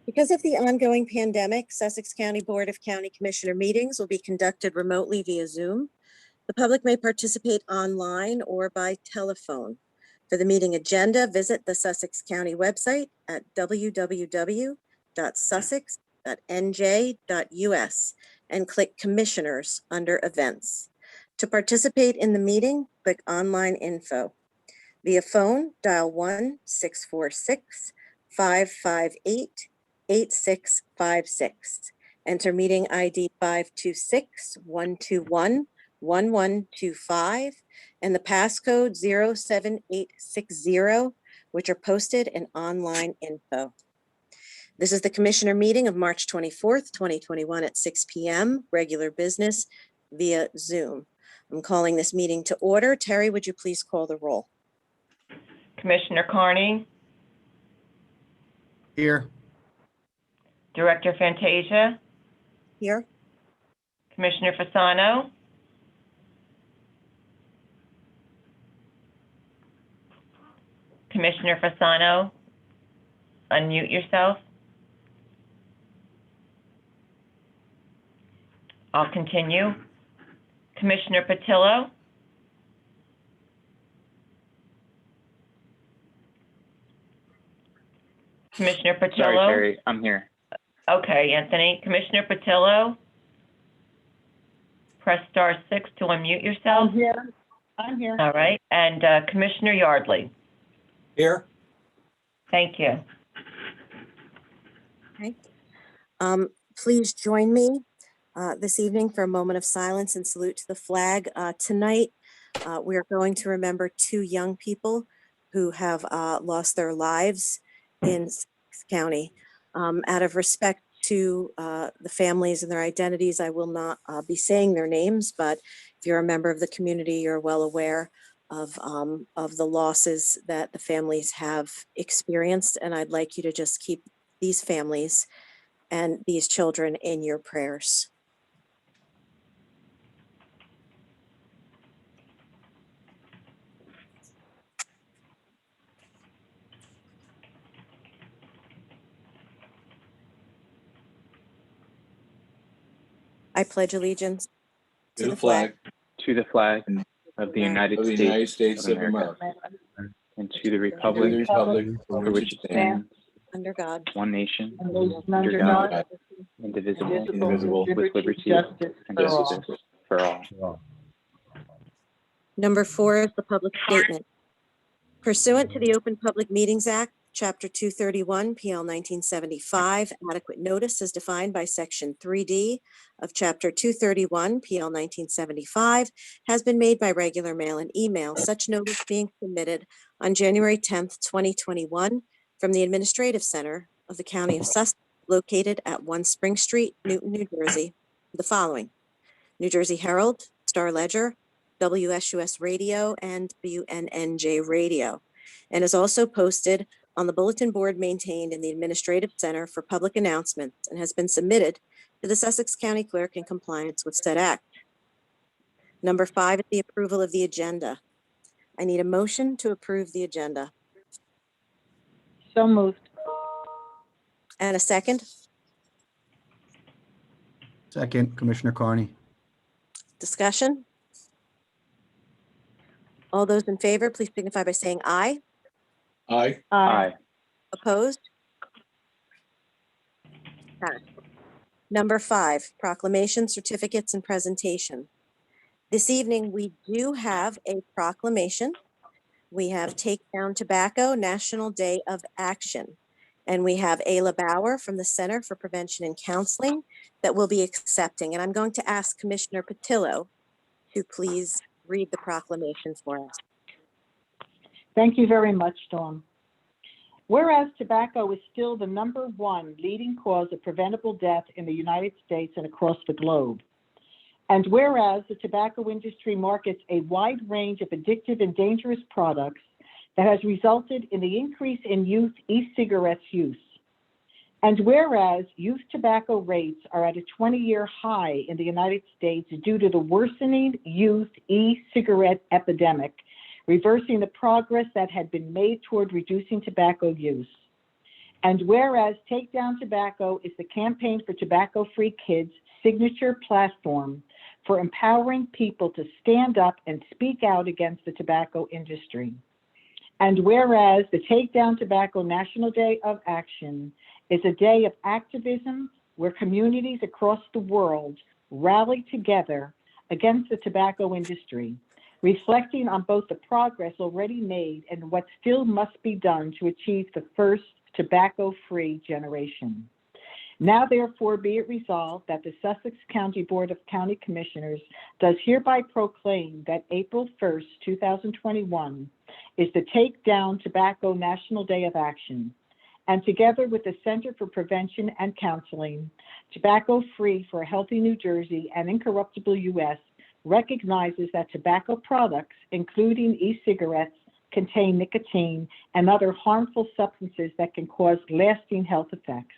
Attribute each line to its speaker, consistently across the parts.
Speaker 1: Because of the ongoing pandemic, Sussex County Board of County Commissioner meetings will be conducted remotely via Zoom. The public may participate online or by telephone. For the meeting agenda, visit the Sussex County website at www.sussex.nj.us and click Commissioners under Events. To participate in the meeting, click Online Info. Via phone, dial 1-646-558-8656. Enter meeting ID 526-121-1125 and the passcode 07860, which are posted in online info. This is the Commissioner meeting of March 24th, 2021 at 6 p.m., regular business via Zoom. I'm calling this meeting to order. Terry, would you please call the roll?
Speaker 2: Commissioner Carney.
Speaker 3: Here.
Speaker 2: Director Fantasia.
Speaker 1: Here.
Speaker 2: Commissioner Fasano. Commissioner Fasano, unmute yourself. I'll continue. Commissioner Patillo. Commissioner Patillo.
Speaker 4: Sorry, Terry, I'm here.
Speaker 2: Okay, Anthony. Commissioner Patillo. Press *6 to unmute yourself.
Speaker 5: I'm here.
Speaker 2: All right. And Commissioner Yardley.
Speaker 3: Here.
Speaker 2: Thank you.
Speaker 1: Okay. Please join me this evening for a moment of silence and salute to the flag. Tonight, we are going to remember two young people who have lost their lives in Sussex County. Out of respect to the families and their identities, I will not be saying their names, but if you're a member of the community, you're well aware of the losses that the families have experienced. And I'd like you to just keep these families and these children in your prayers. I pledge allegiance to the flag.
Speaker 4: To the flag of the United States of America, and to the republic for which it stands,
Speaker 1: Under God.
Speaker 4: one nation,
Speaker 5: Under God,
Speaker 4: indivisible, with liberty and justice for all.
Speaker 1: Number 4 is the public statement. Pursuant to the Open Public Meetings Act, Chapter 231, PL 1975, adequate notice is defined by Section 3D of Chapter 231, PL 1975, has been made by regular mail and email, such notice being submitted on January 10th, 2021, from the Administrative Center of the County of Sussex, located at 1 Spring Street, Newton, New Jersey. The following: New Jersey Herald, Star Ledger, WSUS Radio, and WNNJ Radio, and is also posted on the bulletin board maintained in the Administrative Center for Public Announcements and has been submitted to the Sussex County Clerk in compliance with said act. Number 5 is the approval of the agenda. I need a motion to approve the agenda.
Speaker 5: so moved.
Speaker 1: And a second?
Speaker 3: Second, Commissioner Carney.
Speaker 1: Discussion? All those in favor, please signify by saying aye.
Speaker 3: Aye.
Speaker 4: Aye.
Speaker 1: Opposed? Passed. Number 5, proclamation, certificates, and presentation. This evening, we do have a proclamation. We have Take Down Tobacco, National Day of Action. And we have Ayla Bauer from the Center for Prevention and Counseling that will be accepting. And I'm going to ask Commissioner Patillo to please read the proclamation for us.
Speaker 5: Thank you very much, Dawn. Whereas tobacco is still the #1 leading cause of preventable death in the United States and across the globe. And whereas the tobacco industry markets a wide range of addictive and dangerous products that has resulted in the increase in youth e-cigarettes use. And whereas youth tobacco rates are at a 20-year high in the United States due to the worsening youth e-cigarette epidemic, reversing the progress that had been made toward reducing tobacco use. And whereas Take Down Tobacco is the Campaign for Tobacco-Free Kids signature platform for empowering people to stand up and speak out against the tobacco industry. And whereas the Take Down Tobacco National Day of Action is a day of activism where communities across the world rally together against the tobacco industry, reflecting on both the progress already made and what still must be done to achieve the first tobacco-free generation. Now, therefore, be it resolved that the Sussex County Board of County Commissioners does hereby proclaim that April 1st, 2021 is the Take Down Tobacco National Day of Action, and together with the Center for Prevention and Counseling, Tobacco Free for a Healthy New Jersey and Incorruptible US recognizes that tobacco products, including e-cigarettes, contain nicotine and other harmful substances that can cause lasting health effects.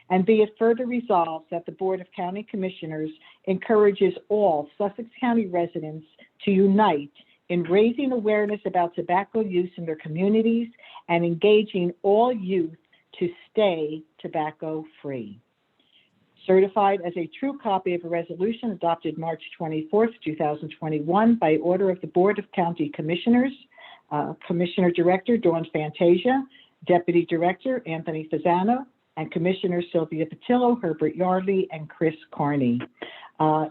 Speaker 5: And be it further resolved that the Board of County Commissioners encourages all Sussex County residents to unite in raising awareness about tobacco use in their communities and engaging all youth to stay tobacco-free. Certified as a true copy of a resolution adopted March 24th, 2021 by order of the Board of County Commissioners, Commissioner Director Dawn Fantasia, Deputy Director Anthony Fasano, and Commissioners Sylvia Patillo, Herbert Yardley, and Chris Carney. I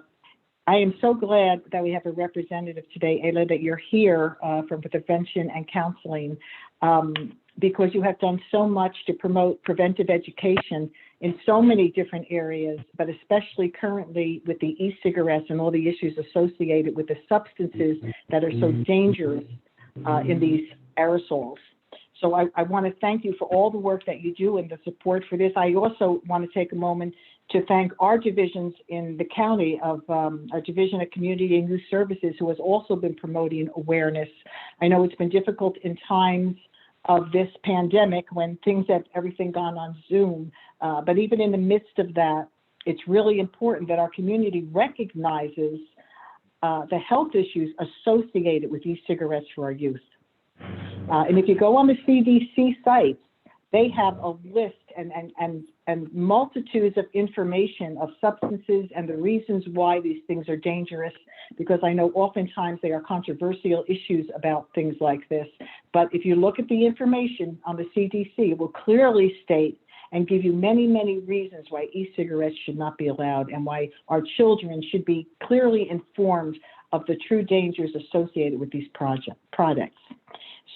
Speaker 5: am so glad that we have a representative today, Ayla, that you're here from Prevention and Counseling, because you have done so much to promote preventive education in so many different areas, but especially currently with the e-cigarettes and all the issues associated with the substances that are so dangerous in these aerosols. So I want to thank you for all the work that you do and the support for this. I also want to take a moment to thank our divisions in the county of our Division of Community and Youth Services, who has also been promoting awareness. I know it's been difficult in times of this pandemic when things have everything gone on Zoom, but even in the midst of that, it's really important that our community recognizes the health issues associated with e-cigarettes for our youth. And if you go on the CDC site, they have a list and multitudes of information of substances and the reasons why these things are dangerous, because I know oftentimes there are controversial issues about things like this. But if you look at the information on the CDC, it will clearly state and give you many, many reasons why e-cigarettes should not be allowed and why our children should be clearly informed of the true dangers associated with these products.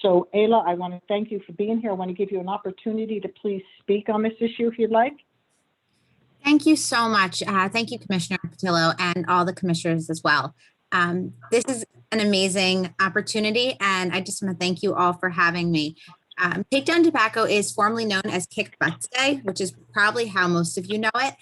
Speaker 5: So, Ayla, I want to thank you for being here. I want to give you an opportunity to please speak on this issue if you'd like.
Speaker 6: Thank you so much. Thank you, Commissioner Patillo, and all the commissioners as well. This is an amazing opportunity, and I just want to thank you all for having me. Take Down Tobacco is formally known as Kick Butts Day, which is probably how most of you know it.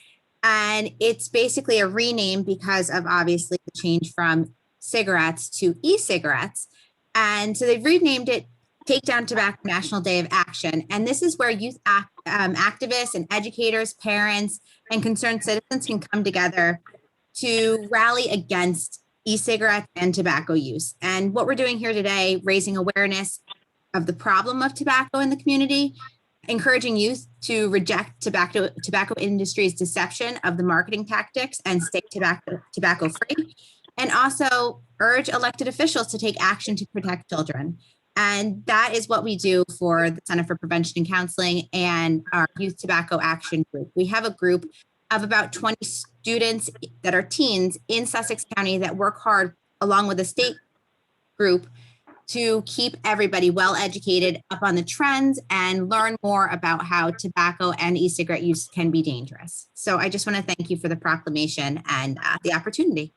Speaker 6: And it's basically a rename because of obviously the change from cigarettes to e-cigarettes. And so they've renamed it Take Down Tobacco National Day of Action. And this is where youth activists and educators, parents, and concerned citizens can come together to rally against e-cigarettes and tobacco use. And what we're doing here today, raising awareness of the problem of tobacco in the community, encouraging youth to reject tobacco industry's deception of the marketing tactics and stay tobacco free, and also urge elected officials to take action to protect children. And that is what we do for the Center for Prevention and Counseling and our Youth Tobacco Action Group. We have a group of about 20 students that are teens in Sussex County that work hard along with a state group to keep everybody well educated up on the trends and learn more about how tobacco and e-cigarette use can be dangerous. So I just want to thank you for the proclamation and the opportunity.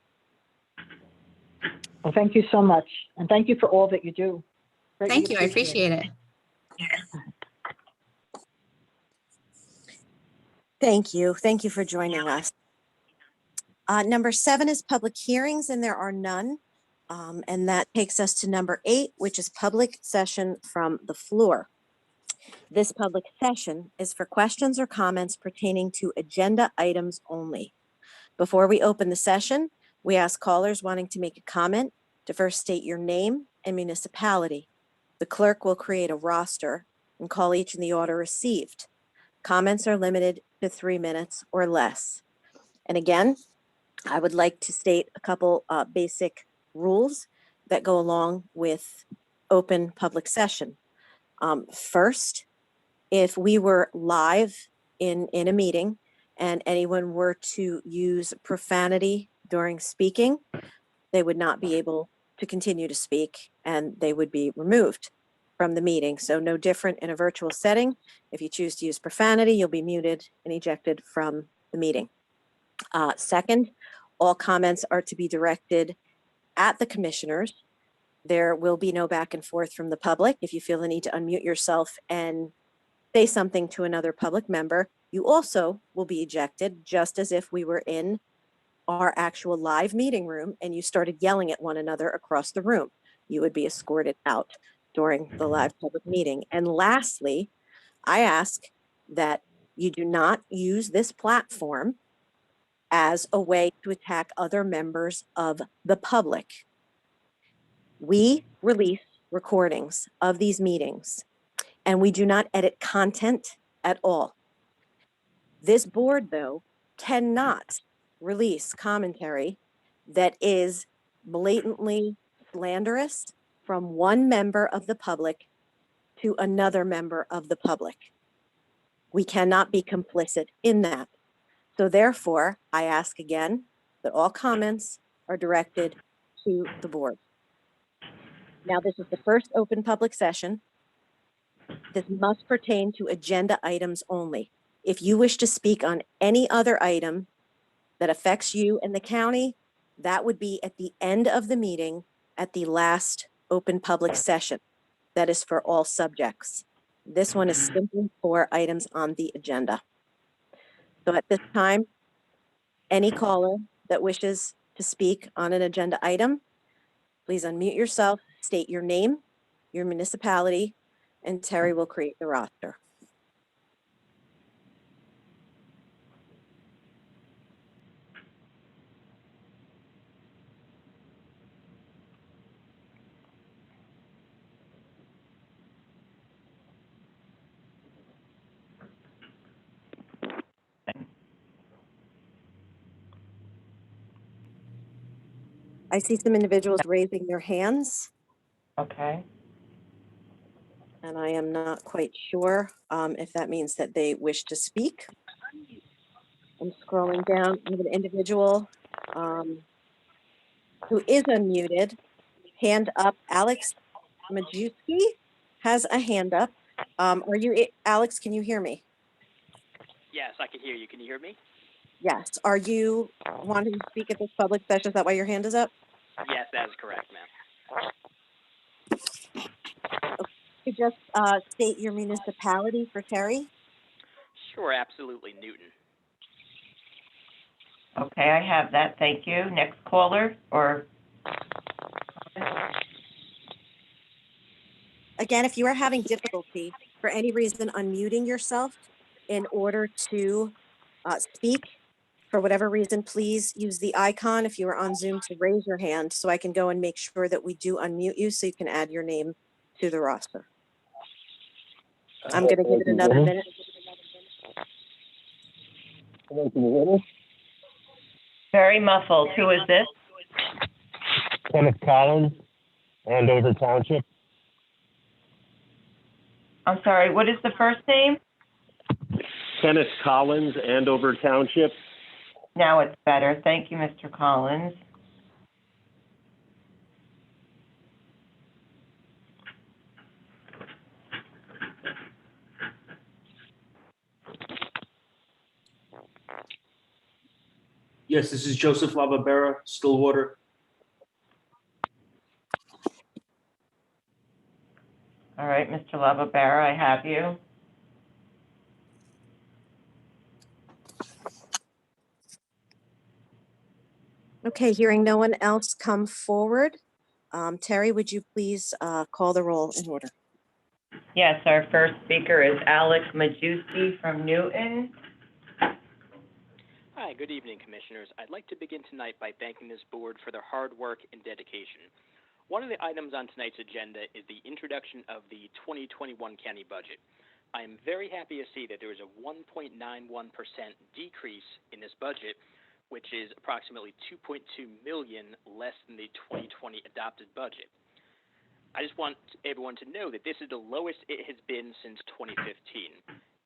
Speaker 5: Well, thank you so much. And thank you for all that you do. Greatly
Speaker 6: Thank you. I appreciate it.
Speaker 1: Thank you. Thank you for joining us. Number 7 is public hearings, and there are none. And that takes us to number 8, which is public session from the floor. This public session is for questions or comments pertaining to agenda items only. Before we open the session, we ask callers wanting to make a comment to first state your name and municipality. The clerk will create a roster and call each in the order received. Comments are limited to 3 minutes or less. And again, I would like to state a couple basic rules that go along with open public session. First, if we were live in a meeting and anyone were to use profanity during speaking, they would not be able to continue to speak and they would be removed from the meeting. So no different in a virtual setting. If you choose to use profanity, you'll be muted and ejected from the meeting. Second, all comments are to be directed at the commissioners. There will be no back and forth from the public. If you feel the need to unmute yourself and say something to another public member, you also will be ejected, just as if we were in our actual live meeting room and you started yelling at one another across the room. You would be escorted out during the live public meeting. And lastly, I ask that you do not use this platform as a way to attack other members of the public. We release recordings of these meetings and we do not edit content at all. This board, though, cannot release commentary that is blatantly slanderous from one member of the public to another member of the public. We cannot be complicit in that. So therefore, I ask again that all comments are directed to the board. Now, this is the first open public session. This must pertain to agenda items only. If you wish to speak on any other item that affects you and the county, that would be at the end of the meeting at the last open public session. That is for all subjects. This one is simply for items on the agenda. So at this time, any caller that wishes to speak on an agenda item, please unmute yourself, state your name, your municipality, and Terry will create the roster. I see some individuals raising their hands,
Speaker 2: Okay.
Speaker 1: and I am not quite sure if that means that they wish to speak. I'm scrolling down. We have an individual who is unmuted. Hand up. Alex Majewski has a hand up. Are you, Alex, can you hear me?
Speaker 7: Yes, I can hear you. Can you hear me?
Speaker 1: Yes. Are you wanting to speak at this public session? Is that why your hand is up?
Speaker 7: Yes, that is correct, ma'am.
Speaker 1: You just state your municipality for Terry.
Speaker 7: Sure, absolutely. Newton.
Speaker 2: Okay, I have that. Thank you. Next caller, or
Speaker 1: Again, if you are having difficulty for any reason unmuting yourself in order to speak, for whatever reason, please use the icon if you are on Zoom to raise your hand so I can go and make sure that we do unmute you so you can add your name to the roster. I'm going to give it another minute.
Speaker 2: very muffled. Who is this?
Speaker 8: Kenneth Collins, Andover Township.
Speaker 2: I'm sorry, what is the first name?
Speaker 8: Kenneth Collins, Andover Township.
Speaker 2: Now it's better. Thank you, Mr. Collins.
Speaker 9: Yes, this is Joseph Lavabera, Stillwater.
Speaker 2: All right, Mr. Lavabera, I have you.
Speaker 1: Okay, hearing no one else come forward, Terry, would you please call the roll in order?
Speaker 2: Yes, our first speaker is Alex Majewski from Newton.
Speaker 7: Hi, good evening, Commissioners. I'd like to begin tonight by thanking this board for their hard work and dedication. One of the items on tonight's agenda is the introduction of the 2021 county budget. I am very happy to see that there is a 1.91% decrease in this budget, which is approximately $2.2 million less than the 2020 adopted budget. I just want everyone to know that this is the lowest it has been since 2015.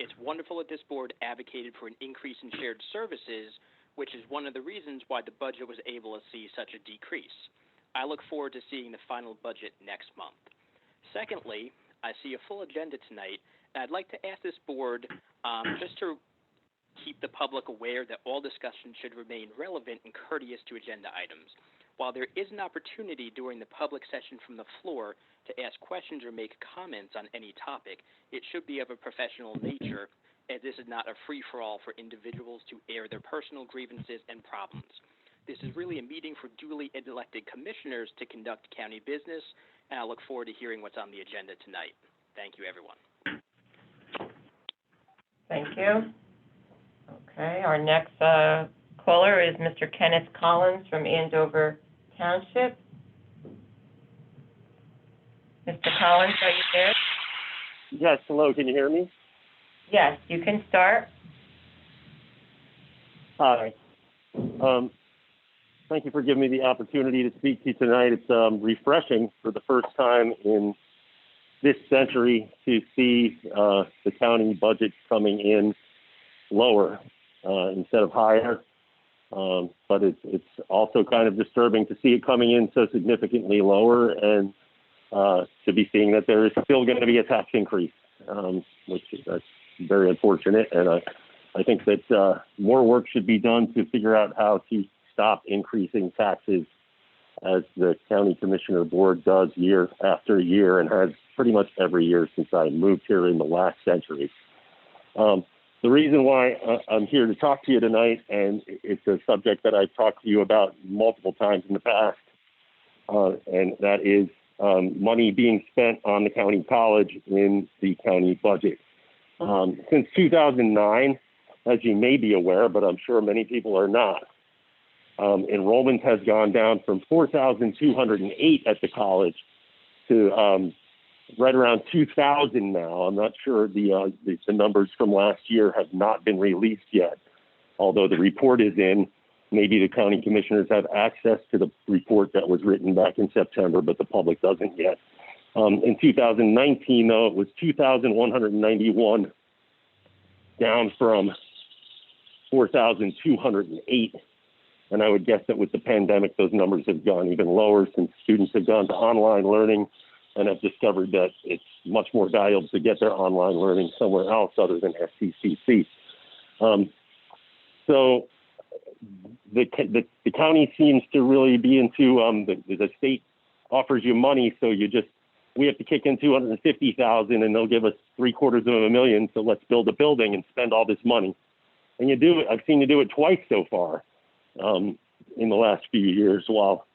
Speaker 7: It's wonderful that this board advocated for an increase in shared services, which is one of the reasons why the budget was able to see such a decrease. I look forward to seeing the final budget next month. Secondly, I see a full agenda tonight, and I'd like to ask this board just to keep the public aware that all discussion should remain relevant and courteous to agenda items. While there is an opportunity during the public session from the floor to ask questions or make comments on any topic, it should be of a professional nature, as this is not a free-for-all for individuals to air their personal grievances and problems. This is really a meeting for duly elected commissioners to conduct county business, and I look forward to hearing what's on the agenda tonight. Thank you, everyone.
Speaker 2: Thank you. Okay, our next caller is Mr. Kenneth Collins from Andover Township. Mr. Collins, are you there?
Speaker 8: Yes, hello, can you hear me?
Speaker 2: Yes, you can start.
Speaker 8: Hi. Thank you for giving me the opportunity to speak to you tonight. It's refreshing for the first time in this century to see the county budget coming in lower instead of higher. But it's also kind of disturbing to see it coming in so significantly lower, and to be seeing that there is still going to be a tax increase, which that's very unfortunate. And I think that more work should be done to figure out how to stop increasing taxes, as the county commissioner board does year after year and has pretty much every year since I moved here in the last century. The reason why I'm here to talk to you tonight, and it's a subject that I've talked to you about multiple times in the past, and that is money being spent on the county college in the county budget. Since 2009, as you may be aware, but I'm sure many people are not, enrollment has gone down from 4,208 at the college to right around 2,000 now. I'm not sure the numbers from last year have not been released yet, although the report is in. Maybe the county commissioners have access to the report that was written back in September, but the public doesn't yet. In 2019, though, it was 2,191, down from 4,208. And I would guess that with the pandemic, those numbers have gone even lower, since students have gone to online learning and have discovered that it's much more valuable to get their online learning somewhere else other than SCCC. So the county seems to really be into, the state offers you money, so we have to kick in $250,000 and they'll give us $750,000, so let's build a building and spend all this money. And you do it. I've seen you do it twice so far in the last few years, while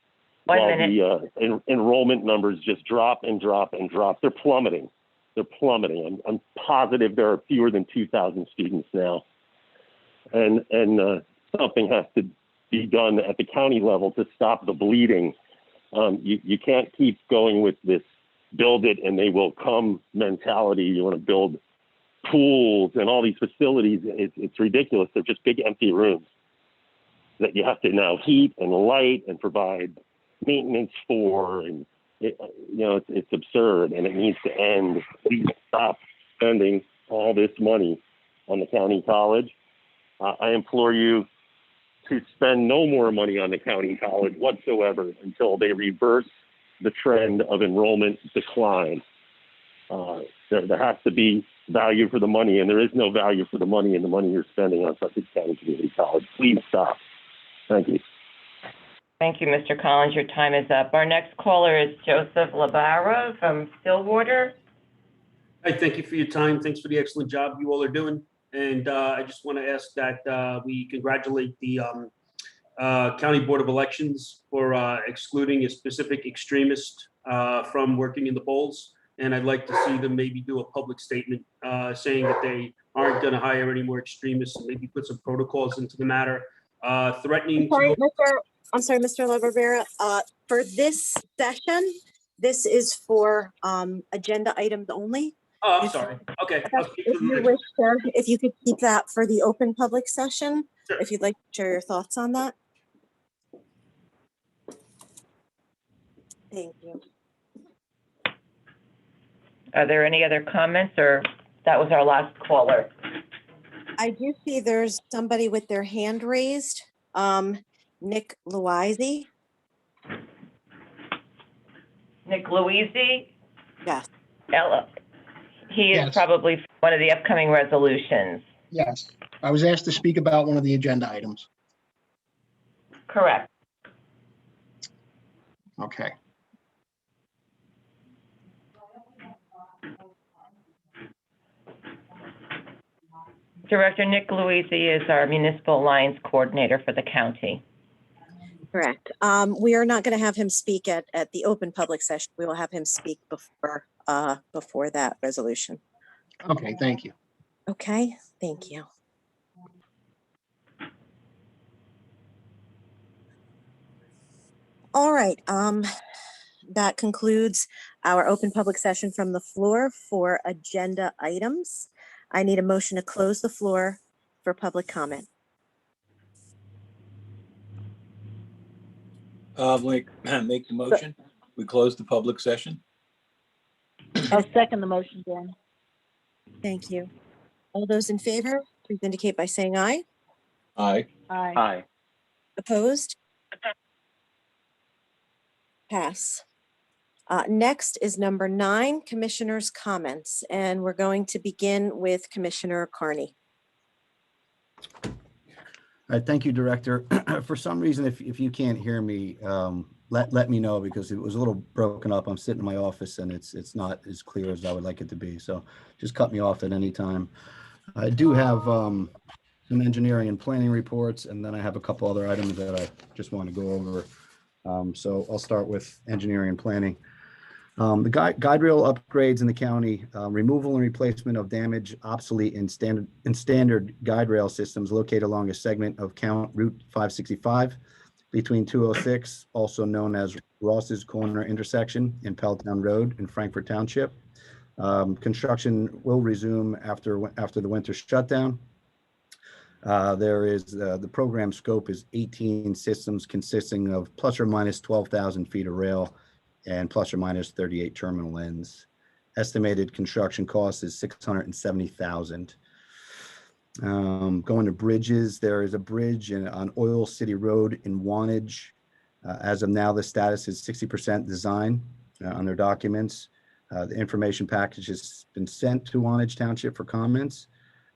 Speaker 8: the enrollment numbers just drop and drop and drop. They're plummeting. I'm positive there are fewer than 2,000 students now. And something has to be done at the county level to stop the bleeding. You can't keep going with this build it and they will come mentality. You want to build pools and all these facilities. It's ridiculous. They're just big empty rooms that you have to now heat and light and provide maintenance for, and it's absurd, and it needs to end. Please stop spending all this money on the county college. I implore you to spend no more money on the county college whatsoever until they reverse the trend of enrollment decline. There has to be value for the money, and there is no value for the money in the money you're spending on Sussex County Community College. Please stop. Thank you.
Speaker 2: Thank you, Mr. Collins. Your time is up. Our next caller is Joseph Labara from Stillwater.
Speaker 9: Hi, thank you for your time. Thanks for the excellent job you all are doing. And I just want to ask that we congratulate the County Board of Elections for excluding a specific extremist from working in the polls. And I'd like to see them maybe do a public statement saying that they aren't going to hire any more extremists, and maybe put some protocols into the matter. Threatening.
Speaker 1: I'm sorry, Mr. Rivera. For this session, this is for agenda items only.
Speaker 9: Oh, I'm
Speaker 1: If-
Speaker 9: sorry. Okay. I'll speak
Speaker 1: If
Speaker 9: to the
Speaker 1: you
Speaker 9: next-
Speaker 1: wish, Chair, if you could keep that for the open public session,
Speaker 9: Sure.
Speaker 1: if you'd like to share your thoughts on that. Thank you.
Speaker 2: Are there any other comments, or that was our last caller?
Speaker 1: I do see there's somebody with their hand raised, Nick Loizy.
Speaker 2: Nick Louisi?
Speaker 1: Yes.
Speaker 2: Ella. He is
Speaker 10: Yes.
Speaker 2: probably one of the upcoming resolutions.
Speaker 10: Yes, I was asked to speak about one of the agenda items.
Speaker 2: Correct.
Speaker 10: Okay.
Speaker 2: Director Nick Louisi is our Municipal Alliance Coordinator for the county.
Speaker 1: Correct. We are not going to have him speak at the open public session. We will have him speak before that resolution.
Speaker 10: Okay, thank you.
Speaker 1: Okay, thank you. All right, that concludes our open public session from the floor for agenda items. I need a motion to close the floor for public comment.
Speaker 3: Make the motion. We close the public session.
Speaker 5: I'll second the motion, Dan.
Speaker 1: Thank you. All those in favor, please indicate by saying aye.
Speaker 3: Aye.
Speaker 5: Aye.
Speaker 4: Aye.
Speaker 1: Opposed? Pass. Next is number 9, Commissioners' comments, and we're going to begin with Commissioner Carney.
Speaker 3: All right, thank you, Director. For some reason, if you can't hear me, let me know, because it was a little broken up. I'm sitting in my office and it's not as clear as I would like it to be. So just cut me off at any time. I do have some engineering and planning reports, and then I have a couple other items that I just want to go over. So I'll start with engineering and planning. The guide rail upgrades in the county, removal and replacement of damaged, obsolete, and standard guide rail systems located along a segment of Route 565 between 206, also known as Ross's Corner intersection, in Pelltown Road in Frankfort Township. Construction will resume after the winter shutdown. The program scope is 18 systems consisting of plus or minus 12,000 feet of rail and plus or minus 38 terminal ends. Estimated construction cost is $670,000. Going to bridges, there is a bridge on Oil City Road in Wantage. As of now, the status is 60% design on their documents. The information package has been sent to Wantage Township for comments.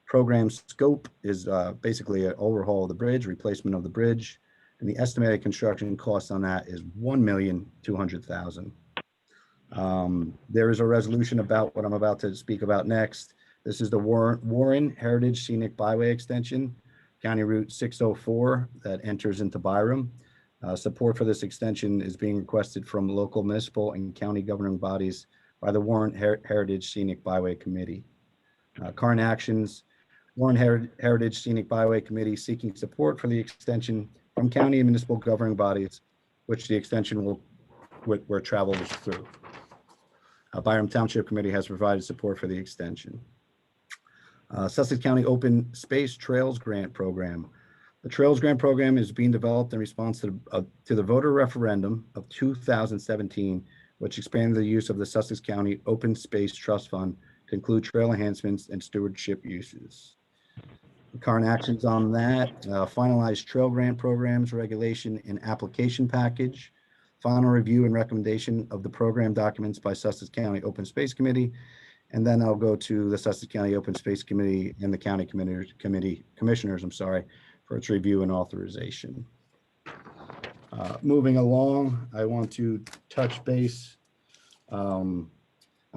Speaker 3: Program scope is basically an overhaul of the bridge, replacement of the bridge, and the estimated construction cost on that is $1,200,000. There is a resolution about what I'm about to speak about next. This is the Warren Heritage Scenic Byway Extension, County Route 604 that enters into Byram. Support for this extension is being requested from local, municipal, and county governing bodies by the Warren Heritage Scenic Byway Committee. Current actions: Warren Heritage Scenic Byway Committee seeking support for the extension from county and municipal governing bodies, which the extension where travel is through. Byram Township Committee has provided support for the extension. Sussex County Open Space Trails Grant Program. The Trails Grant Program is being developed in response to the voter referendum of 2017, which expanded the use of the Sussex County Open Space Trust Fund to include trail enhancements and stewardship uses. The current actions on that: finalized trail grant programs, regulation, and application package, final review and recommendation of the program documents by Sussex County Open Space Committee, and then I'll go to the Sussex County Open Space Committee and the county commissioners, for its review and authorization. Moving along, I want to touch base on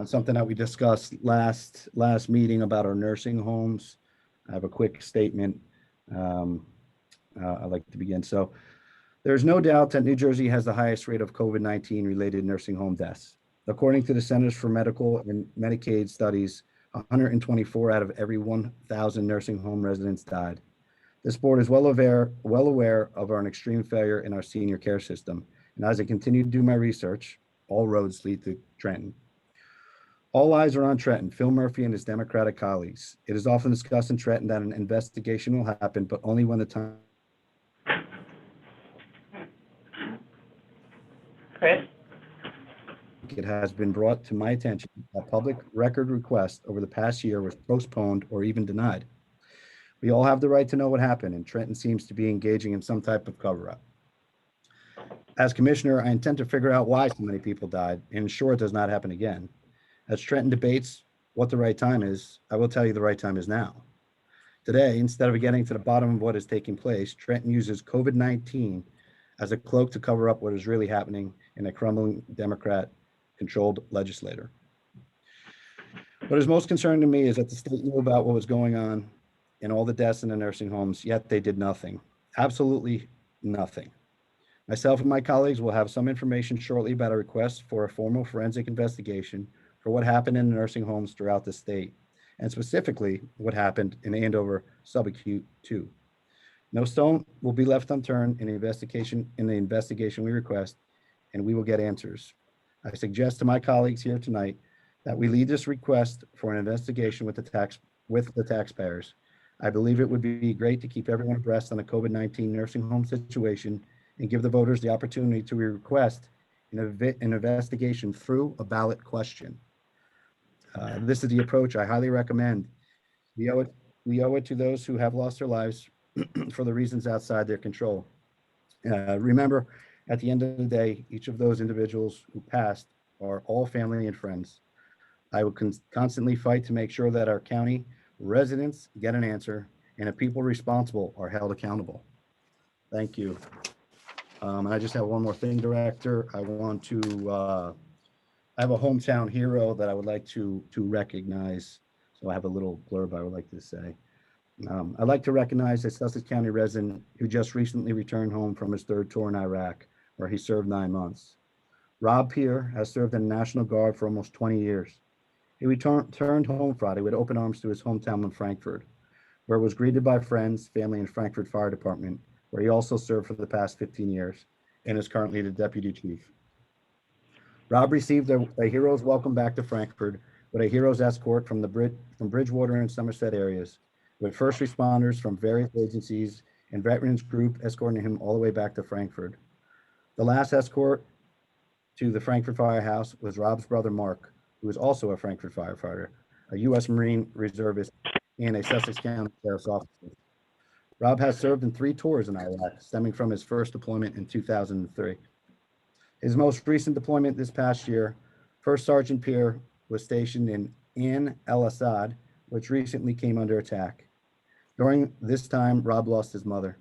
Speaker 3: something that we discussed last meeting about our nursing homes. I have a quick statement I'd like to begin. So there's no doubt that New Jersey has the highest rate of COVID-19 related nursing home deaths. According to the Centers for Medical and Medicaid Studies, 124 out of every 1,000 nursing home residents died. This board is well aware of our extreme failure in our senior care system. And as I continue to do my research, all roads lead to Trenton. All eyes are on Trenton, Phil Murphy and his Democratic colleagues. It is often discussed in Trenton that an investigation will happen, but only when the time.
Speaker 2: Chris?
Speaker 3: It has been brought to my attention that public record request over the past year was postponed or even denied. We all have the right to know what happened, and Trenton seems to be engaging in some type of cover-up. As commissioner, I intend to figure out why so many people died and ensure it does not happen again. As Trenton debates what the right time is, I will tell you the right time is now. Today, instead of getting to the bottom of what is taking place, Trenton uses COVID-19 as a cloak to cover up what is really happening in a crumbling Democrat-controlled legislature. What is most concerning to me is that the state knew about what was going on and all the deaths in the nursing homes, yet they did nothing, absolutely nothing. Myself and my colleagues will have some information shortly about a request for a formal forensic investigation for what happened in the nursing homes throughout the state, and specifically what happened in Andover Subacute 2. No stone will be left unturned in the investigation we request, and we will get answers. I suggest to my colleagues here tonight that we lead this request for an investigation with the taxpayers. I believe it would be great to keep everyone abreast on the COVID-19 nursing home situation and give the voters the opportunity to request an investigation through a ballot question. This is the approach I highly recommend. We owe it to those who have lost their lives for the reasons outside their control. Remember, at the end of the day, each of those individuals who passed are all family and friends. I will constantly fight to make sure that our county residents get an answer and the people responsible are held accountable. Thank you. And I just have one more thing, Director. I want to I have a hometown hero that I would like to recognize. So I have a little blurb I would like to say. I'd like to recognize a Sussex County resident who just recently returned home from his third tour in Iraq, where he served 9 months. Rob Peer has served in the National Guard for almost 20 years. He returned home Friday with open arms to his hometown in Frankfurt, where he was greeted by friends, family, and Frankfurt Fire Department, where he also served for the past 15 years and is currently the deputy chief. Rob received a hero's welcome back to Frankfurt with a hero's escort from Bridgewater and Somerset areas, with first responders from various agencies and veterans group escorting him all the way back to Frankfurt. The last escort to the Frankfurt Firehouse was Rob's brother, Mark, who is also a Frankfurt firefighter, a U.S. Marine reservist, and a Sussex County Sheriff's officer. Rob has served in 3 tours in Iraq, stemming from his first deployment in 2003. His most recent deployment this past year, First Sergeant Peer was stationed in Ain el-Assad, which recently came under attack. During this time, Rob lost his mother.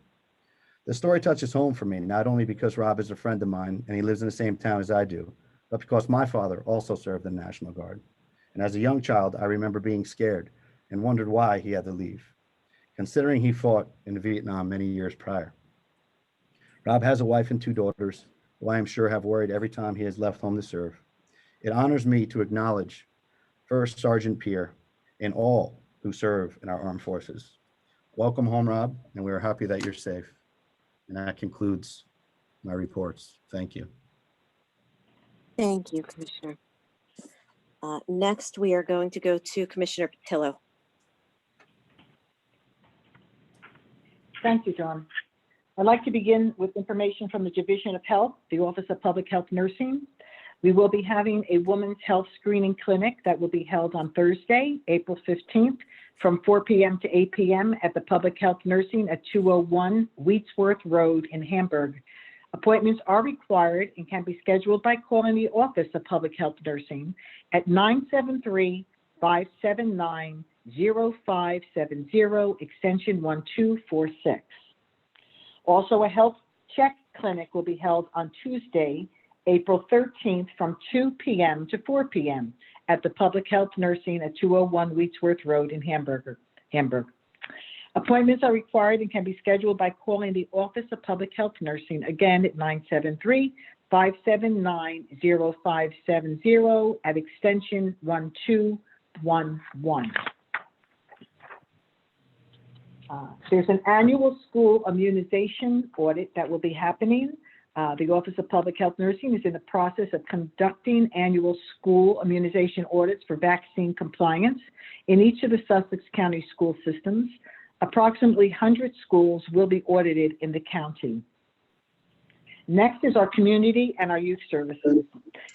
Speaker 3: The story touches home for me, not only because Rob is a friend of mine and he lives in the same town as I do, but because my father also served in the National Guard. And as a young child, I remember being scared and wondered why he had to leave, considering he fought in Vietnam many years prior. Rob has a wife and 2 daughters, who I am sure have worried every time he has left home to serve. It honors me to acknowledge First Sergeant Peer and all who serve in our armed forces. Welcome home, Rob, and we are happy that you're safe. And that concludes my reports. Thank you.
Speaker 1: Thank you, Commissioner. Next, we are going to go to Commissioner Patillo.
Speaker 5: Thank you, Dawn. I'd like to begin with information from the Division of Health, the Office of Public Health Nursing. We will be having a women's health screening clinic that will be held on Thursday, April 15th, from 4 p.m. to 8 p.m. at the Public Health Nursing at 201 Wheatsworth Road in Hamburg. Appointments are required and can be scheduled by calling the Office of Public Health Nursing at 973-579-0570, extension 1246. Also, a health check clinic will be held on Tuesday, April 13th from 2 p.m. to 4 p.m. at the Public Health Nursing at 201 Wheatsworth Road in Hamburg. Appointments are required and can be scheduled by calling the Office of Public Health Nursing, again at 973-579-0570 at extension 1211. There's an annual school immunization audit that will be happening The Office of Public Health Nursing is in the process of conducting annual school immunization audits for vaccine compliance in each of the Sussex County school systems. Approximately 100 schools will be audited in the county. Next is our community and our youth services.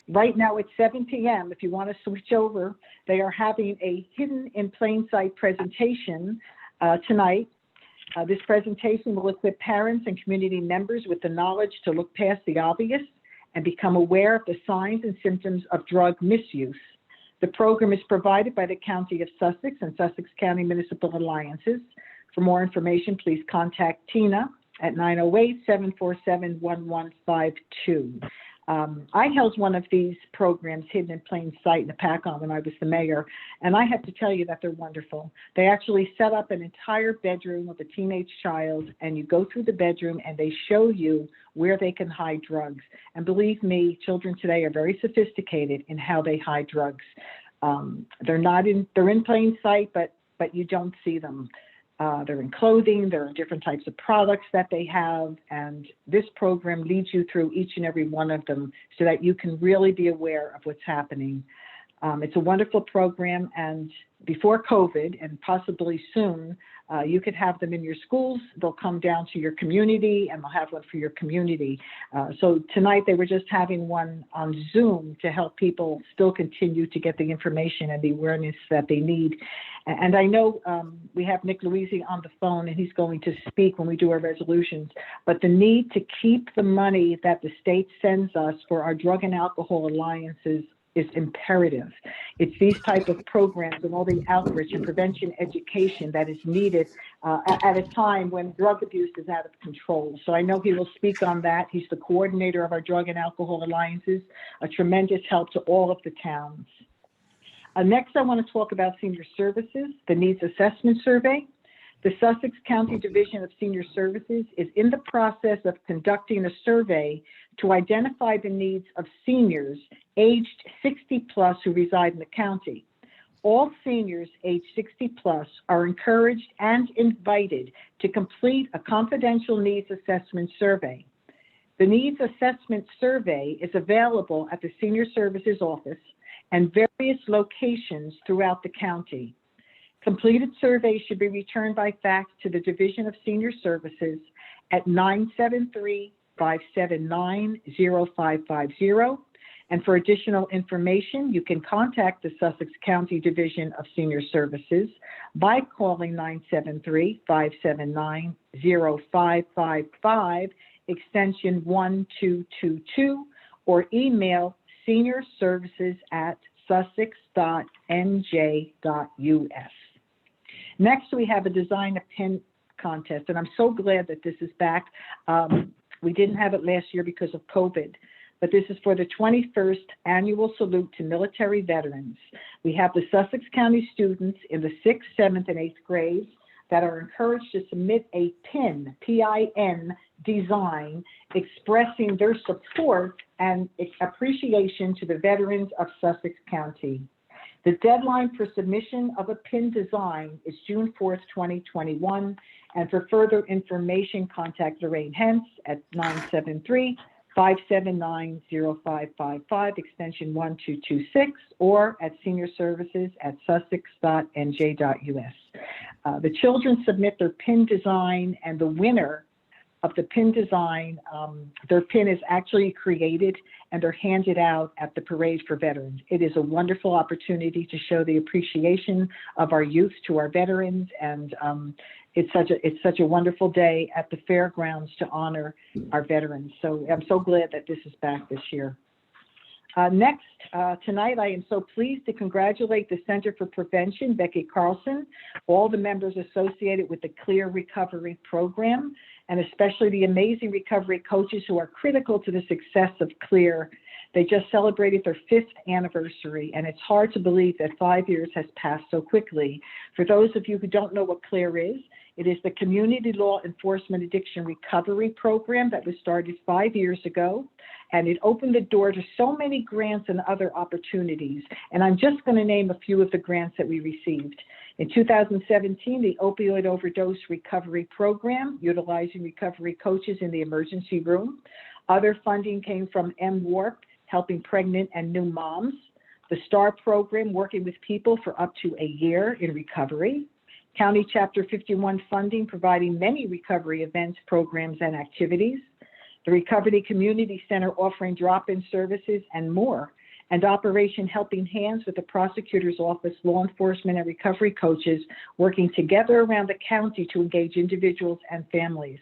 Speaker 5: Right now it's 7 p.m. If you want to switch over, they are having a hidden in plain sight presentation tonight. This presentation will equip parents and community members with the knowledge to look past the obvious and become aware of the signs and symptoms of drug misuse. The program is provided by the County of Sussex and Sussex County Municipal Alliances. For more information, please contact Tina at 908-747-1152. I held one of these programs, Hidden in Plain Sight, in the PACON when I was the mayor, and I have to tell you that they're wonderful. They actually set up an entire bedroom with a teenage child, and you go through the bedroom and they show you where they can hide drugs. And believe me, children today are very sophisticated in how they hide drugs. They're in plain sight, but you don't see them. They're in clothing, there are different types of products that they have, and this program leads you through each and every one of them so that you can really be aware of what's happening. It's a wonderful program, and before COVID, and possibly soon, you could have them in your schools. They'll come down to your community, and they'll have one for your community. So tonight they were just having one on Zoom to help people still continue to get the information and the awareness that they need. And I know we have Nick Louisi on the phone, and he's going to speak when we do our resolutions, but the need to keep the money that the state sends us for our drug and alcohol alliances is imperative. It's these type of programs and all the outreach and prevention education that is needed at a time when drug abuse is out of control. So I know he will speak on that. He's the coordinator of our drug and alcohol alliances, a tremendous help to all of the towns. Next, I want to talk about senior services, the needs assessment survey. The Sussex County Division of Senior Services is in the process of conducting a survey to identify the needs of seniors aged 60 plus who reside in the county. All seniors aged 60 plus are encouraged and invited to complete a confidential needs assessment survey. The needs assessment survey is available at the Senior Services Office and various locations throughout the county. Completed surveys should be returned by fax to the Division of Senior Services at 973-579-0550. And for additional information, you can contact the Sussex County Division of Senior Services by calling 973-579-0555, extension 1222, or email seniorservices@sussex.nj.us. Next, we have a design a pin contest, and I'm so glad that this is back. We didn't have it last year because of COVID, but this is for the 21st Annual Salute to Military Veterans. We have the Sussex County students in the 6th, 7th, and 8th grades that are encouraged to submit a pin, P-I-N, design expressing their support and appreciation to the veterans of Sussex County. The deadline for submission of a pin design is June 4th, 2021. And for further information, contact Lorraine Hentz at 973-579-0555, extension 1226, or at seniorservices@sussex.nj.us. The children submit their pin design, and the winner of the pin design, their pin is actually created and they're handed out at the Parade for Veterans. It is a wonderful opportunity to show the appreciation of our youth to our veterans, and it's such a wonderful day at the fairgrounds to honor our veterans. So I'm so glad that this is back this year. Next, tonight, I am so pleased to congratulate the Center for Prevention, Becky Carlson, all the members associated with the Clear Recovery Program, and especially the amazing recovery coaches who are critical to the success of Clear. They just celebrated their 5th anniversary, and it's hard to believe that 5 years has passed so quickly. For those of you who don't know what Clear is, it is the Community Law Enforcement Addiction Recovery Program that was started 5 years ago, and it opened the door to so many grants and other opportunities. And I'm just going to name a few of the grants that we received. In 2017, the Opioid Overdose Recovery Program, utilizing recovery coaches in the emergency room. Other funding came from MWARP, helping pregnant and new moms. The STAR program, working with people for up to a year in recovery. County Chapter 51 funding, providing many recovery events, programs, and activities. The Recovery Community Center offering drop-in services and more. And Operation Helping Hands with the Prosecutor's Office, law enforcement, and recovery coaches working together around the county to engage individuals and families.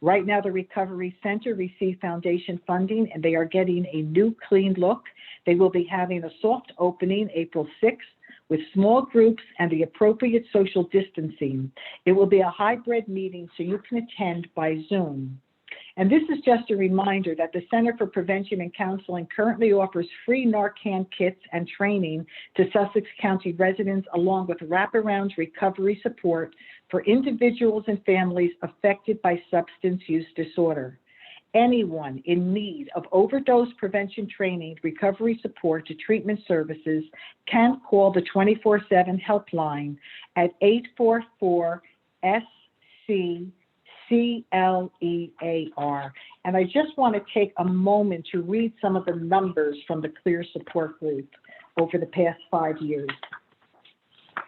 Speaker 5: Right now, the Recovery Center received foundation funding and they are getting a new clean look. They will be having a soft opening April 6th with small groups and the appropriate social distancing. It will be a hybrid meeting so you can attend by Zoom. And this is just a reminder that the Center for Prevention and Counseling currently offers free Narcan kits and training to Sussex County residents, along with wraparound recovery support for individuals and families affected by substance use disorder. Anyone in need of overdose prevention training, recovery support, to treatment services can call the 24/7 helpline at 844-SC-CLEAR. And I just want to take a moment to read some of the numbers from the CLEAR support group over the past 5 years.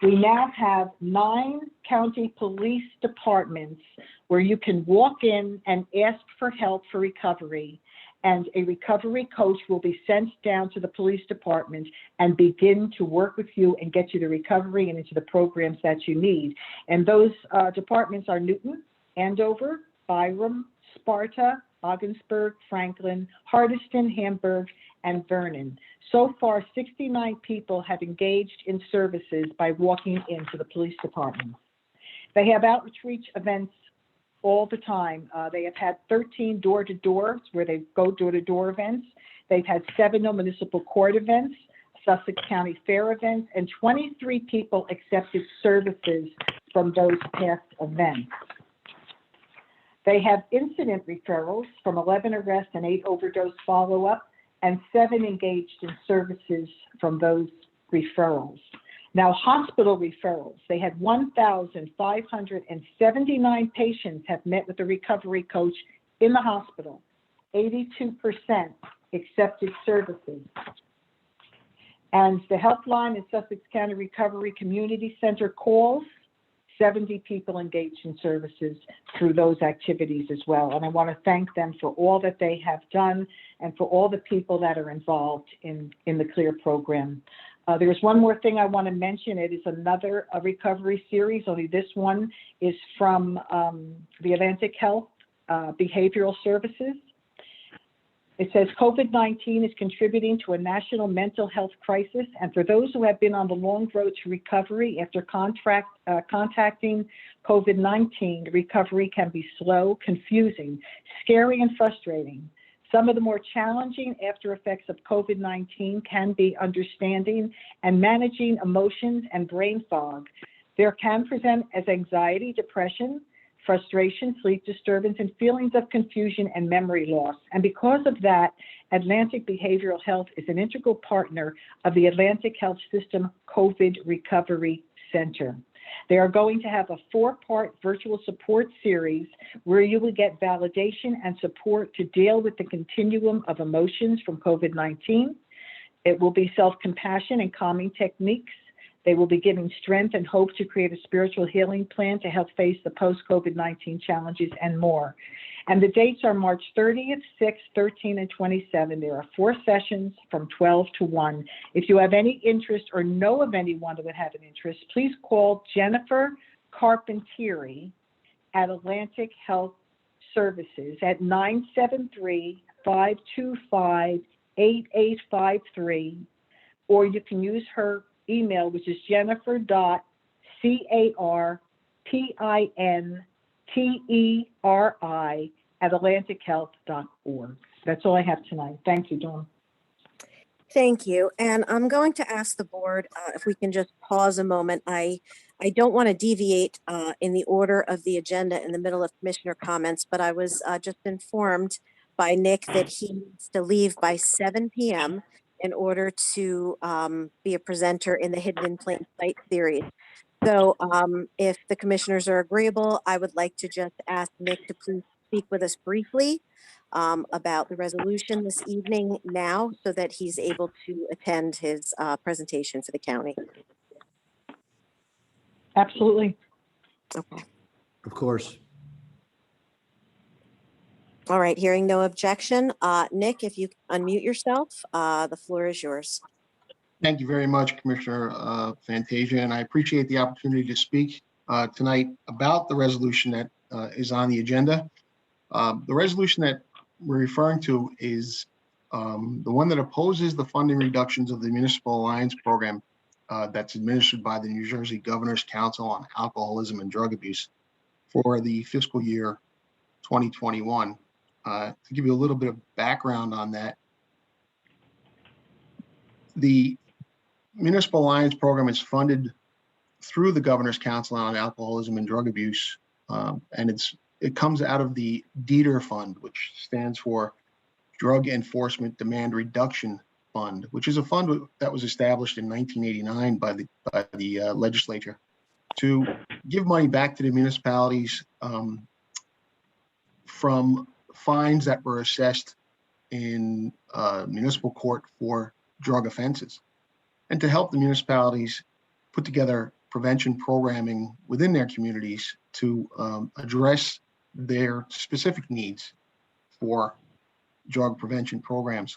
Speaker 5: We now have 9 county police departments where you can walk in and ask for help for recovery, and a recovery coach will be sent down to the police department and begin to work with you and get you to recovery and into the programs that you need. And those departments are Newton, Andover, Byram, Sparta, Ogdensburg, Franklin, Hardiston, Hamburg, and Vernon. So far, 69 people have engaged in services by walking into the police department. They have outreach events all the time. They have had 13 door-to-doors where they go door-to-door events. They've had 7 municipal court events, Sussex County Fair events, and 23 people accepted services from those past events. They have incident referrals from 11 arrests and 8 overdose follow-up, and 7 engaged in services from those referrals. Now, hospital referrals, they had 1,579 patients have met with a recovery coach in the hospital. 82% accepted services. And the helpline in Sussex County Recovery Community Center calls, 70 people engaged in services through those activities as well. And I want to thank them for all that they have done and for all the people that are involved in the CLEAR program. There's one more thing I want to mention. It is another recovery series, only this one is from the Atlantic Health Behavioral Services. It says COVID-19 is contributing to a national mental health crisis, and for those who have been on the long road to recovery after contacting COVID-19, the recovery can be slow, confusing, scary, and frustrating. Some of the more challenging after effects of COVID-19 can be understanding and managing emotions and brain fog. There can present as anxiety, depression, frustration, sleep disturbance, and feelings of confusion and memory loss. And because of that, Atlantic Behavioral Health is an integral partner of the Atlantic Health System COVID Recovery Center. They are going to have a 4-part virtual support series where you will get validation and support to deal with the continuum of emotions from COVID-19. It will be self-compassion and calming techniques. They will be giving strength and hope to create a spiritual healing plan to help face the post-COVID-19 challenges and more. And the dates are March 30th, 6th, 13, and 27. There are 4 sessions from 12 to 1. If you have any interest or know of anyone that would have an interest, please call Jennifer Carpentieri at Atlantic Health Services at 973-525-8853, or you can use her email, which is jennifer.carpenteri@atlantichealth.org. That's all I have tonight. Thank you, Dawn.
Speaker 1: Thank you. And I'm going to ask the board if we can just pause a moment. I don't want to deviate in the order of the agenda in the middle of commissioner comments, but I was just informed by Nick that he needs to leave by 7 p.m. in order to be a presenter in the Hidden in Plain Sight series. So if the commissioners are agreeable, I would like to just ask Nick to please speak with us briefly about the resolution this evening now so that he's able to attend his presentation for the county.
Speaker 5: Absolutely.
Speaker 1: Okay.
Speaker 3: Of course.
Speaker 1: All right, hearing no objection. Nick, if you unmute yourself, the floor is yours.
Speaker 10: Thank you very much, Commissioner Fantasia, and I appreciate the opportunity to speak tonight about the resolution that is on the agenda. The resolution that we're referring to is the one that opposes the funding reductions of the Municipal Alliance Program that's administered by the New Jersey Governor's Council on Alcoholism and Drug Abuse for the fiscal year 2021. To give you a little bit of background on that, the Municipal Alliance Program is funded through the Governor's Council on Alcoholism and Drug Abuse, and it comes out of the DETR Fund, which stands for Drug Enforcement Demand Reduction Fund, which is a fund that was established in 1989 by the legislature to give money back to the municipalities from fines that were assessed in municipal court for drug offenses, and to help the municipalities put together prevention programming within their communities to address their specific needs for drug prevention programs.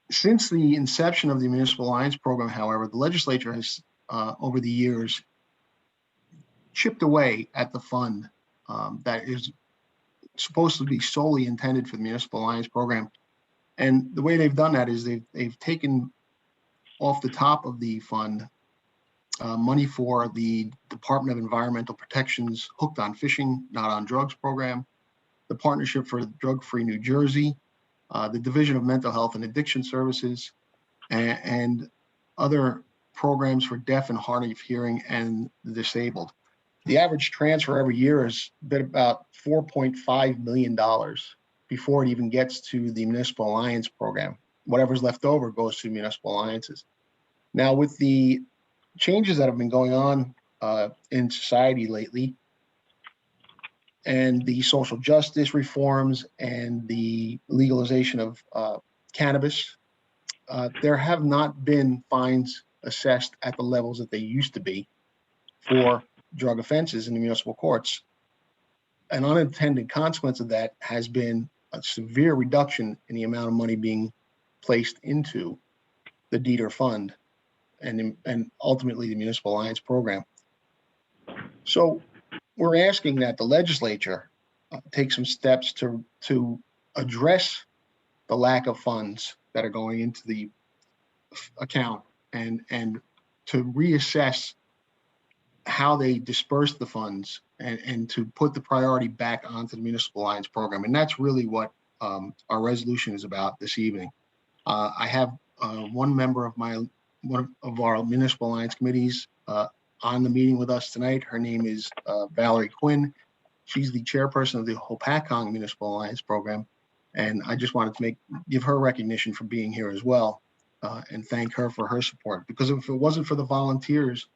Speaker 10: Since the inception of the Municipal Alliance Program, however, the legislature has, over the years, chipped away at the fund that is supposed to be solely intended for the Municipal Alliance Program. And the way they've done that is they've taken off the top of the fund money for the Department of Environmental Protection's Hooked on Fishing, Not on Drugs program, the Partnership for Drug-Free New Jersey, the Division of Mental Health and Addiction Services, and other programs for deaf and hard of hearing and the disabled. The average transfer every year has been about $4.5 million before it even gets to the Municipal Alliance Program. Whatever's left over goes to municipal alliances. Now, with the changes that have been going on in society lately, and the social justice reforms and the legalization of cannabis, there have not been fines assessed at the levels that they used to be for drug offenses in the municipal courts. An unintended consequence of that has been a severe reduction in the amount of money being placed into the DETR Fund and ultimately the Municipal Alliance Program. So we're asking that the legislature take some steps to address the lack of funds that are going into the account and to reassess how they disperse the funds and to put the priority back onto the Municipal Alliance Program. And that's really what our resolution is about this evening. I have one member of one of our Municipal Alliance committees on the meeting with us tonight. Her name is Valerie Quinn. She's the chairperson of the Hopatcong Municipal Alliance Program. And I just wanted to give her recognition for being here as well and thank her for her support. Because if it wasn't for the volunteers,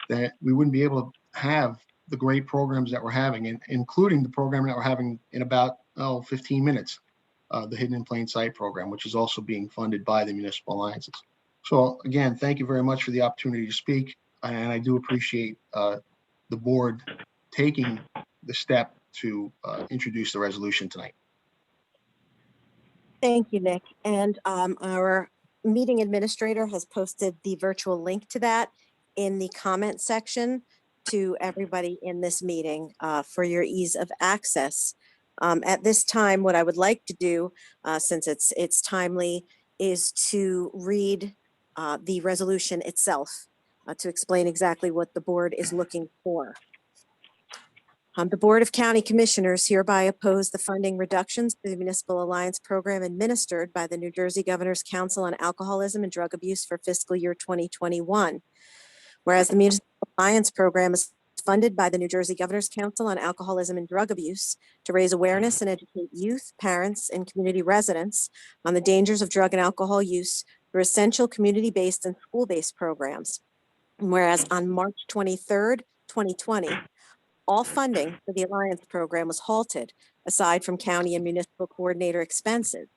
Speaker 10: that we wouldn't be able to have the great programs that we're having, including the program that we're having in about 15 minutes, the Hidden in Plain Sight program, which is also being funded by the municipal alliances. So again, thank you very much for the opportunity to speak. And I do appreciate the board taking the step to introduce the resolution tonight.
Speaker 1: Thank you, Nick. And our meeting administrator has posted the virtual link to that in the comment section to everybody in this meeting for your ease of access. At this time, what I would like to do, since it's timely, is to read the resolution itself to explain exactly what the board is looking for. The Board of County Commissioners hereby oppose the funding reductions to the Municipal Alliance Program administered by the New Jersey Governor's Council on Alcoholism and Drug Abuse for fiscal year 2021. Whereas the Municipal Alliance Program is funded by the New Jersey Governor's Council on Alcoholism and Drug Abuse to raise awareness and educate youth, parents, and community residents on the dangers of drug and alcohol use through essential community-based and school-based programs. And whereas on March 23rd, 2020, all funding for the Alliance Program was halted aside from county and municipal coordinator expenses.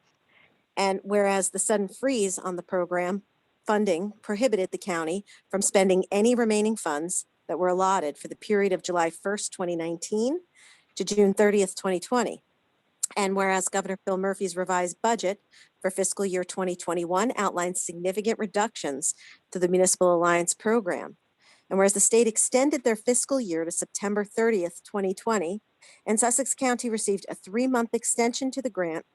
Speaker 1: And whereas the sudden freeze on the program funding prohibited the county from spending any remaining funds that were allotted for the period of July 1st, 2019 to June 30th, 2020. And whereas Governor Phil Murphy's revised budget for fiscal year 2021 outlines significant reductions to the Municipal Alliance program. And whereas the state extended their fiscal year to September 30th, 2020, and Sussex County received a 3-month extension to the grant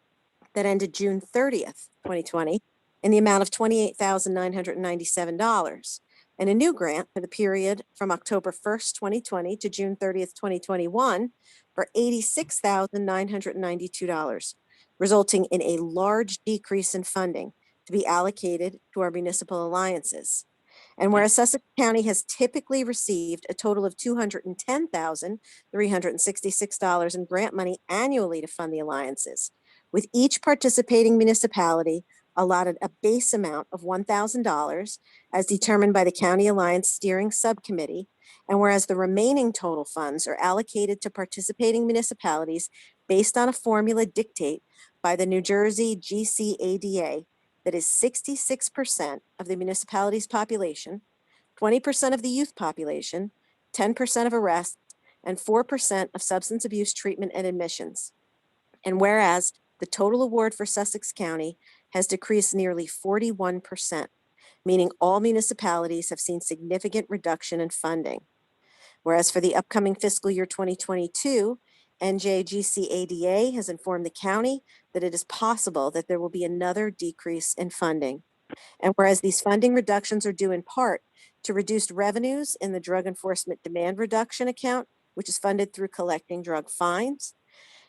Speaker 1: that ended June 30th, 2020, in the amount of $28,997, and a new grant for the period from October 1st, 2020 to June 30th, 2021 for $86,992, resulting in a large decrease in funding to be allocated to our municipal alliances. And whereas Sussex County has typically received a total of $210,366 in grant money annually to fund the alliances, with each participating municipality allotted a base amount of $1,000 as determined by the County Alliance Steering Subcommittee, and whereas the remaining total funds are allocated to participating municipalities based on a formula dictated by the New Jersey GCADA that is 66% of the municipality's population, 20% of the youth population, 10% of arrests, and 4% of substance abuse treatment and admissions. And whereas the total award for Sussex County has decreased nearly 41%, meaning all municipalities have seen significant reduction in funding. Whereas for the upcoming fiscal year 2022, NJGCADA has informed the county that it is possible that there will be another decrease in funding. And whereas these funding reductions are due in part to reduced revenues in the Drug Enforcement Demand Reduction Account, which is funded through collecting drug fines,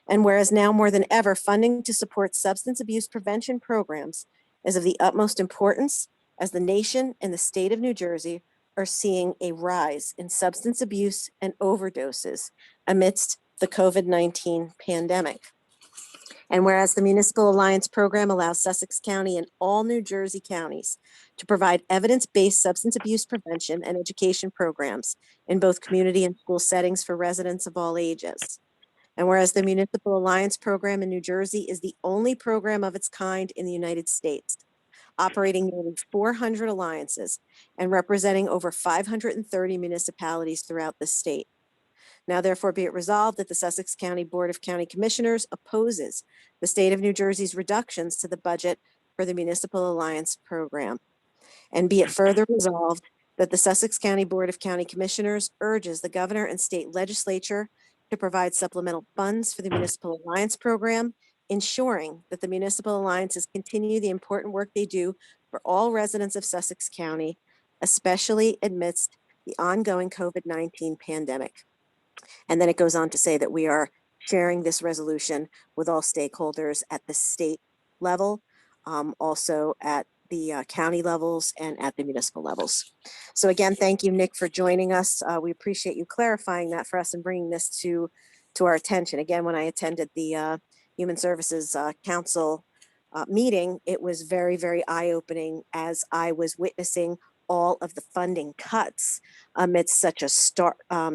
Speaker 1: and whereas now more than ever, funding to support substance abuse prevention programs is of the utmost importance as the nation and the state of New Jersey are seeing a rise in substance abuse and overdoses amidst the COVID-19 pandemic. And whereas the Municipal Alliance program allows Sussex County and all New Jersey counties to provide evidence-based substance abuse prevention and education programs in both community and school settings for residents of all ages. And whereas the Municipal Alliance program in New Jersey is the only program of its kind in the United States, operating nearly 400 alliances and representing over 530 municipalities throughout the state. Now, therefore, be it resolved that the Sussex County Board of County Commissioners opposes the state of New Jersey's reductions to the budget for the Municipal Alliance program. And be it further resolved that the Sussex County Board of County Commissioners urges the governor and state legislature to provide supplemental funds for the Municipal Alliance program, ensuring that the municipal alliances continue the important work they do for all residents of Sussex County, especially amidst the ongoing COVID-19 pandemic. And then it goes on to say that we are sharing this resolution with all stakeholders at the state level, also at the county levels and at the municipal levels. So again, thank you, Nick, for joining us. We appreciate you clarifying that for us and bringing this to our attention. Again, when I attended the Human Services Council meeting, it was very, very eye-opening as I was witnessing all of the funding cuts amidst such a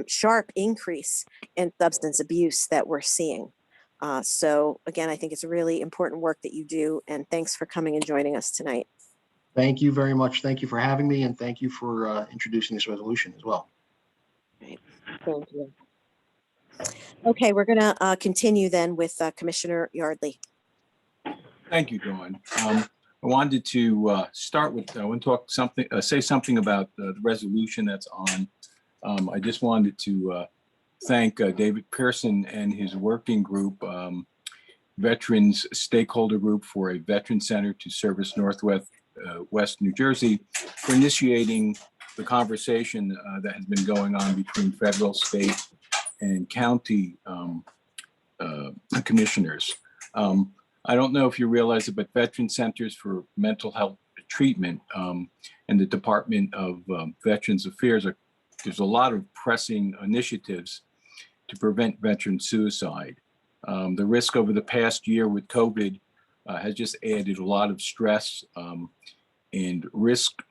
Speaker 1: sharp increase in substance abuse that we're seeing. So again, I think it's really important work that you do, and thanks for coming and joining us tonight.
Speaker 10: Thank you very much. Thank you for having me, and thank you for introducing this resolution as well.
Speaker 1: Right. Thank you. Okay, we're going to continue then with Commissioner Yardley.
Speaker 11: Thank you, Dawn. I wanted to start with, I want to talk something, say something about the resolution that's on. I just wanted to thank David Pearson and his working group, Veterans Stakeholder Group for a Veteran Center to Service Northwest West New Jersey, for initiating the conversation that has been going on between federal, state, and county commissioners. I don't know if you realize it, but Veteran Centers for Mental Health Treatment and the Department of Veterans Affairs, there's a lot of pressing initiatives to prevent veteran suicide. The risk over the past year with COVID has just added a lot of stress and risk.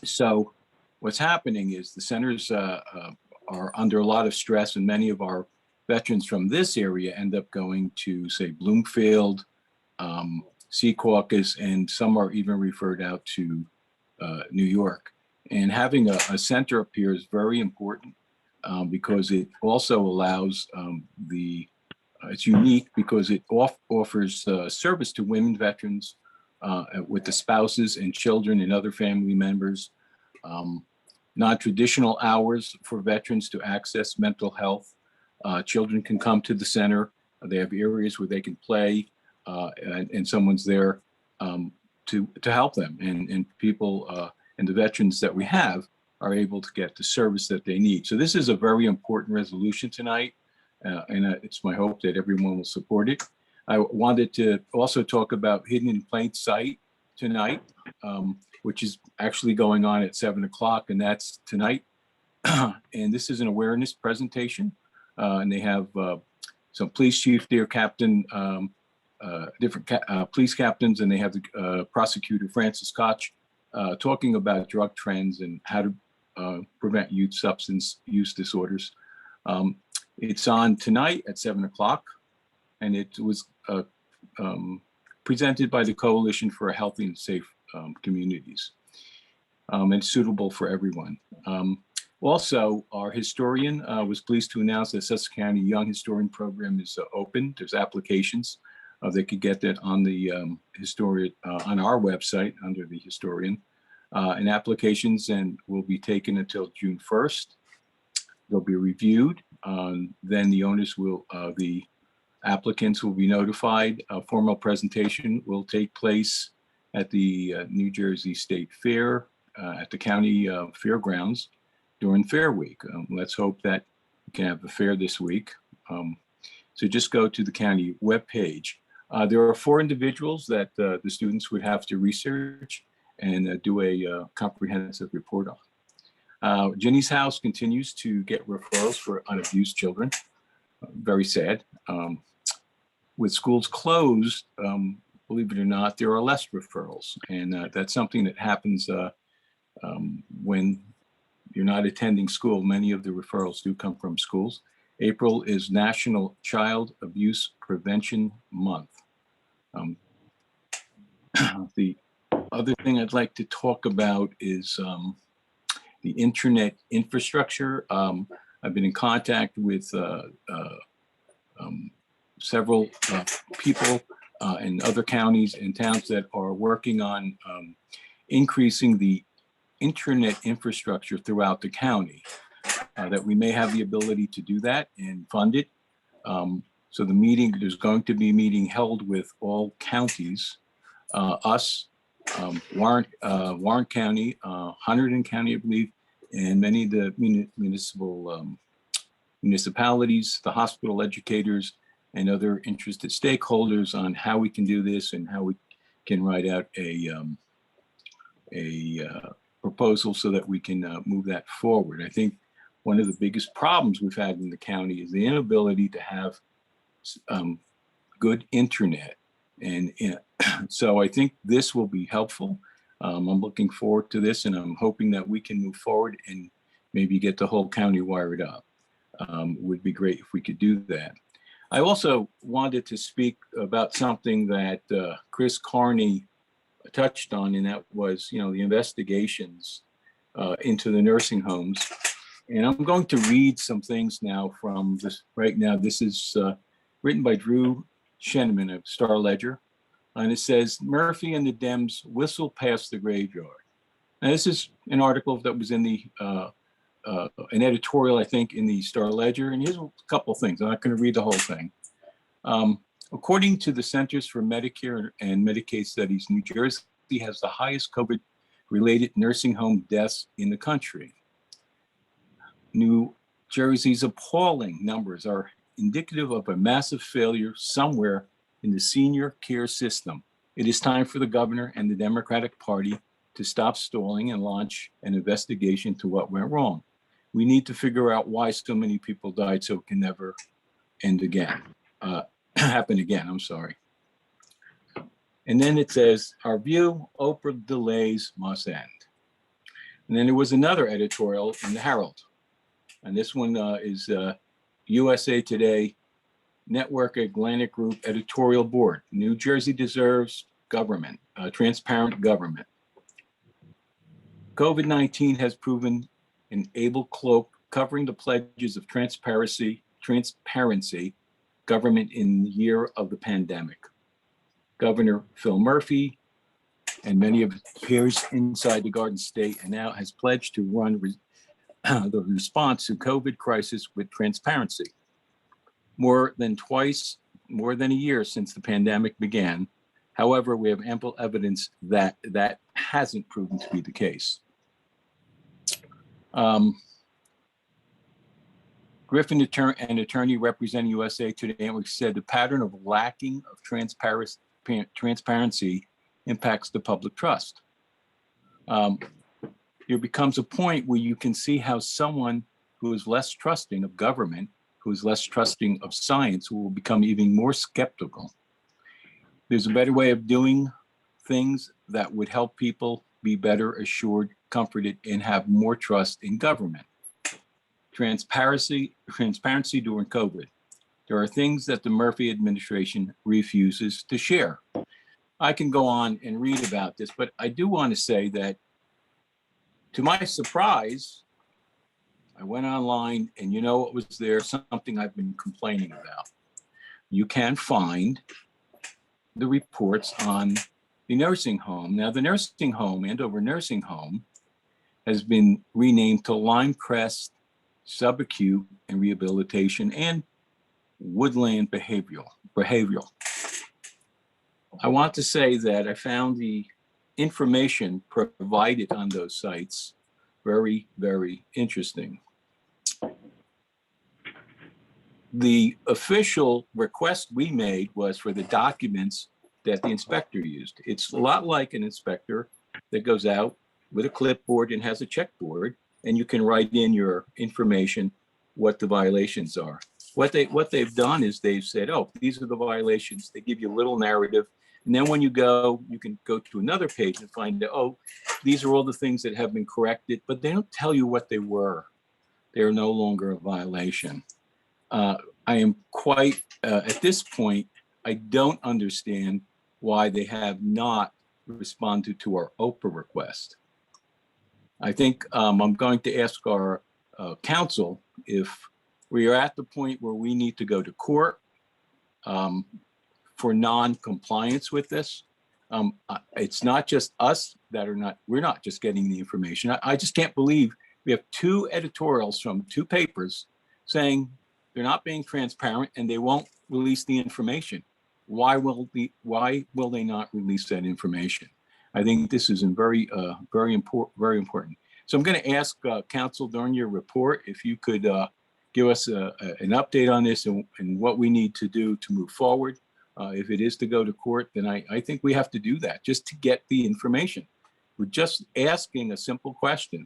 Speaker 11: So what's happening is the centers are under a lot of stress, and many of our veterans from this area end up going to, say, Bloomfield, Secaucus, and some are even referred out to New York. And having a center up here is very important because it also allows it's unique because it offers service to women veterans with the spouses and children and other family members, non-traditional hours for veterans to access mental health. Children can come to the center. They have areas where they can play and someone's there to help them. And people and the veterans that we have are able to get the service that they need. So this is a very important resolution tonight. And it's my hope that everyone will support it. I wanted to also talk about Hidden in Plain Sight tonight, which is actually going on at 7 o'clock, and that's tonight. And this is an awareness presentation. And they have some police chief, dear captain, different police captains, and they have the prosecutor, Francis Koch, talking about drug trends and how to prevent youth substance use disorders. It's on tonight at 7 o'clock, and it was presented by the Coalition for Healthy and Safe Communities, and suitable for everyone. Also, our historian was pleased to announce that Sussex County Young Historian Program is open. There's applications. They could get that on the historian on our website under the historian, and applications and will be taken until June 1st. They'll be reviewed. Then the owners will, the applicants will be notified. A formal presentation will take place at the New Jersey State Fair at the county fairgrounds during Fair Week. Let's hope that we can have a fair this week. So just go to the county webpage. There are 4 individuals that the students would have to research and do a comprehensive report on. Jenny's House continues to get referrals for unabused children. Very sad. With schools closed, believe it or not, there are less referrals. And that's something that happens when you're not attending school. Many of the referrals do come from schools. April is National Child Abuse Prevention Month. The other thing I'd like to talk about is the internet infrastructure. I've been in contact with several people in other counties and towns that are working on increasing the internet infrastructure throughout the county, that we may have the ability to do that and fund it. So there's going to be a meeting held with all counties, us, Warren County, Hunterdon County, I believe, and many of the municipalities, the hospital educators, and other interested stakeholders on how we can do this and how we can write out a proposal so that we can move that forward. I think one of the biggest problems we've had in the county is the inability to have good internet. And so I think this will be helpful. I'm looking forward to this, and I'm hoping that we can move forward and maybe get the whole county wired up. Would be great if we could do that. I also wanted to speak about something that Chris Carney touched on, and that was, the investigations into the nursing homes. And I'm going to read some things now from this right now. This is written by Drew Sheneman of Star Ledger. And it says, Murphy and the Dems whistle past the graveyard. Now, this is an article that was in the, an editorial, I think, in the Star Ledger. And here's a couple things. I'm not going to read the whole thing. According to the Centers for Medicare and Medicaid Studies, New Jersey has the highest COVID-related nursing home deaths in the country. New Jersey's appalling numbers are indicative of a massive failure somewhere in the senior care system. It is time for the governor and the Democratic Party to stop stalling and launch an investigation to what went wrong. We need to figure out why so many people died so it can never end again. Happen again, I'm sorry. And then it says, our view, Oprah delays must end. And then there was another editorial in the Herald. And this one is USA Today, Network Atlantic Group editorial board. New Jersey deserves government, transparent government. COVID-19 has proven an able cloak covering the pledges of transparency, government in the year of the pandemic. Governor Phil Murphy and many of his peers inside the Garden State and now has pledged to run the response to COVID crisis with transparency. More than a year since the pandemic began. However, we have ample evidence that that hasn't proven to be the case. Griffin, an attorney representing USA Today, said the pattern of lacking of transparency impacts the public trust. There becomes a point where you can see how someone who is less trusting of government, who is less trusting of science, will become even more skeptical. There's a better way of doing things that would help people be better assured, comforted, and have more trust in government. Transparency during COVID. There are things that the Murphy administration refuses to share. I can go on and read about this, but I do want to say that to my surprise, I went online and you know what was there? Something I've been complaining about. You can find the reports on the nursing home. Now, the nursing home, Andover Nursing Home, has been renamed to Limecrest Subacute and Rehabilitation and Woodland Behavioral. I want to say that I found the information provided on those sites very, very interesting. The official request we made was for the documents that the inspector used. It's a lot like an inspector that goes out with a clipboard and has a checkboard, and you can write in your information, what the violations are. What they've done is they've said, oh, these are the violations. They give you a little narrative. And then when you can go to another page and find out, oh, these are all the things that have been corrected, but they don't tell you what they were. They're no longer a violation. I am quite, at this point, I don't understand why they have not responded to our OPA request. I think I'm going to ask our counsel if we are at the point where we need to go to court for non-compliance with this. It's not just us we're not just getting the information. I just can't believe we have two editorials from two papers saying they're not being transparent and they won't release the information. Why will they not release that information? I think this is very important. So I'm going to ask counsel during your report if you could give us an update on this and what we need to do to move forward. If it is to go to court, then I think we have to do that just to get the information. We're just asking a simple question.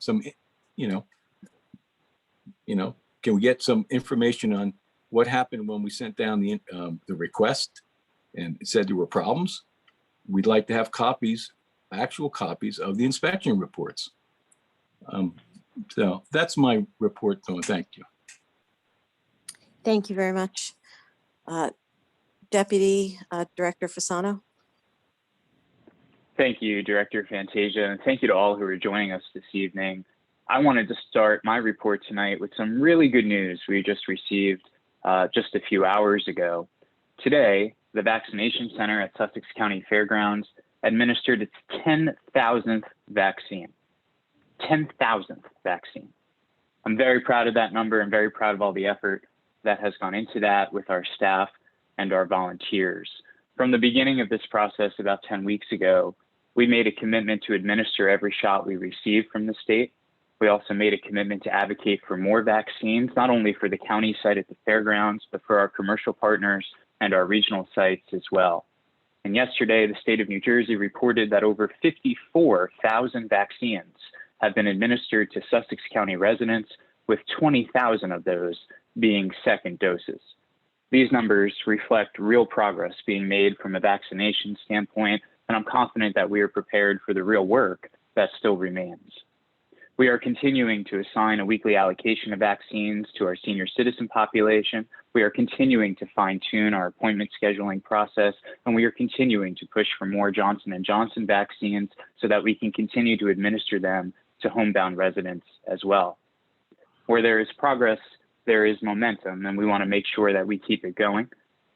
Speaker 11: Can we get some information on what happened when we sent down the request and it said there were problems? We'd like to have actual copies of the inspection reports. So that's my report, Dawn. Thank you.
Speaker 1: Thank you very much. Deputy Director Fasano.
Speaker 4: Thank you, Director Fantasia, and thank you to all who are joining us this evening. I wanted to start my report tonight with some really good news we just received just a few hours ago. Today, the vaccination center at Sussex County Fairgrounds administered its 10,000th vaccine. 10,000th vaccine. I'm very proud of that number and very proud of all the effort that has gone into that with our staff and our volunteers. From the beginning of this process about 10 weeks ago, we made a commitment to administer every shot we received from the state. We also made a commitment to advocate for more vaccines, not only for the county site at the fairgrounds, but for our commercial partners and our regional sites as well. And yesterday, the state of New Jersey reported that over 54,000 vaccines have been administered to Sussex County residents, with 20,000 of those being second doses. These numbers reflect real progress being made from a vaccination standpoint, and I'm confident that we are prepared for the real work that still remains. We are continuing to assign a weekly allocation of vaccines to our senior citizen population. We are continuing to fine-tune our appointment scheduling process, and we are continuing to push for more Johnson & Johnson vaccines so that we can continue to administer them to homebound residents as well. Where there is progress, there is momentum, and we want to make sure that we keep it going.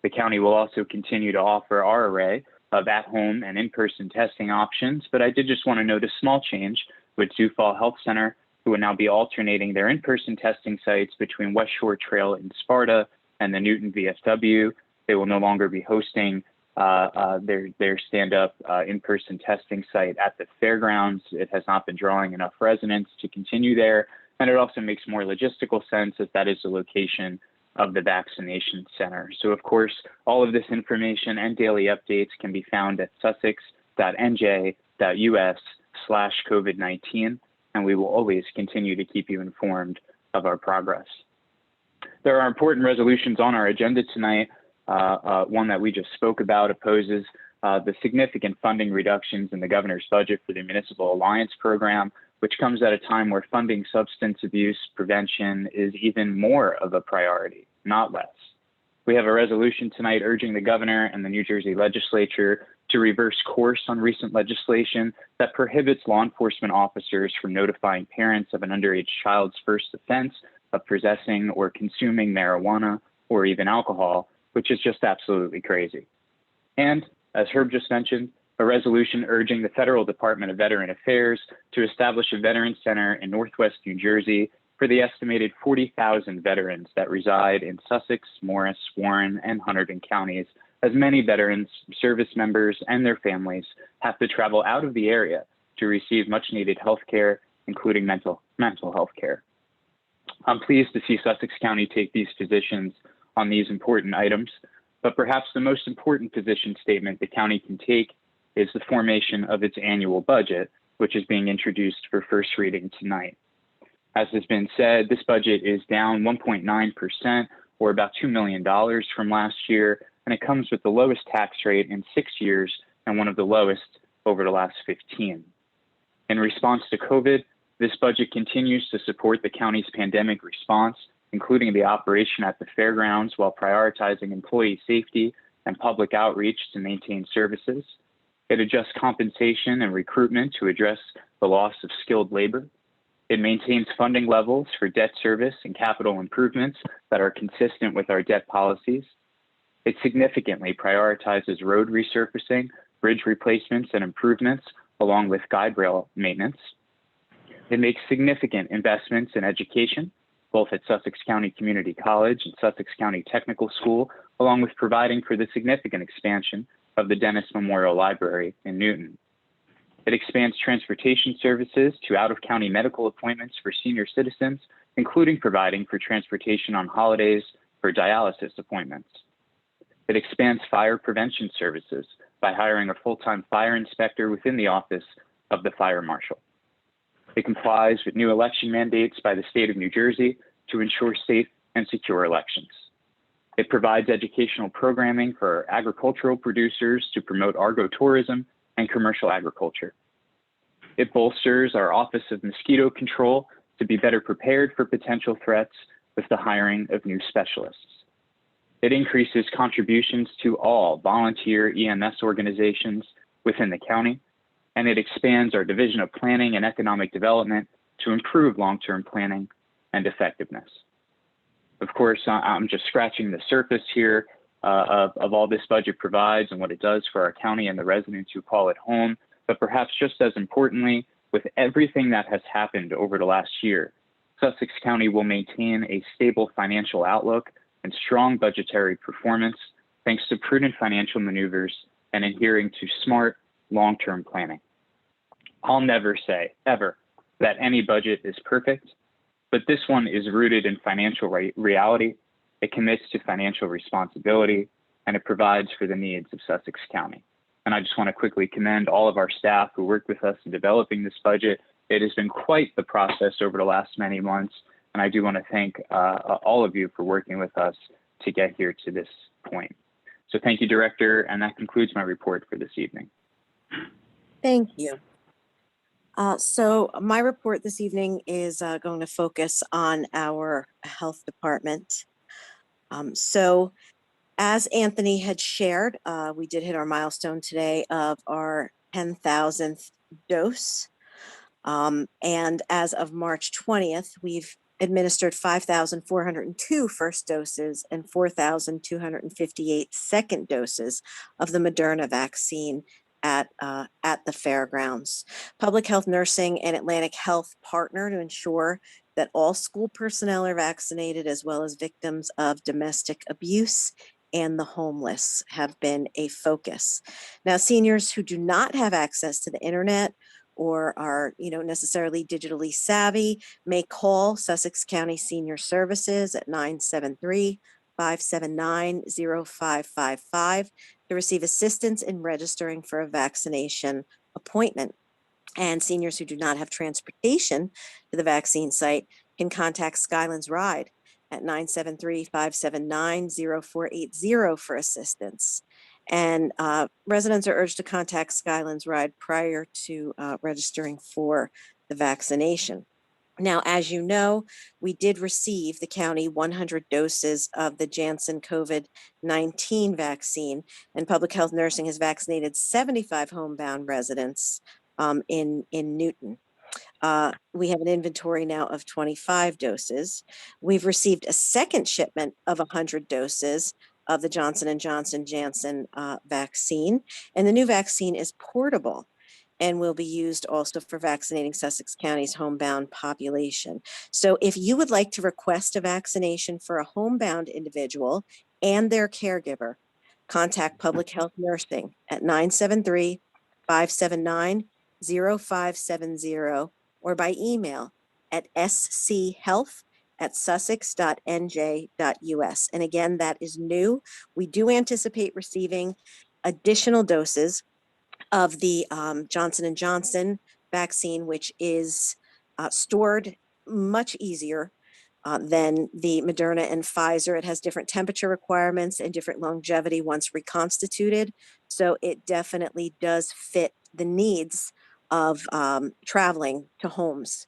Speaker 4: The county will also continue to offer our array of at-home and in-person testing options, but I did just want to note a small change with Sioux Falls Health Center, who will now be alternating their in-person testing sites between West Shore Trail in Sparta and the Newton VFW. They will no longer be hosting their stand-up in-person testing site at the fairgrounds. It has not been drawing enough residents to continue there, and it also makes more logistical sense as that is the location of the vaccination center. So of course, all of this information and daily updates can be found at sussex.nj.us/COVID-19, and we will always continue to keep you informed of our progress. There are important resolutions on our agenda tonight. One that we just spoke about opposes the significant funding reductions in the governor's budget for the Municipal Alliance Program, which comes at a time where funding substance abuse prevention is even more of a priority, not less. We have a resolution tonight urging the governor and the New Jersey legislature to reverse course on recent legislation that prohibits law enforcement officers from notifying parents of an underage child's first offense of possessing or consuming marijuana or even alcohol, which is just absolutely crazy. And as Herb just mentioned, a resolution urging the Federal Department of Veteran Affairs to establish a veteran center in Northwest New Jersey for the estimated 40,000 veterans that reside in Sussex, Morris, Warren, and Hunterdon counties, as many veterans, service members, and their families have to travel out of the area to receive much needed health care, including mental health care. I'm pleased to see Sussex County take these positions on these important items, but perhaps the most important position statement the county can take is the formation of its annual budget, which is being introduced for first reading tonight. As has been said, this budget is down 1.9%, or about $2 million from last year, and it comes with the lowest tax rate in 6 years and one of the lowest over the last 15. In response to COVID, this budget continues to support the county's pandemic response, including the operation at the fairgrounds while prioritizing employee safety and public outreach to maintain services. It adjusts compensation and recruitment to address the loss of skilled labor. It maintains funding levels for debt service and capital improvements that are consistent with our debt policies. It significantly prioritizes road resurfacing, bridge replacements and improvements, along with guide rail maintenance. It makes significant investments in education, both at Sussex County Community College and Sussex County Technical School, along with providing for the significant expansion of the Dennis Memorial Library in Newton. It expands transportation services to out-of-county medical appointments for senior citizens, including providing for transportation on holidays for dialysis appointments. It expands fire prevention services by hiring a full-time fire inspector within the office of the fire marshal. It complies with new election mandates by the state of New Jersey to ensure safe and secure elections. It provides educational programming for agricultural producers to promote agro-tourism and commercial agriculture. It bolsters our Office of Mosquito Control to be better prepared for potential threats with the hiring of new specialists. It increases contributions to all volunteer EMS organizations within the county, and it expands our Division of Planning and Economic Development to improve long-term planning and effectiveness. Of course, I'm just scratching the surface here of all this budget provides and what it does for our county and the residents who call it home. But perhaps just as importantly, with everything that has happened over the last year, Sussex County will maintain a stable financial outlook and strong budgetary performance thanks to prudent financial maneuvers and adhering to smart long-term planning. I'll never say, ever, that any budget is perfect, but this one is rooted in financial reality. It commits to financial responsibility, and it provides for the needs of Sussex County. And I just want to quickly commend all of our staff who worked with us in developing this budget. It has been quite the process over the last many months, and I do want to thank all of you for working with us to get here to this point. So thank you, Director, and that concludes my report for this evening.
Speaker 1: Thank you. So my report this evening is going to focus on our health department. So as Anthony had shared, we did hit our milestone today of our 10,000th dose. And as of March 20th, we've administered 5,402 first doses and 4,258 second doses of the Moderna vaccine at the fairgrounds. Public Health Nursing and Atlantic Health partner to ensure that all school personnel are vaccinated, as well as victims of domestic abuse and the homeless have been a focus. Now, seniors who do not have access to the internet or are necessarily digitally savvy may call Sussex County Senior Services at 973-579-0555 to receive assistance in registering for a vaccination appointment. And seniors who do not have transportation to the vaccine site can contact Skylands Ride at 973-579-0480 for assistance. And residents are urged to contact Skylands Ride prior to registering for the vaccination. Now, as you know, we did receive the county 100 doses of the Janssen COVID-19 vaccine, and Public Health Nursing has vaccinated 75 homebound residents in Newton. We have an inventory now of 25 doses. We've received a second shipment of 100 doses of the Johnson & Johnson Janssen vaccine, and the new vaccine is portable and will be used also for vaccinating Sussex County's homebound population. So if you would like to request a vaccination for a homebound individual and their caregiver, contact Public Health Nursing at 973-579-0570 or by email at schealth@sussex.nj.us. And again, that is new. We do anticipate receiving additional doses of the Johnson & Johnson vaccine, which is stored much easier than the Moderna and Pfizer. It has different temperature requirements and different longevity once reconstituted. So it definitely does fit the needs of traveling to homes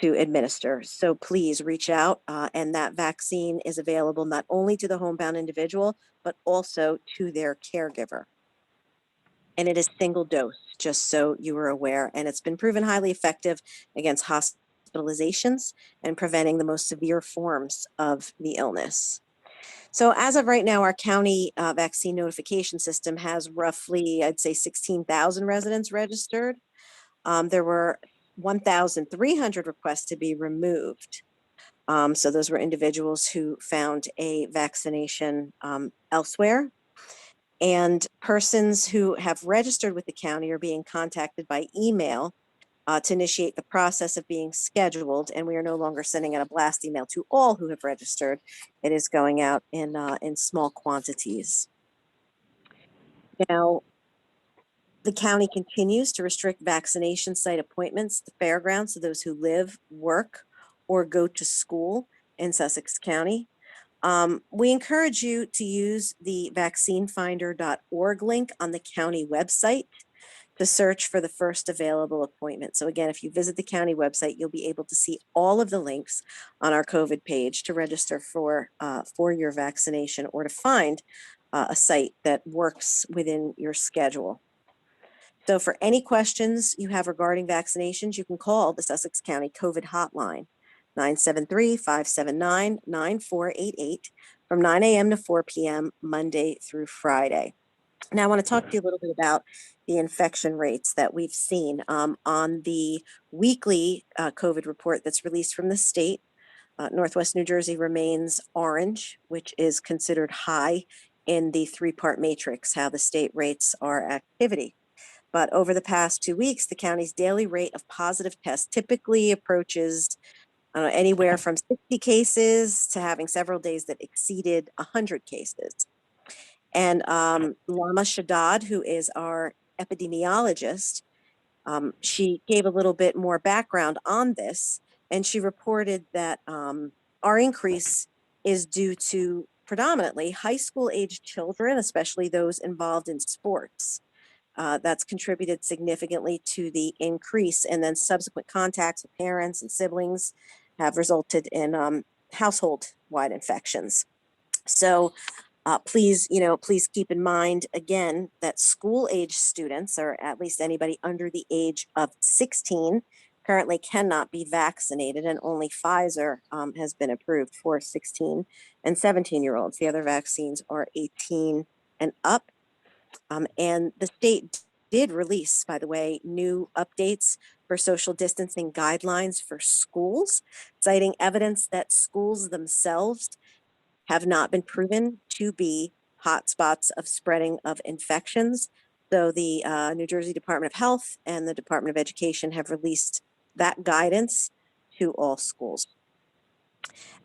Speaker 1: to administer. So please reach out, and that vaccine is available not only to the homebound individual, but also to their caregiver. And it is single dose, just so you are aware. And it's been proven highly effective against hospitalizations and preventing the most severe forms of the illness. So as of right now, our county vaccine notification system has roughly, I'd say 16,000 residents registered. There were 1,300 requests to be removed. So those were individuals who found a vaccination elsewhere. And persons who have registered with the county are being contacted by email to initiate the process of being scheduled. And we are no longer sending out a blast email to all who have registered. It is going out in small quantities. Now, the county continues to restrict vaccination site appointments at the fairgrounds to those who live, work, or go to school in Sussex County. We encourage you to use the vaccinefinder.org link on the county website to search for the first available appointment. So again, if you visit the county website, you'll be able to see all of the links on our COVID page to register for your vaccination or to find a site that works within your schedule. So for any questions you have regarding vaccinations, you can call the Sussex County COVID hotline, 973-579-9488 from 9 a.m. to 4 p.m. Monday through Friday. Now I want to talk to you a little bit about the infection rates that we've seen on the weekly COVID report that's released from the state. Northwest New Jersey remains orange, which is considered high in the three-part matrix, how the state rates our activity. But over the past 2 weeks, the county's daily rate of positive tests typically approaches anywhere from 60 cases to having several days that exceeded 100 cases. And Lama Shaddad, who is our epidemiologist, she gave a little bit more background on this, and she reported that our increase is due to predominantly high school age children, especially those involved in sports. That's contributed significantly to the increase, and then subsequent contacts with parents and siblings have resulted in household-wide infections. So please keep in mind again that school-age students, or at least anybody under the age of 16, currently cannot be vaccinated, and only Pfizer has been approved for 16 and 17-year-olds. The other vaccines are 18 and up. And the state did release, by the way, new updates for social distancing guidelines for schools, citing evidence that schools themselves have not been proven to be hotspots of spreading of infections. So the New Jersey Department of Health and the Department of Education have released that guidance to all schools.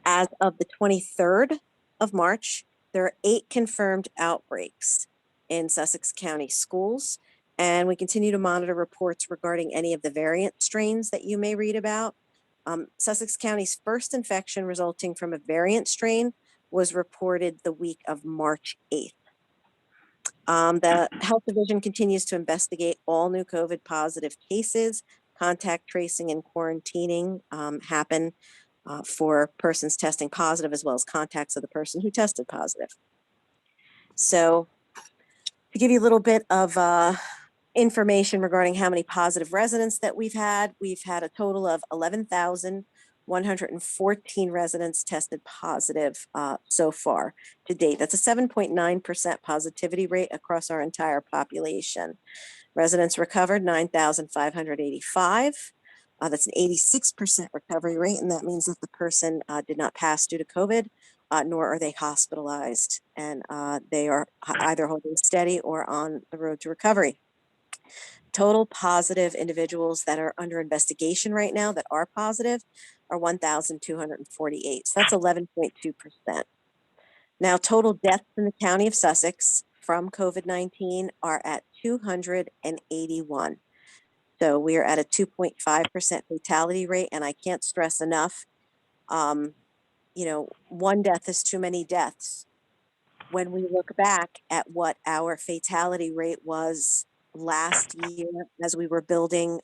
Speaker 1: As of the 23rd of March, there are 8 confirmed outbreaks in Sussex County schools, and we continue to monitor reports regarding any of the variant strains that you may read about. Sussex County's first infection resulting from a variant strain was reported the week of March 8th. The Health Division continues to investigate all new COVID positive cases. Contact tracing and quarantining happen for persons testing positive, as well as contacts of the person who tested positive. So to give you a little bit of information regarding how many positive residents that we've had a total of 11,114 residents tested positive so far to date. That's a 7.9% positivity rate across our entire population. Residents recovered 9,585. That's an 86% recovery rate, and that means that the person did not pass due to COVID, nor are they hospitalized, and they are either holding steady or on the road to recovery. Total positive individuals that are under investigation right now that are positive are 1,248. So that's 11.2%. Now, total deaths in the county of Sussex from COVID-19 are at 281. So we are at a 2.5% fatality rate, and I can't stress enough, one death is too many deaths. When we look back at what our fatality rate was last year, as we were building,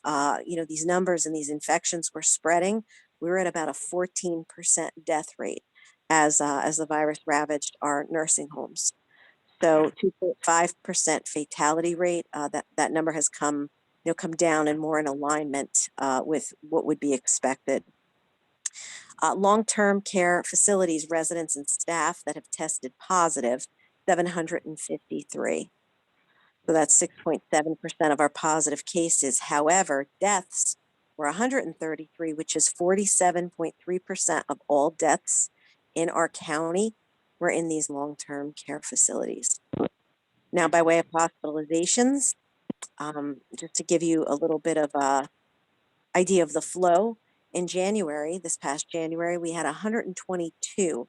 Speaker 1: these numbers and these infections were spreading, we were at about a 14% death rate as the virus ravaged our nursing homes. So 2.5% fatality rate, that number has come down and more in alignment with what would be expected. Long-term care facilities, residents and staff that have tested positive, 753. So that's 6.7% of our positive cases. However, deaths were 133, which is 47.3% of all deaths in our county were in these long-term care facilities. Now, by way of hospitalizations, just to give you a little bit of a idea of the flow, in January, this past January, we had 122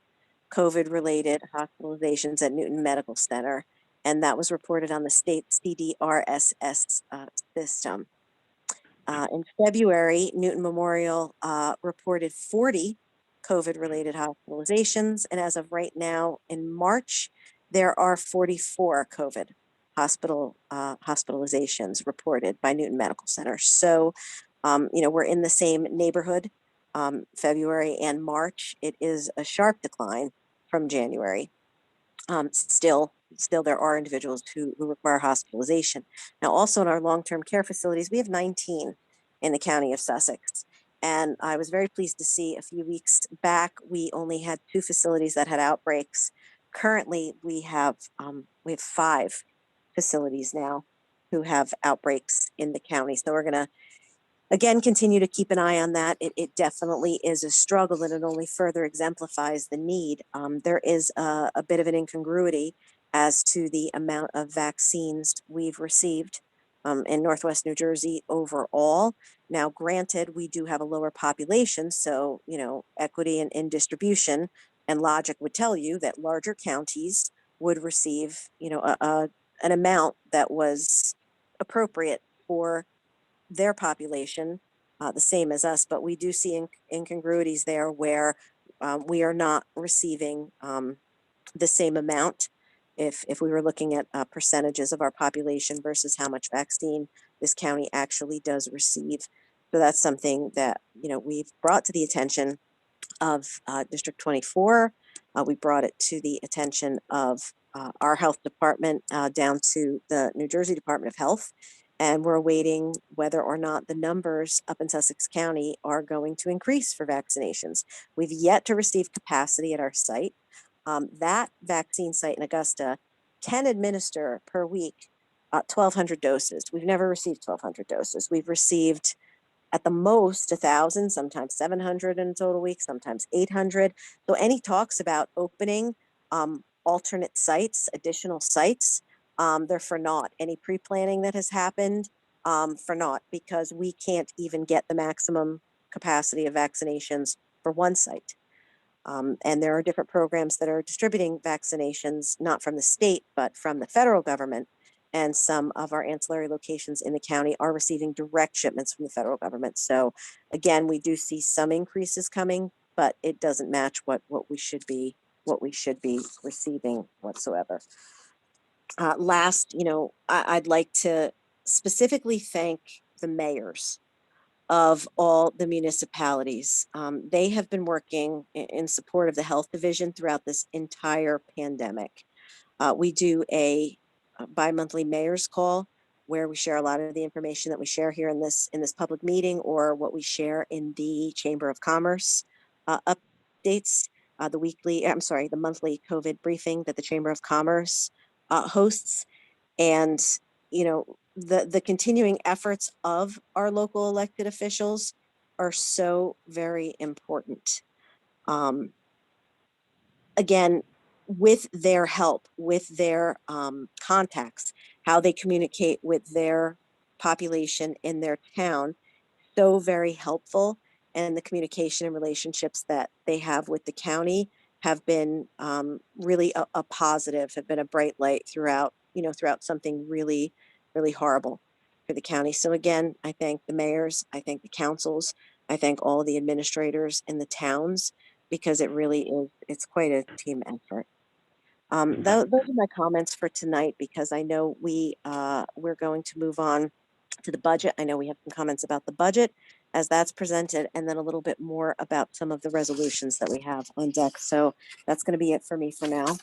Speaker 1: COVID-related hospitalizations at Newton Medical Center, and that was reported on the state CDRSS system. In February, Newton Memorial reported 40 COVID-related hospitalizations, and as of right now, in March, there are 44 COVID hospitalizations reported by Newton Medical Center. So, we're in the same neighborhood, February and March. It is a sharp decline from January. Still there are individuals who require hospitalization. Now, also in our long-term care facilities, we have 19 in the county of Sussex. And I was very pleased to see a few weeks back, we only had 2 facilities that had outbreaks. Currently, we have 5 facilities now who have outbreaks in the county. So we're going to, again, continue to keep an eye on that. It definitely is a struggle, and it only further exemplifies the need. There is a bit of an incongruity as to the amount of vaccines we've received in Northwest New Jersey overall. Now, granted, we do have a lower population, so, equity in distribution and logic would tell you that larger counties would receive, an amount that was appropriate for their population, the same as us, but we do see incongruities there where we are not receiving the same amount if we were looking at percentages of our population versus how much vaccine this county actually does receive. So that's something that, we've brought to the attention of District 24. We brought it to the attention of our health department down to the New Jersey Department of Health. And we're awaiting whether or not the numbers up in Sussex County are going to increase for vaccinations. We've yet to receive capacity at our site. That vaccine site in Augusta can administer per week 1,200 doses. We've never received 1,200 doses. We've received at the most 1,000, sometimes 700 in a total week, sometimes 800. So any talks about opening alternate sites, additional sites, they're for naught. Any pre-planning that has happened, for naught, because we can't even get the maximum capacity of vaccinations for one site. And there are different programs that are distributing vaccinations, not from the state, but from the federal government. And some of our ancillary locations in the county are receiving direct shipments from the federal government. So again, we do see some increases coming, but it doesn't match what we should be receiving whatsoever. Last, I'd like to specifically thank the mayors of all the municipalities. They have been working in support of the health division throughout this entire pandemic. We do a bi-monthly mayor's call where we share a lot of the information that we share here in this public meeting, or what we share in the Chamber of Commerce updates, the monthly COVID briefing that the Chamber of Commerce hosts. And the continuing efforts of our local elected officials are so very important. Again, with their help, with their contacts, how they communicate with their population in their town, so very helpful. And the communication and relationships that they have with the county have been really a positive, have been a bright light throughout something really, really horrible for the county. So again, I thank the mayors, I thank the councils, I thank all of the administrators in the towns, because it really is, it's quite a team effort. Those are my comments for tonight, because I know we're going to move on to the budget. I know we have some comments about the budget as that's presented, and then a little bit more about some of the resolutions that we have on deck. So that's going to be it for me for now.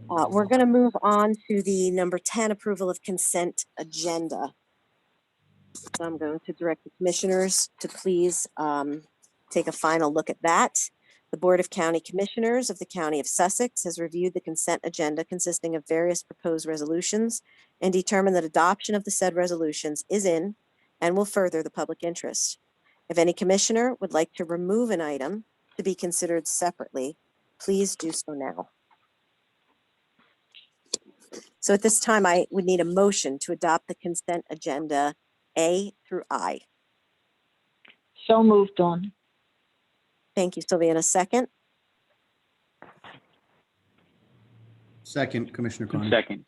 Speaker 1: We're going to move on to the number 10, approval of consent agenda. So I'm going to direct the commissioners to please take a final look at that. The Board of County Commissioners of the County of Sussex has reviewed the consent agenda consisting of various proposed resolutions and determined that adoption of the said resolutions is in and will further the public interest. If any commissioner would like to remove an item to be considered separately, please do so now. So at this time, I would need a motion to adopt the consent agenda A through I.
Speaker 5: So moved, Dawn.
Speaker 1: Thank you, Sylvia. A second?
Speaker 3: Second, Commissioner Carney.
Speaker 4: Second.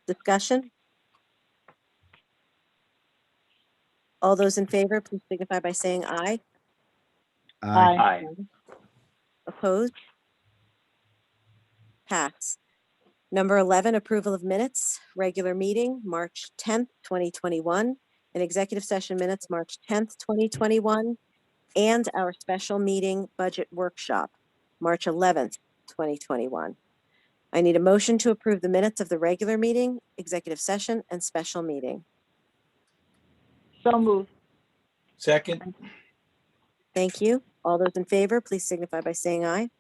Speaker 1: Discussion? All those in favor, please signify by saying aye.
Speaker 5: Aye.
Speaker 4: Aye.
Speaker 1: Opposed? Pass. Number 11, approval of minutes, regular meeting, March 10th, 2021, and executive session minutes, March 10th, 2021, and our special meeting budget workshop, March 11th, 2021. I need a motion to approve the minutes of the regular meeting, executive session, and special meeting.
Speaker 5: So moved.
Speaker 11: Second.
Speaker 1: Thank you. All those in favor, please signify by saying aye.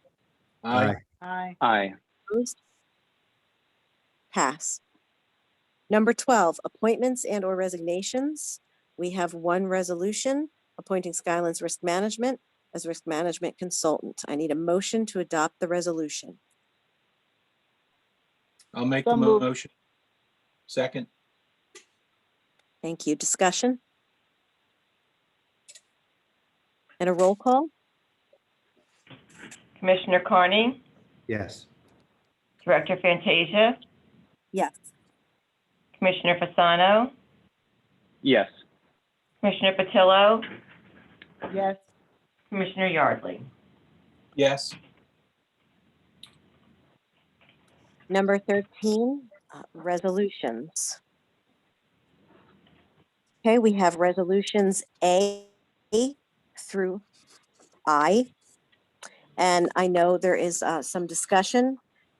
Speaker 11: Aye.
Speaker 5: Aye.
Speaker 4: Aye.
Speaker 1: Opposed? Pass. Number 12, appointments and or resignations. We have one resolution appointing Skylands Risk Management as risk management consultant. I need a motion to adopt the resolution.
Speaker 11: I'll make
Speaker 5: So
Speaker 11: the
Speaker 5: moved.
Speaker 11: motion. Second.
Speaker 1: Thank you. Discussion? And a roll call?
Speaker 2: Commissioner Carney,
Speaker 3: Yes.
Speaker 2: Director Fantasia,
Speaker 1: Yes.
Speaker 2: Commissioner Fasano,
Speaker 4: Yes.
Speaker 2: Commissioner Patillo,
Speaker 5: Yes.
Speaker 2: Commissioner Yardley.
Speaker 11: Yes.
Speaker 1: Number 13, resolutions. Okay, we have resolutions A through I. And I know there is some discussion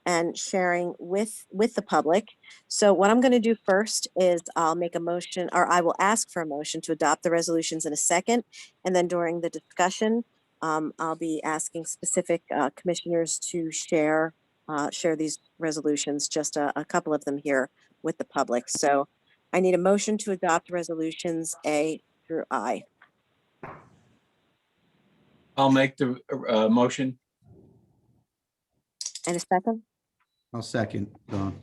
Speaker 1: and sharing with the public. So what I'm going to do first is I'll make a motion, or I will ask for a motion to adopt the resolutions in a second. And then during the discussion, I'll be asking specific commissioners to share these resolutions, just a couple of them here with the public. So I need a motion to adopt resolutions A through I.
Speaker 11: I'll make the motion.
Speaker 1: And a second?
Speaker 3: I'll second, Dawn.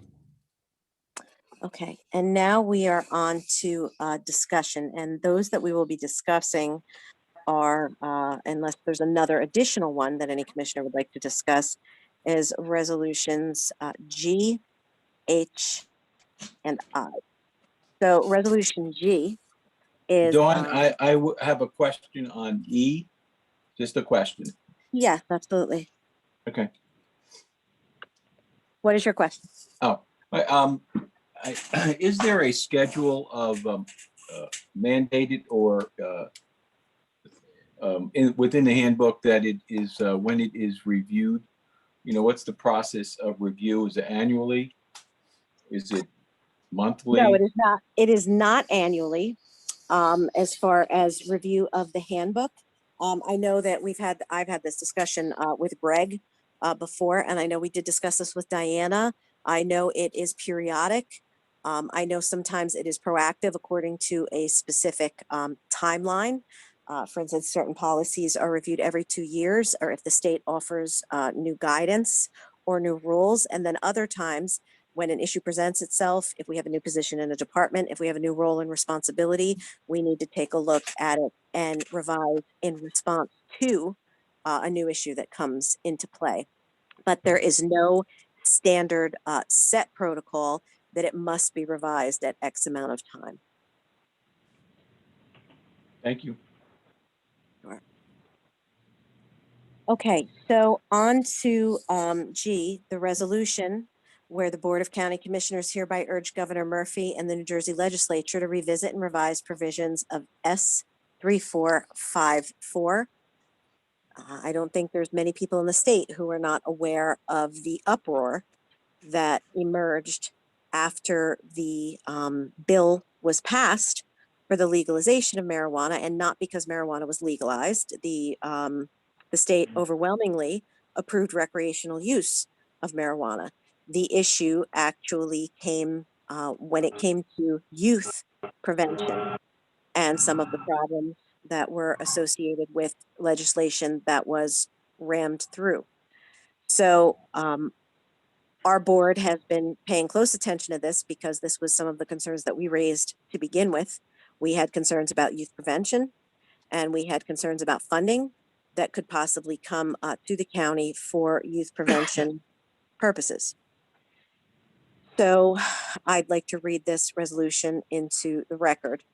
Speaker 1: Okay, and now we are on to discussion, and those that we will be discussing are, unless there's another additional one that any commissioner would like to discuss, is resolutions G, H, and I. So resolution G is.
Speaker 11: Dawn, I have a question on E, just a question.
Speaker 1: Yes, absolutely.
Speaker 11: Okay.
Speaker 1: What is your question?
Speaker 11: Oh, is there a schedule of mandated or within the handbook that it is when it is reviewed? You know, what's the process of review? Is it annually? Is it monthly?
Speaker 1: No, it is not. It is not annually. As far as review of the handbook, I know that I've had this discussion with Greg before, and I know we did discuss this with Diana. I know it is periodic. I know sometimes it is proactive according to a specific timeline. For instance, certain policies are reviewed every 2 years, or if the state offers new guidance or new rules. And then other times when an issue presents itself, if we have a new position in a department, if we have a new role and responsibility, we need to take a look at it and revise in response to a new issue that comes into play. But there is no standard set protocol that it must be revised at X amount of time.
Speaker 11: Thank you.
Speaker 1: Okay, so on to G, the resolution where the Board of County Commissioners hereby urge Governor Murphy and the New Jersey Legislature to revisit and revise provisions of S 3454. I don't think there's many people in the state who are not aware of the uproar that emerged after the bill was passed for the legalization of marijuana, and not because marijuana was legalized. The state overwhelmingly approved recreational use of marijuana. The issue actually came when it came to youth prevention and some of the problems that were associated with legislation that was rammed through. So our board has been paying close attention to this because this was some of the concerns that we raised to begin with. We had concerns about youth prevention, and we had concerns about funding that could possibly come to the county for youth prevention purposes. So I'd like to read this resolution into the record.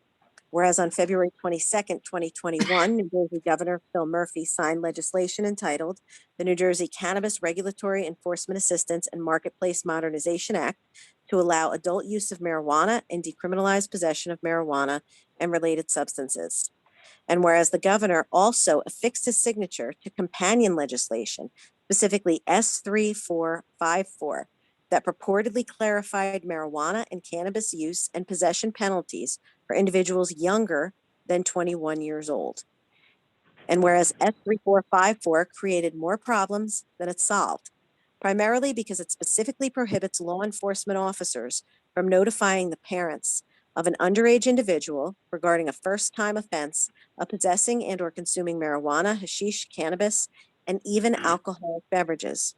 Speaker 1: Whereas on February 22nd, 2021, New Jersey Governor Phil Murphy signed legislation entitled the New Jersey Cannabis Regulatory Enforcement Assistance and Marketplace Modernization Act to allow adult use of marijuana and decriminalize possession of marijuana and related substances. And whereas the governor also affixed his signature to companion legislation, specifically S 3454, that purportedly clarified marijuana and cannabis use and possession penalties for individuals younger than 21 years old. And whereas S 3454 created more problems than it solved, primarily because it specifically prohibits law enforcement officers from notifying the parents of an underage individual regarding a first-time offense of possessing and or consuming marijuana, hashish, cannabis, and even alcoholic beverages.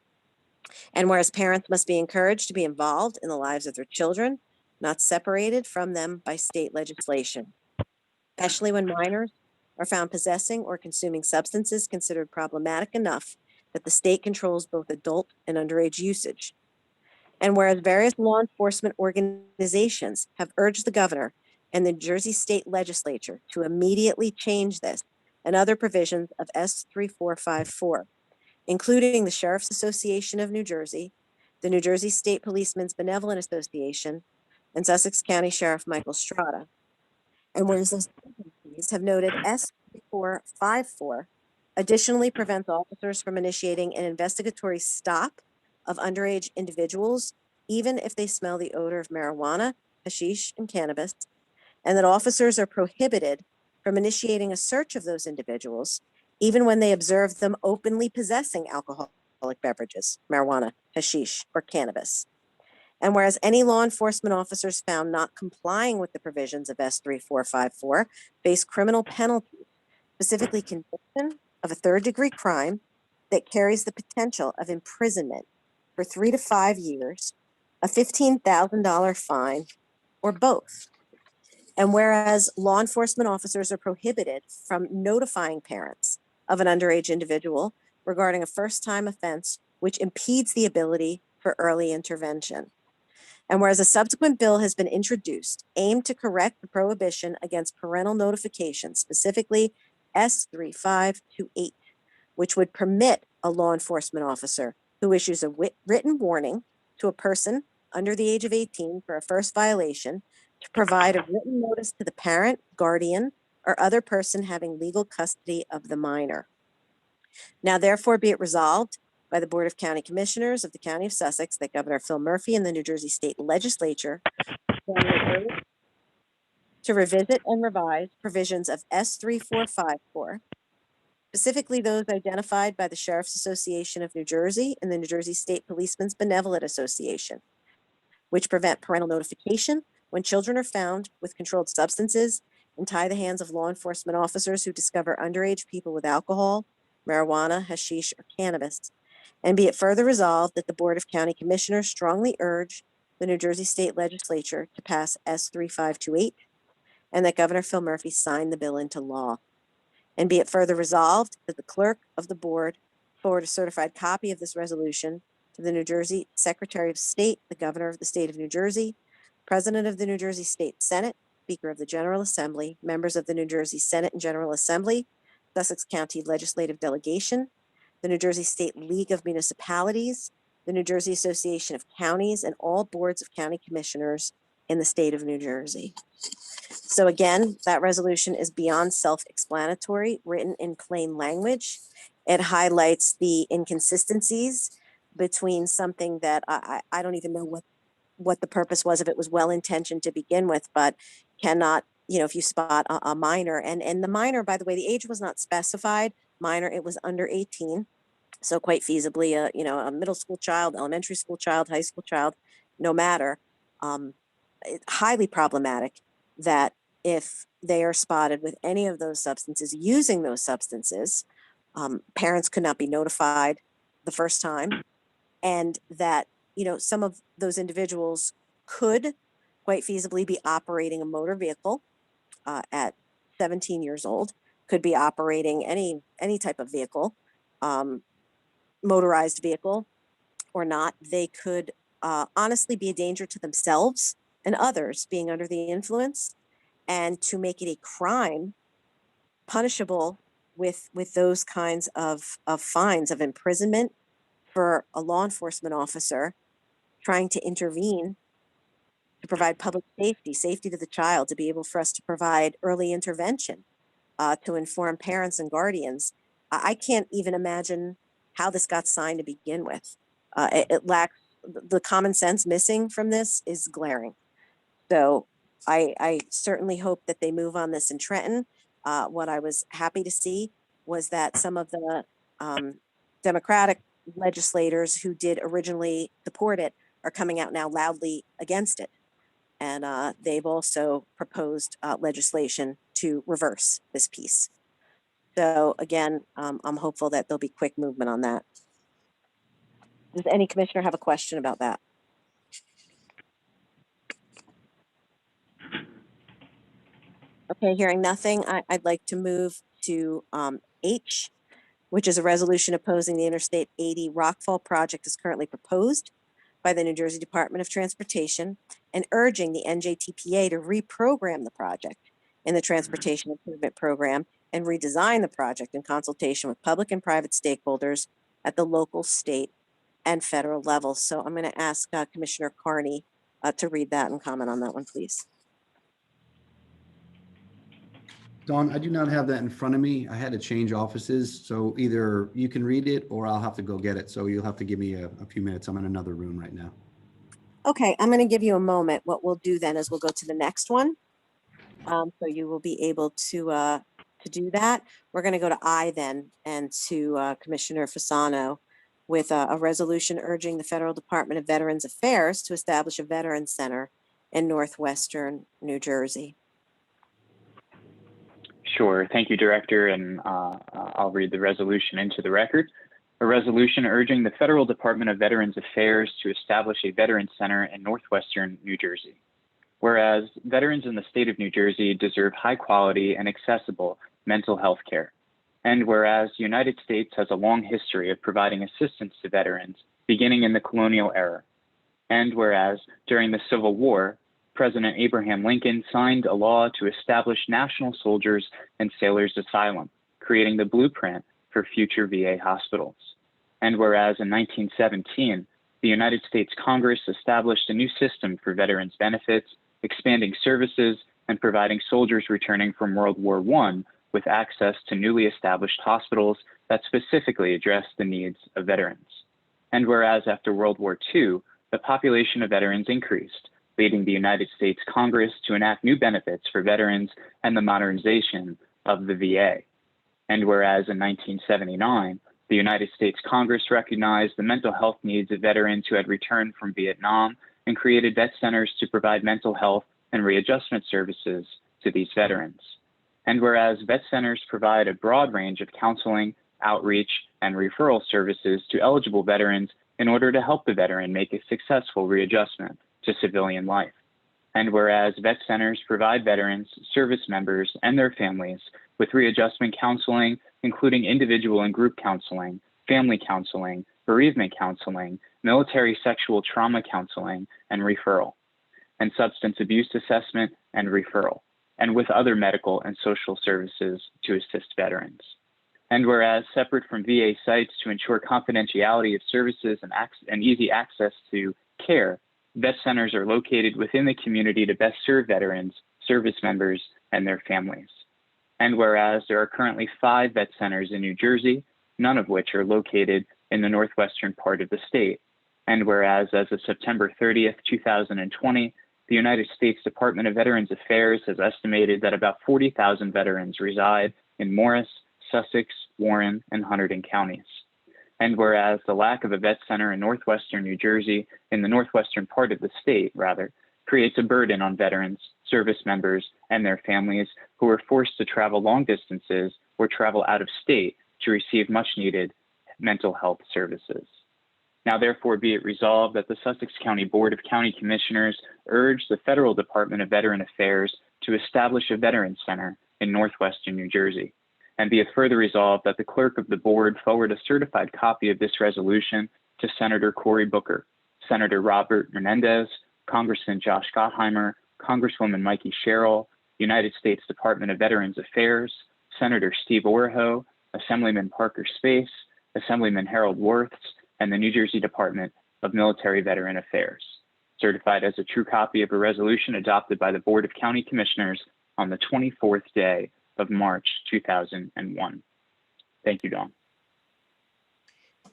Speaker 1: And whereas parents must be encouraged to be involved in the lives of their children, not separated from them by state legislation, especially when minors are found possessing or consuming substances considered problematic enough that the state controls both adult and underage usage. And whereas various law enforcement organizations have urged the governor and the New Jersey State Legislature to immediately change this and other provisions of S 3454, including the Sheriff's Association of New Jersey, the New Jersey State Policemen's Benevolent Association, and Sussex County Sheriff Michael Strada. And whereas those agencies have noted S454 additionally prevents officers from initiating an investigatory stop of underage individuals, even if they smell the odor of marijuana, hashish, and cannabis, and that officers are prohibited from initiating a search of those individuals, even when they observe them openly possessing alcoholic beverages, marijuana, hashish, or cannabis. And whereas any law enforcement officers found not complying with the provisions of S3454 face criminal penalties, specifically conviction of a third-degree crime that carries the potential of imprisonment for 3 to 5 years, a $15,000 fine, or both. And whereas law enforcement officers are prohibited from notifying parents of an underage individual regarding a first-time offense which impedes the ability for early intervention. And whereas a subsequent bill has been introduced aimed to correct the prohibition against parental notification, specifically S3528, which would permit a law enforcement officer who issues a written warning to a person under the age of 18 for a first violation to provide a written notice to the parent, guardian, or other person having legal custody of the minor. Now, therefore, be it resolved by the Board of County Commissioners of the County of Sussex that Governor Phil Murphy and the New Jersey State Legislature to revisit and revise provisions of S3454, specifically those identified by the Sheriff's Association of New Jersey and the New Jersey State Policemen's Benevolent Association, which prevent parental notification when children are found with controlled substances and tie the hands of law enforcement officers who discover underage people with alcohol, marijuana, hashish, or cannabis. And be it further resolved that the Board of County Commissioners strongly urge the New Jersey State Legislature to pass S3528 and that Governor Phil Murphy sign the bill into law. And be it further resolved that the clerk of the board forward a certified copy of this resolution to the New Jersey Secretary of State, the Governor of the State of New Jersey, President of the New Jersey State Senate, Speaker of the General Assembly, members of the New Jersey Senate and General Assembly, Sussex County Legislative Delegation, the New Jersey State League of Municipalities, the New Jersey Association of Counties, and all boards of county commissioners in the state of New Jersey. So again, that resolution is beyond self-explanatory, written in plain language. It highlights the inconsistencies between something that I don't even know what the purpose was, if it was well-intentioned to begin with, but cannot, if you spot a minor, and the minor, by the way, the age was not specified, minor, it was under 18. So quite feasibly, a middle school child, elementary school child, high school child, no matter, highly problematic that if they are spotted with any of those substances, using those substances, parents could not be notified the first time, and that, some of those individuals could quite feasibly be operating a motor vehicle at 17 years old, could be operating any type of vehicle, motorized vehicle or not. They could honestly be a danger to themselves and others being under the influence, and to make it a crime punishable with those kinds of fines of imprisonment for a law enforcement officer trying to intervene to provide public safety to the child, to be able for us to provide early intervention, to inform parents and guardians. I can't even imagine how this got signed to begin with. It lacks, the common sense missing from this is glaring. So I certainly hope that they move on this in Trenton. What I was happy to see was that some of the Democratic legislators who did originally support it are coming out now loudly against it. And they've also proposed legislation to reverse this piece. So again, I'm hopeful that there'll be quick movement on that. Does any commissioner have a question about that? Okay, hearing nothing, I'd like to move to H, which is a resolution opposing the Interstate 80 Rockfall project as currently proposed by the New Jersey Department of Transportation, and urging the NJTPA to reprogram the project in the Transportation Improvement Program and redesign the project in consultation with public and private stakeholders at the local, state, and federal levels. So I'm going to ask Commissioner Carney to read that and comment on that one, please.
Speaker 3: Dawn, I do not have that in front of me. I had to change offices, so either you can read it or I'll have to go get it. So you'll have to give me a few minutes. I'm in another room right now.
Speaker 1: Okay, I'm going to give you a moment. What we'll do then is we'll go to the next one. So you will be able to do that. We're going to go to I then and to Commissioner Fasano with a resolution urging the Federal Department of Veterans Affairs to establish a Veterans Center in Northwestern New Jersey.
Speaker 4: Sure. Thank you, Director, and I'll read the resolution into the record. A resolution urging the Federal Department of Veterans Affairs to establish a Veterans Center in Northwestern New Jersey. Whereas veterans in the state of New Jersey deserve high quality and accessible mental health care. And whereas the United States has a long history of providing assistance to veterans beginning in the colonial era. And whereas during the Civil War, President Abraham Lincoln signed a law to establish National Soldiers and Sailors Asylum, creating the blueprint for future VA hospitals. And whereas in 1917, the United States Congress established a new system for veterans benefits, expanding services and providing soldiers returning from World War I with access to newly established hospitals that specifically address the needs of veterans. And whereas after World War II, the population of veterans increased, leading the United States Congress to enact new benefits for veterans and the modernization of the VA. And whereas in 1979, the United States Congress recognized the mental health needs of veterans who had returned from Vietnam and created vet centers to provide mental health and readjustment services to these veterans. And whereas vet centers provide a broad range of counseling, outreach, and referral services to eligible veterans in order to help the veteran make a successful readjustment to civilian life. And whereas vet centers provide veterans, service members, and their families with readjustment counseling, including individual and group counseling, family counseling, bereavement counseling, military sexual trauma counseling, and referral, and substance abuse assessment and referral, and with other medical and social services to assist veterans. And whereas separate from VA sites to ensure confidentiality of services and easy access to care, vet centers are located within the community to best serve veterans, service members, and their families. And whereas there are currently 5 vet centers in New Jersey, none of which are located in the northwestern part of the state. And whereas as of September 30th, 2020, the United States Department of Veterans Affairs has estimated that about 40,000 veterans reside in Morris, Sussex, Warren, and Hunterdon counties. And whereas the lack of a vet center in northwestern New Jersey, in the northwestern part of the state, creates a burden on veterans, service members, and their families who are forced to travel long distances or travel out of state to receive much needed mental health services. Now, therefore, be it resolved that the Sussex County Board of County Commissioners urge the Federal Department of Veteran Affairs to establish a Veterans Center in northwestern New Jersey. And be it further resolved that the clerk of the board forward a certified copy of this resolution to Senator Cory Booker, Senator Robert Menendez, Congressman Josh Gottheimer, Congresswoman Mikey Sherrill, United States Department of Veterans Affairs, Senator Steve Oraho, Assemblyman Parker Space, Assemblyman Harold Wirths, and the New Jersey Department of Military Veteran Affairs, certified as a true copy of a resolution adopted by the Board of County Commissioners on the 24th day of March 2001. Thank you, Dawn.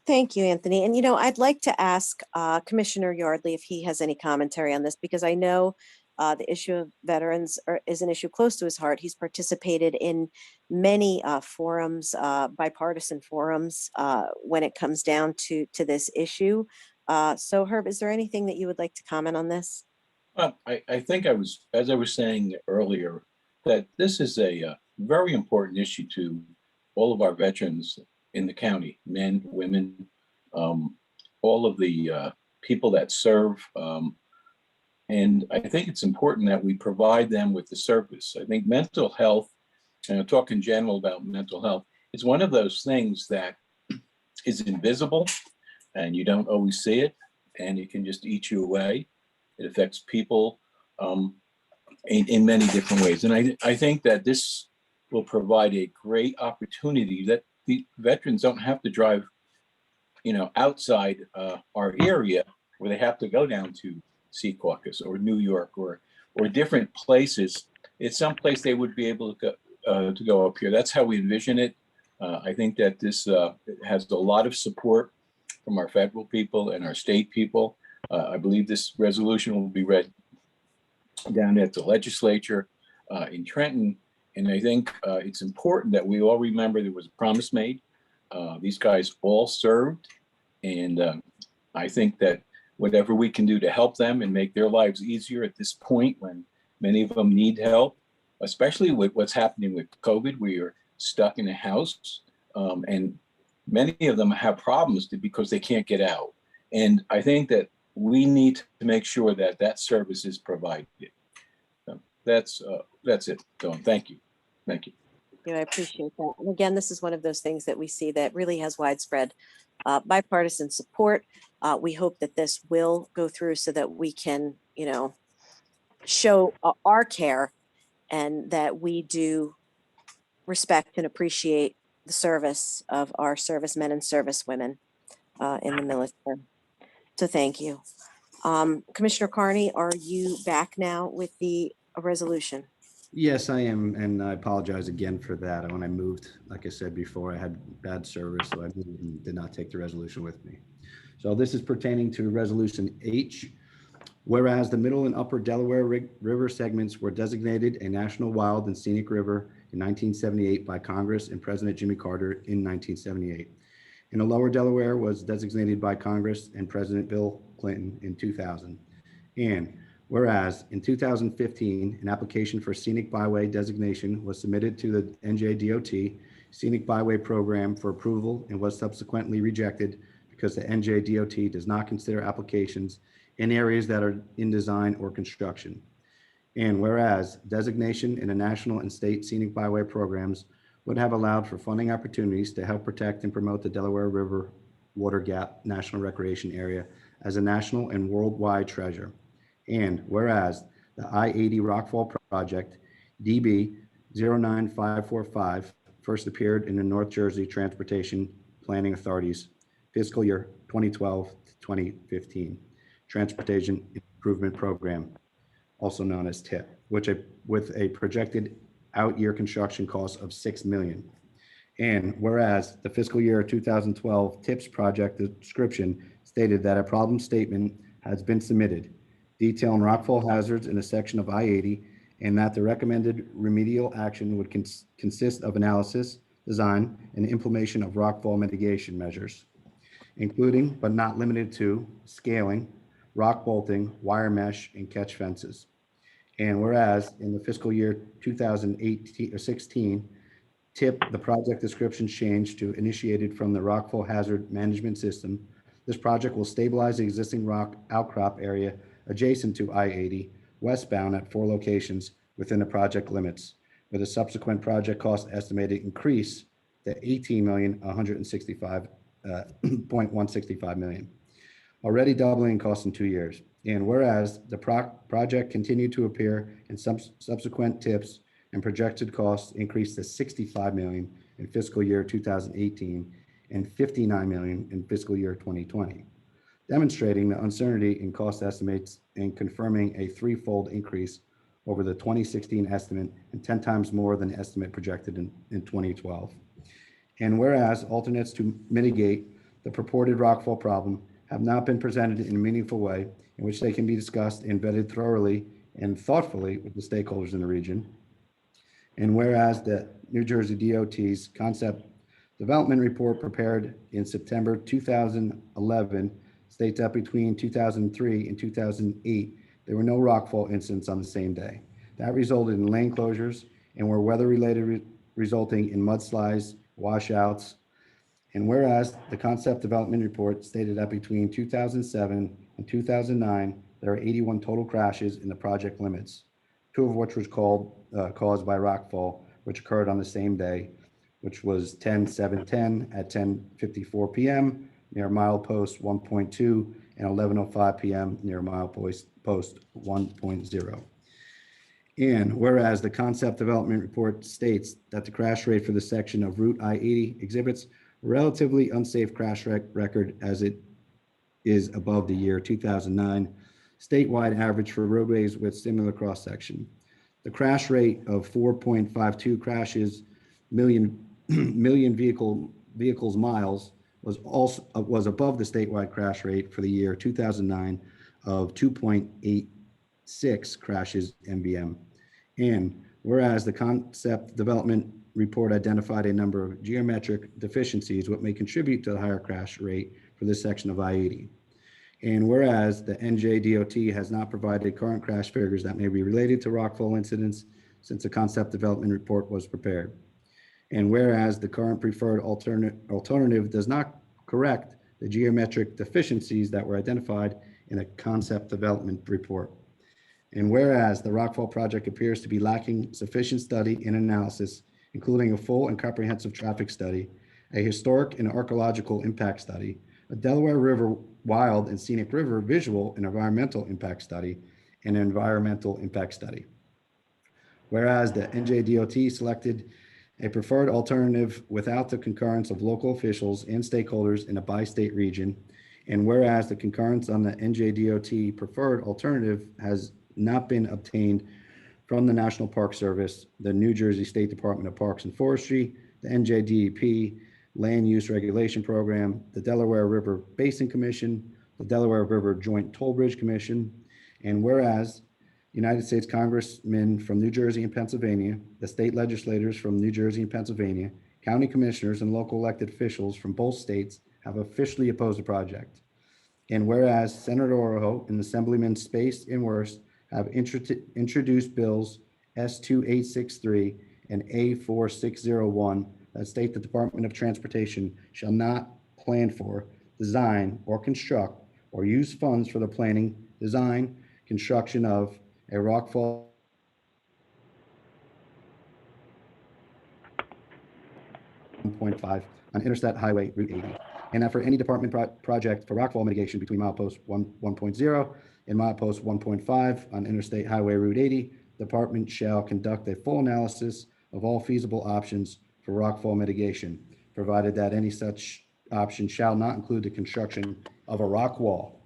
Speaker 1: Thank you, Anthony. And, I'd like to ask Commissioner Yardley if he has any commentary on this, because I know the issue of veterans is an issue close to his heart. He's participated in many forums, bipartisan forums, when it comes down to this issue. So, Herb, is there anything that you would like to comment on this?
Speaker 11: Well, I think as I was saying earlier, that this is a very important issue to all of our veterans in the county, men, women, all of the people that serve. And I think it's important that we provide them with the service. I think mental health, and I'll talk in general about mental health, is one of those things that is invisible and you don't always see it, and it can just eat you away. It affects people in many different ways. And I think that this will provide a great opportunity that the veterans don't have to drive outside our area where they have to go down to Secaucus or New York or different places. It's someplace they would be able to go up here. That's how we envision it. I think that this has a lot of support from our federal people and our state people. I believe this resolution will be read down at the legislature in Trenton. And I think it's important that we all remember there was a promise made. These guys all served. And I think that whatever we can do to help them and make their lives easier at this point when many of them need help, especially with what's happening with COVID, we are stuck in a house and many of them have problems because they can't get out. And I think that we need to make sure that that service is provided. So that's it, Dawn. Thank you. Thank you.
Speaker 1: I appreciate that. And again, this is one of those things that we see that really has widespread bipartisan support. We hope that this will go through so that we can, show our care and that we do respect and appreciate the service of our servicemen and servicewomen in the military. So thank you. Commissioner Carney, are you back now with the resolution?
Speaker 3: Yes, I am, and I apologize again for that. When I moved, like I said before, I had bad service, so I moved and did not take the resolution with me. So this is pertaining to Resolution H. Whereas the middle and upper Delaware River segments were designated a national wild and scenic river in 1978 by Congress and President Jimmy Carter in 1978. And the lower Delaware was designated by Congress and President Bill Clinton in 2000. And whereas in 2015, an application for scenic byway designation was submitted to the NJDOT Scenic Byway Program for approval and was subsequently rejected because the NJDOT does not consider applications in areas that are in design or construction. And whereas designation in the national and state scenic byway programs would have allowed for funding opportunities to help protect and promote the Delaware River Water Gap National Recreation Area as a national and worldwide treasure. And whereas the I-80 Rockfall project, DB 09545, first appeared in the North Jersey Transportation Planning Authority's fiscal year 2012 to 2015 Transportation Improvement Program, also known as TIP, with a projected out-year construction cost of $6 million. And whereas the fiscal year 2012 TIPS project description stated that a problem statement has been submitted detailing rockfall hazards in a section of I-80, and that the recommended remedial action would consist of analysis, design, and implementation of rockfall mitigation measures, including but not limited to scaling, rock bolting, wire mesh, and catch fences. And whereas in the fiscal year 2018 or 16, TIP, the project description changed to initiated from the Rockfall Hazard Management System. This project will stabilize the existing rock outcrop area adjacent to I-80 westbound at 4 locations within the project limits, with a subsequent project cost estimated increase to $18,165.165 million, already doubling costs in 2 years. And whereas the project continued to appear in some subsequent TIPs and projected costs increased to $65 million in fiscal year 2018 and $59 million in fiscal year 2020, demonstrating the uncertainty in cost estimates and confirming a threefold increase over the 2016 estimate and 10 times more than the estimate projected in 2012. And whereas alternates to mitigate the purported rockfall problem have not been presented in a meaningful way in which they can be discussed and vetted thoroughly and thoughtfully with the stakeholders in the region. And whereas the New Jersey DOT's concept development report prepared in September 2011 states that between 2003 and 2008, there were no rockfall incidents on the same day. That resulted in lane closures and were weather-related, resulting in mudslides, washouts. And whereas the concept development report stated that between 2007 and 2009, there were 81 total crashes in the project limits, 2 of which was caused by rockfall, which occurred on the same day, which was 10/7/10 at 10:54 p.m. near milepost 1.2 and 11:05 p.m. near milepost 1.0. And whereas the concept development report states that the crash rate for the section of Route I-80 exhibits relatively unsafe crash record as it is above the year 2009 statewide average for roadways with similar cross-section. The crash rate of 4.52 crashes million vehicles miles was above the statewide crash rate for the year 2009 of 2.86 crashes MVM. And whereas the concept development report identified a number of geometric deficiencies what may contribute to the higher crash rate for this section of I-80. And whereas the NJDOT has not provided current crash figures that may be related to rockfall incidents since the concept development report was prepared. And whereas the current preferred alternative does not correct the geometric deficiencies that were identified in a concept development report. And whereas the rockfall project appears to be lacking sufficient study and analysis, including a full and comprehensive traffic study, a historic and archaeological impact study, a Delaware River wild and scenic river visual and environmental impact study, and an environmental impact study. Whereas the NJDOT selected a preferred alternative without the concurrence of local officials and stakeholders in a bi-state region, and whereas the concurrence on the NJDOT preferred alternative has not been obtained from the National Park Service, the New Jersey State Department of Parks and Forestry, the NJDEP, Land Use Regulation Program, the Delaware River Basin Commission, the Delaware River Joint Toll Bridge Commission, and whereas United States Congressmen from New Jersey and Pennsylvania, the state legislators from New Jersey and Pennsylvania, county commissioners and local elected officials from both states have officially opposed the project. And whereas Senator Oroho and Assemblyman Space and Worst have introduced bills S2863 and A4601 that state the Department of Transportation shall not plan for, design, or construct, or use funds for the planning, design, construction of a rockfall .5 on Interstate Highway Route 80, and that for any department project for rockfall mitigation between milepost 1.0 and milepost 1.5 on Interstate Highway Route 80, the department shall conduct a full analysis of all feasible options for rockfall mitigation, provided that any such option shall not include the construction of a rock wall.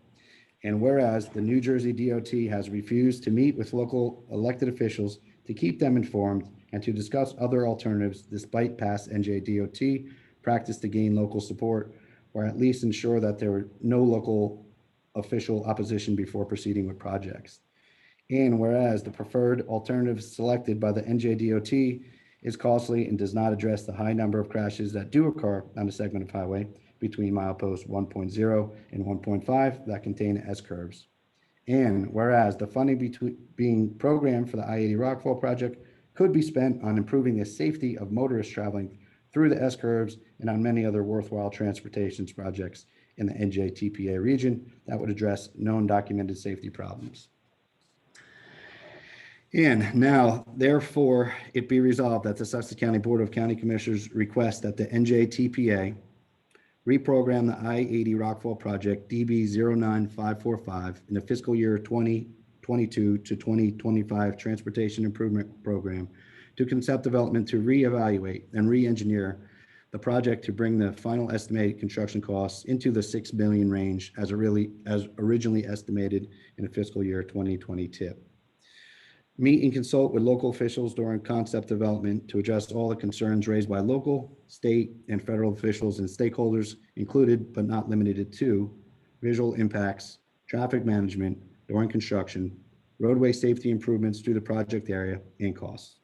Speaker 3: And whereas the New Jersey DOT has refused to meet with local elected officials to keep them informed and to discuss other alternatives despite past NJDOT practice to gain local support, or at least ensure that there were no local official opposition before proceeding with projects. And whereas the preferred alternative selected by the NJDOT is costly and does not address the high number of crashes that do occur on the segment of highway between milepost 1.0 and 1.5 that contain S-curves. And whereas the funding being programmed for the I-80 Rockfall project could be spent on improving the safety of motorists traveling through the S-curves and on many other worthwhile transportation projects in the NJTPA region that would address known documented safety problems. And now, therefore, it be resolved that the Sussex County Board of County Commissioners request that the NJTPA reprogram the I-80 Rockfall project DB 09545 in the fiscal year 2022 to 2025 Transportation Improvement Program to concept development to reevaluate and re-engineer the project to bring the final estimated construction costs into the $6 billion range as originally estimated in the fiscal year 2022. Meet and consult with local officials during concept development to address all the concerns raised by local, state, and federal officials and stakeholders, included but not limited to visual impacts, traffic management during construction, roadway safety improvements through the project area, and costs.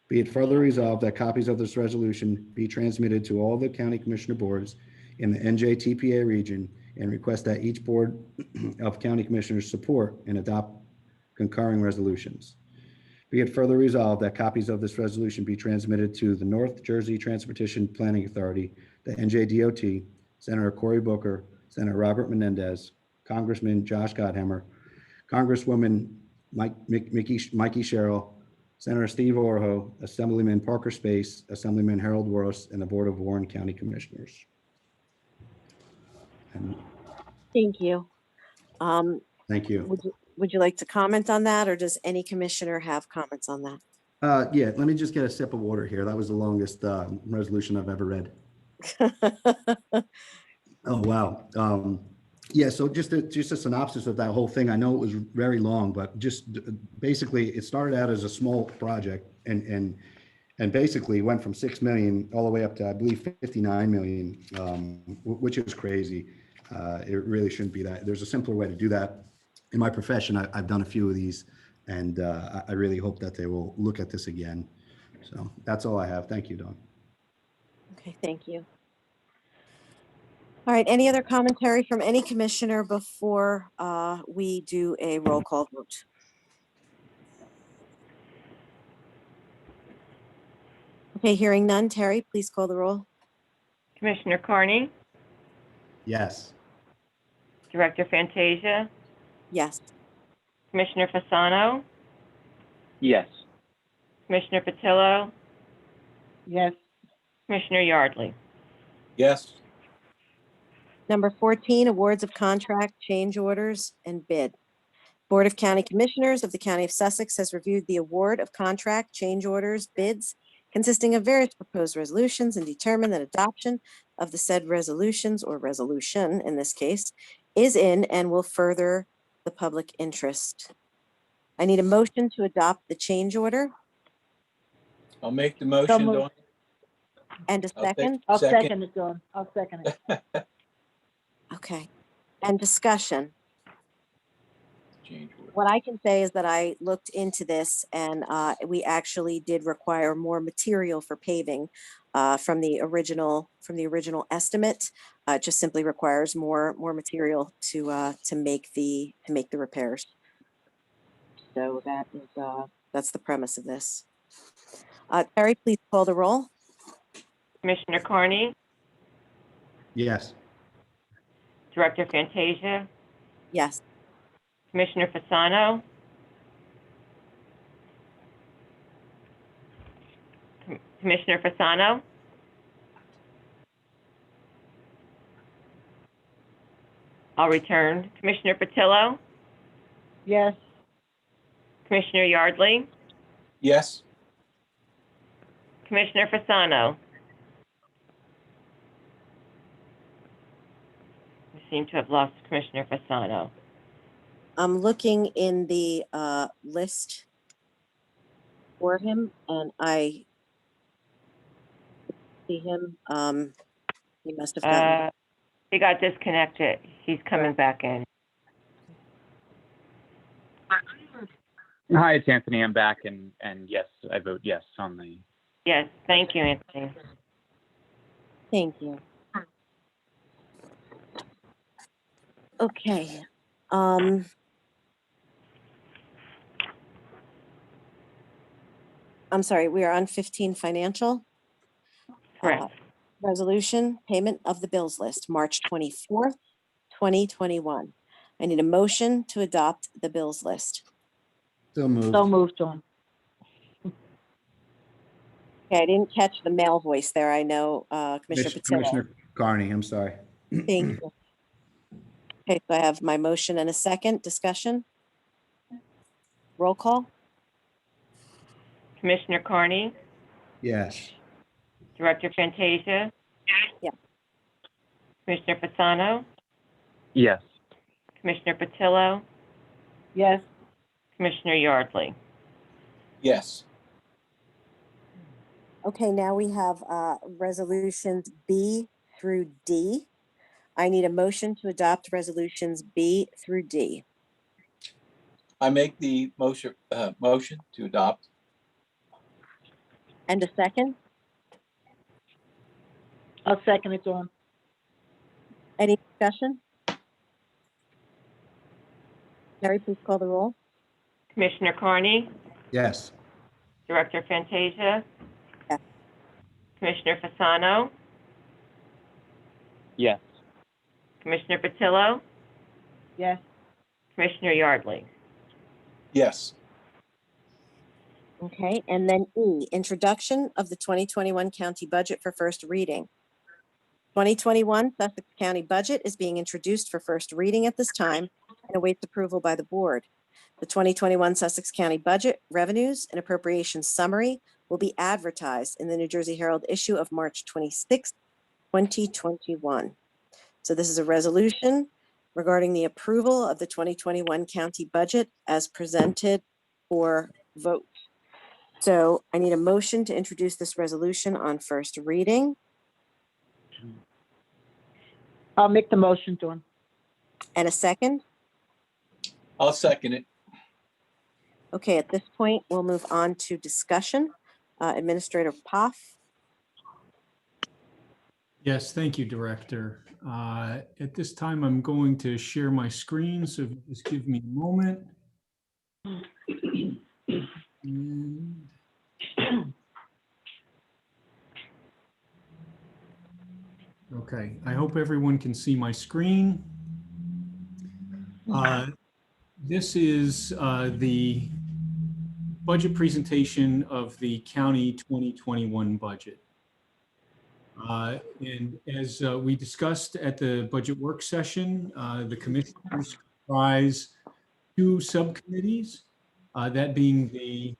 Speaker 3: Be it further resolved that copies of this resolution be transmitted to all the county commissioner boards in the NJTPA region and request that each board of county commissioners support and adopt concurring resolutions. Be it further resolved that copies of this resolution be transmitted to the North Jersey Transportation Planning Authority, the NJDOT, Senator Cory Booker, Senator Robert Menendez, Congressman Josh Gottheimer, Congresswoman Mikey Sherrill, Senator Steve Oroho, Assemblyman Parker Space, Assemblyman Harold Worth, and the Board of Warren County Commissioners. And
Speaker 1: Thank you.
Speaker 3: thank you.
Speaker 1: Would you like to comment on that, or does any commissioner have comments on that?
Speaker 3: Yeah, let me just get a sip of water here. That was the longest resolution I've ever read. Oh, wow. Yeah, so just a synopsis of that whole thing. I know it was very long, but just basically it started out as a small project and basically went from 6 million all the way up to, I believe, 59 million, which is crazy. It really shouldn't be that. There's a simpler way to do that. In my profession, I've done a few of these, and I really hope that they will look at this again. So that's all I have. Thank you, Dawn.
Speaker 1: Okay, thank you. All right, any other commentary from any commissioner before we do a roll call vote? Okay, hearing none. Terry, please call the roll.
Speaker 2: Commissioner Carney,
Speaker 3: Yes.
Speaker 2: Director Fantasia,
Speaker 1: Yes.
Speaker 2: Commissioner Fasano,
Speaker 4: Yes.
Speaker 2: Commissioner Patillo,
Speaker 5: Yes.
Speaker 2: Commissioner Yardley.
Speaker 11: Yes.
Speaker 1: Number 14, awards of contract, change orders, and bid. Board of County Commissioners of the County of Sussex has reviewed the award of contract, change orders, bids consisting of various proposed resolutions and determined that adoption of the said resolutions, or resolution in this case, is in and will further the public interest. I need a motion to adopt the change order
Speaker 11: I'll make the
Speaker 5: So
Speaker 11: motion,
Speaker 5: moved.
Speaker 11: Dawn.
Speaker 1: and a
Speaker 11: I'll take-
Speaker 1: second.
Speaker 5: I'll
Speaker 11: Second.
Speaker 5: second it, Dawn. I'll second it.
Speaker 1: Okay. And discussion.
Speaker 11: Change order.
Speaker 1: What I can say is that I looked into this and we actually did require more material for paving from the original estimate. It just simply requires more material to make the repairs. So that is that's the premise of this. Terry, please call the roll.
Speaker 2: Commissioner Carney,
Speaker 3: Yes.
Speaker 2: Director Fantasia,
Speaker 1: Yes.
Speaker 2: Commissioner Fasano, Commissioner Fasano, I'll return. Commissioner Patillo,
Speaker 5: Yes.
Speaker 2: Commissioner Yardley,
Speaker 11: Yes.
Speaker 2: Commissioner Fasano. We seem to have lost Commissioner Fasano.
Speaker 1: I'm looking in the list for him and I see him. He must have gotten.
Speaker 2: He got disconnected. He's coming back in.
Speaker 4: Hi, it's Anthony. I'm back, and yes, I vote yes on the.
Speaker 2: Yes, thank you, Anthony.
Speaker 1: Thank you. Okay. I'm sorry, we are on 15 financial.
Speaker 2: Correct.
Speaker 1: Resolution, payment of the bills list, March 24th, 2021. I need a motion to adopt the bills list.
Speaker 3: So moved.
Speaker 5: So moved, Dawn.
Speaker 1: Okay, I didn't catch the male voice there. I know Commissioner Patillo.
Speaker 3: Commissioner Carney, I'm sorry.
Speaker 1: Thank you. Okay, so I have my motion and a second. Discussion? Roll call?
Speaker 2: Commissioner Carney,
Speaker 3: Yes.
Speaker 2: Director Fantasia.
Speaker 1: Yeah.
Speaker 2: Commissioner Fasano,
Speaker 4: Yes.
Speaker 2: Commissioner Patillo,
Speaker 5: Yes.
Speaker 2: Commissioner Yardley.
Speaker 11: Yes.
Speaker 1: Okay, now we have resolutions B through D. I need a motion to adopt resolutions B through D.
Speaker 11: I make the motion to adopt.
Speaker 1: And a second?
Speaker 5: I'll second it, Dawn.
Speaker 1: Any discussion? Terry, please call the roll.
Speaker 2: Commissioner Carney,
Speaker 3: Yes.
Speaker 2: Director Fantasia.
Speaker 1: Yes.
Speaker 2: Commissioner Fasano,
Speaker 4: Yes.
Speaker 2: Commissioner Patillo,
Speaker 5: Yes.
Speaker 2: Commissioner Yardley.
Speaker 11: Yes.
Speaker 1: Okay, and then E, introduction of the 2021 county budget for first reading. 2021 Sussex County budget is being introduced for first reading at this time and awaits approval by the board. The 2021 Sussex County budget revenues and appropriations summary will be advertised in the New Jersey Herald issue of March 26, 2021. So this is a resolution regarding the approval of the 2021 county budget as presented for vote. So I need a motion to introduce this resolution on first reading
Speaker 5: I'll make the motion, Dawn.
Speaker 1: and a second.
Speaker 11: I'll second it.
Speaker 1: Okay, at this point, we'll move on to discussion. Administrator Poff.
Speaker 12: Yes, thank you, Director. At this time, I'm going to share my screen, so just give me a moment. And okay, I hope everyone can see my screen. This is the budget presentation of the county 2021 budget. And as we discussed at the budget work session, the commissioners comprise two subcommittees, that being the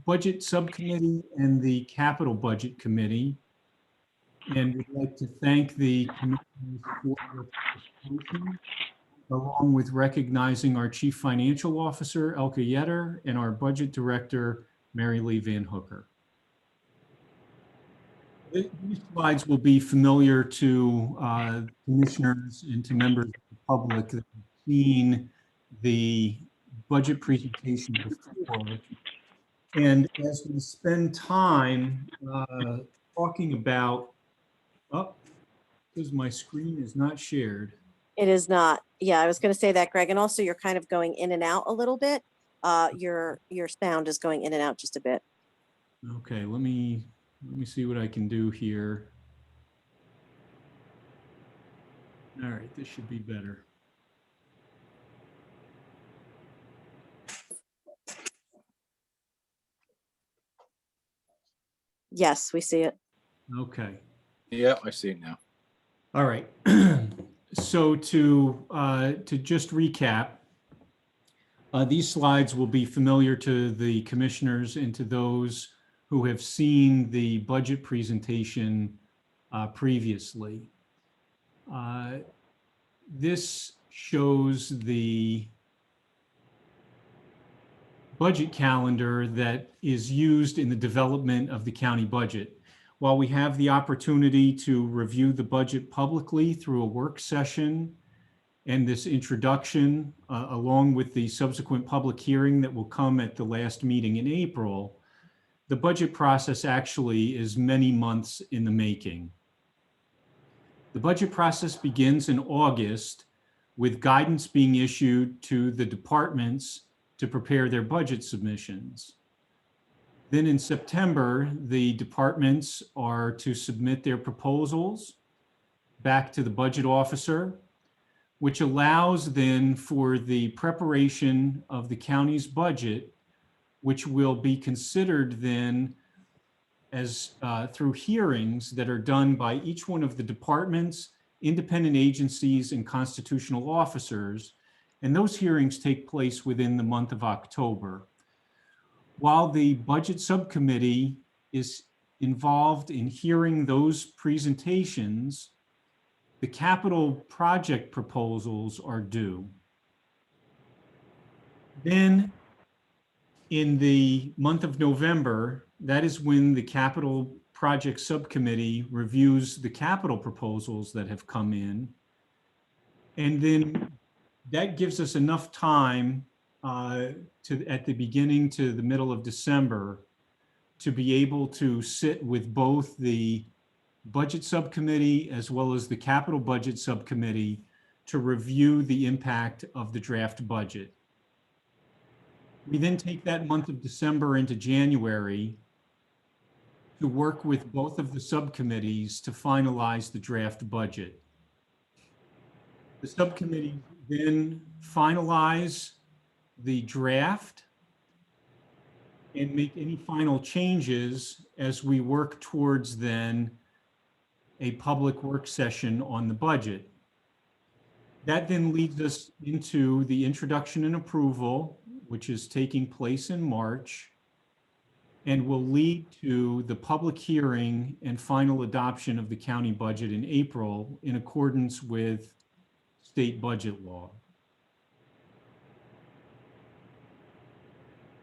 Speaker 12: budget subcommittee and the capital budget committee. And we'd like to thank the commissioners for their participation, along with recognizing our Chief Financial Officer, Elke Yetter, and our Budget Director, Mary Lee Van Hooker. These slides will be familiar to commissioners and to members of the public that have seen the budget presentation before. And as we spend time talking about, because my screen is not shared.
Speaker 1: It is not. Yeah, I was going to say that, Greg. And also you're kind of going in and out a little bit. Your sound is going in and out just a bit.
Speaker 12: Okay, let me see what I can do here. All right, this should be better.
Speaker 1: Yes, we see it.
Speaker 12: Okay.
Speaker 11: Yeah, I see it now.
Speaker 12: All right. So to just recap, these slides will be familiar to the commissioners and to those who have seen the budget presentation previously. This shows the budget calendar that is used in the development of the county budget. While we have the opportunity to review the budget publicly through a work session and this introduction, along with the subsequent public hearing that will come at the last meeting in April, the budget process actually is many months in the making. The budget process begins in August with guidance being issued to the departments to prepare their budget submissions. Then in September, the departments are to submit their proposals back to the budget officer, which allows then for the preparation of the county's budget, which will be considered then as through hearings that are done by each one of the departments, independent agencies, and constitutional officers. And those hearings take place within the month of October. While the budget subcommittee is involved in hearing those presentations, the capital project proposals are due. Then in the month of November, that is when the capital project subcommittee reviews the capital proposals that have come in. And then that gives us enough time at the beginning to the middle of December to be able to sit with both the budget subcommittee as well as the capital budget subcommittee to review the impact of the draft budget. We then take that month of December into January to work with both of the subcommittees to finalize the draft budget. The subcommittee then finalize the draft and make any final changes as we work towards then a public work session on the budget. That then leads us into the introduction and approval, which is taking place in March. and will lead to the public hearing and final adoption of the county budget in April in accordance with state budget law.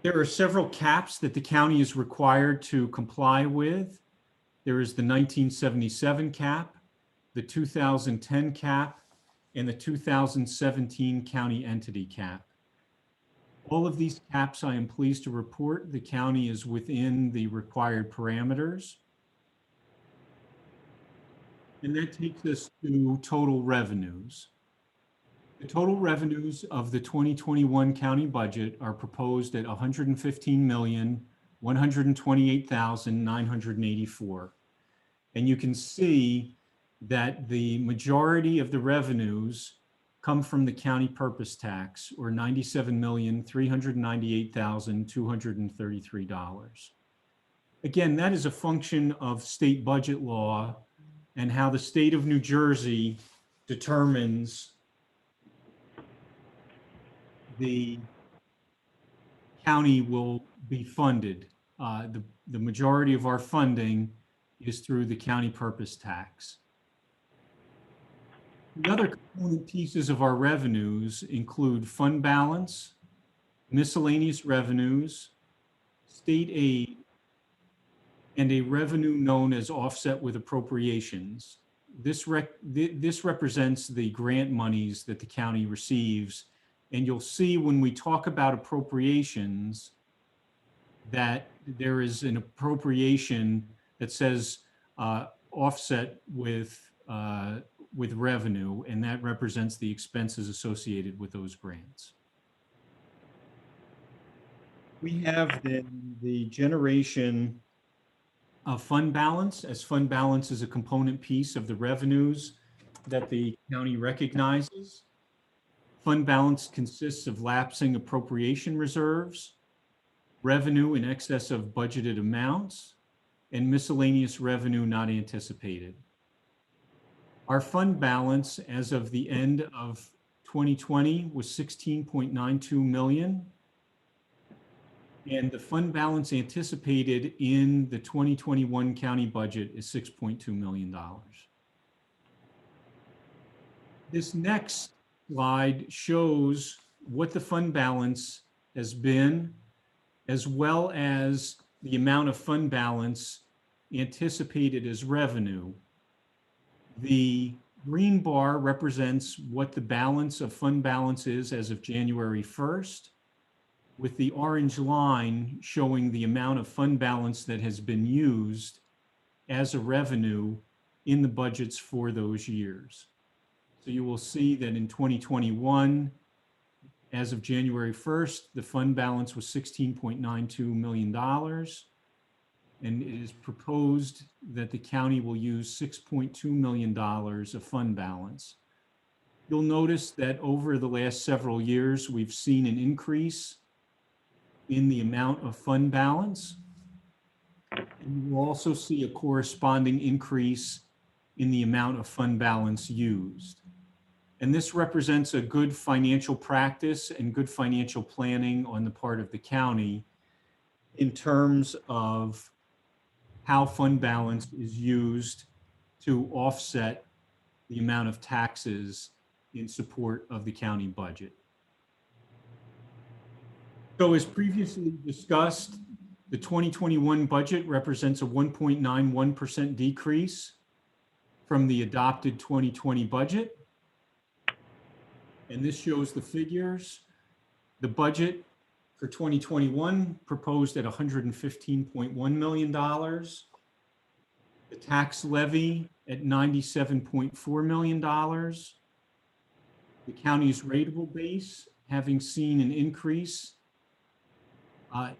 Speaker 12: There are several caps that the county is required to comply with. There is the 1977 cap, the 2010 cap, and the 2017 county entity cap. All of these caps, I am pleased to report, the county is within the required parameters. And that takes us to total revenues. The total revenues of the 2021 county budget are proposed at $115,128,984. And you can see that the majority of the revenues come from the county purpose tax, or $97,398,233. Again, that is a function of state budget law and how the state of New Jersey determines the county will be funded. The majority of our funding is through the county purpose tax. The other component pieces of our revenues include fund balance, miscellaneous revenues, state aid, and a revenue known as offset with appropriations. This represents the grant monies that the county receives. And you'll see when we talk about appropriations that there is an appropriation that says offset with revenue, and that represents the expenses associated with those grants. We have then the generation of fund balance, as fund balance is a component piece of the revenues that the county recognizes. Fund balance consists of lapsing appropriation reserves, revenue in excess of budgeted amounts, and miscellaneous revenue not anticipated. Our fund balance as of the end of 2020 was $16.92 million. And the fund balance anticipated in the 2021 county budget is $6.2 million. This next slide shows what the fund balance has been, as well as the amount of fund balance anticipated as revenue. The green bar represents what the balance of fund balance is as of January 1st, with the orange line showing the amount of fund balance that has been used as a revenue in the budgets for those years. So you will see that in 2021, as of January 1st, the fund balance was $16.92 million. And it is proposed that the county will use $6.2 million of fund balance. You'll notice that over the last several years, we've seen an increase in the amount of fund balance. And you will also see a corresponding increase in the amount of fund balance used. And this represents a good financial practice and good financial planning on the part of the county in terms of how fund balance is used to offset the amount of taxes in support of the county budget. So as previously discussed, the 2021 budget represents a 1.91% decrease from the adopted 2020 budget. And this shows the figures. The budget for 2021 proposed at $115.1 million. The tax levy at $97.4 million. The county's rateable base, having seen an increase,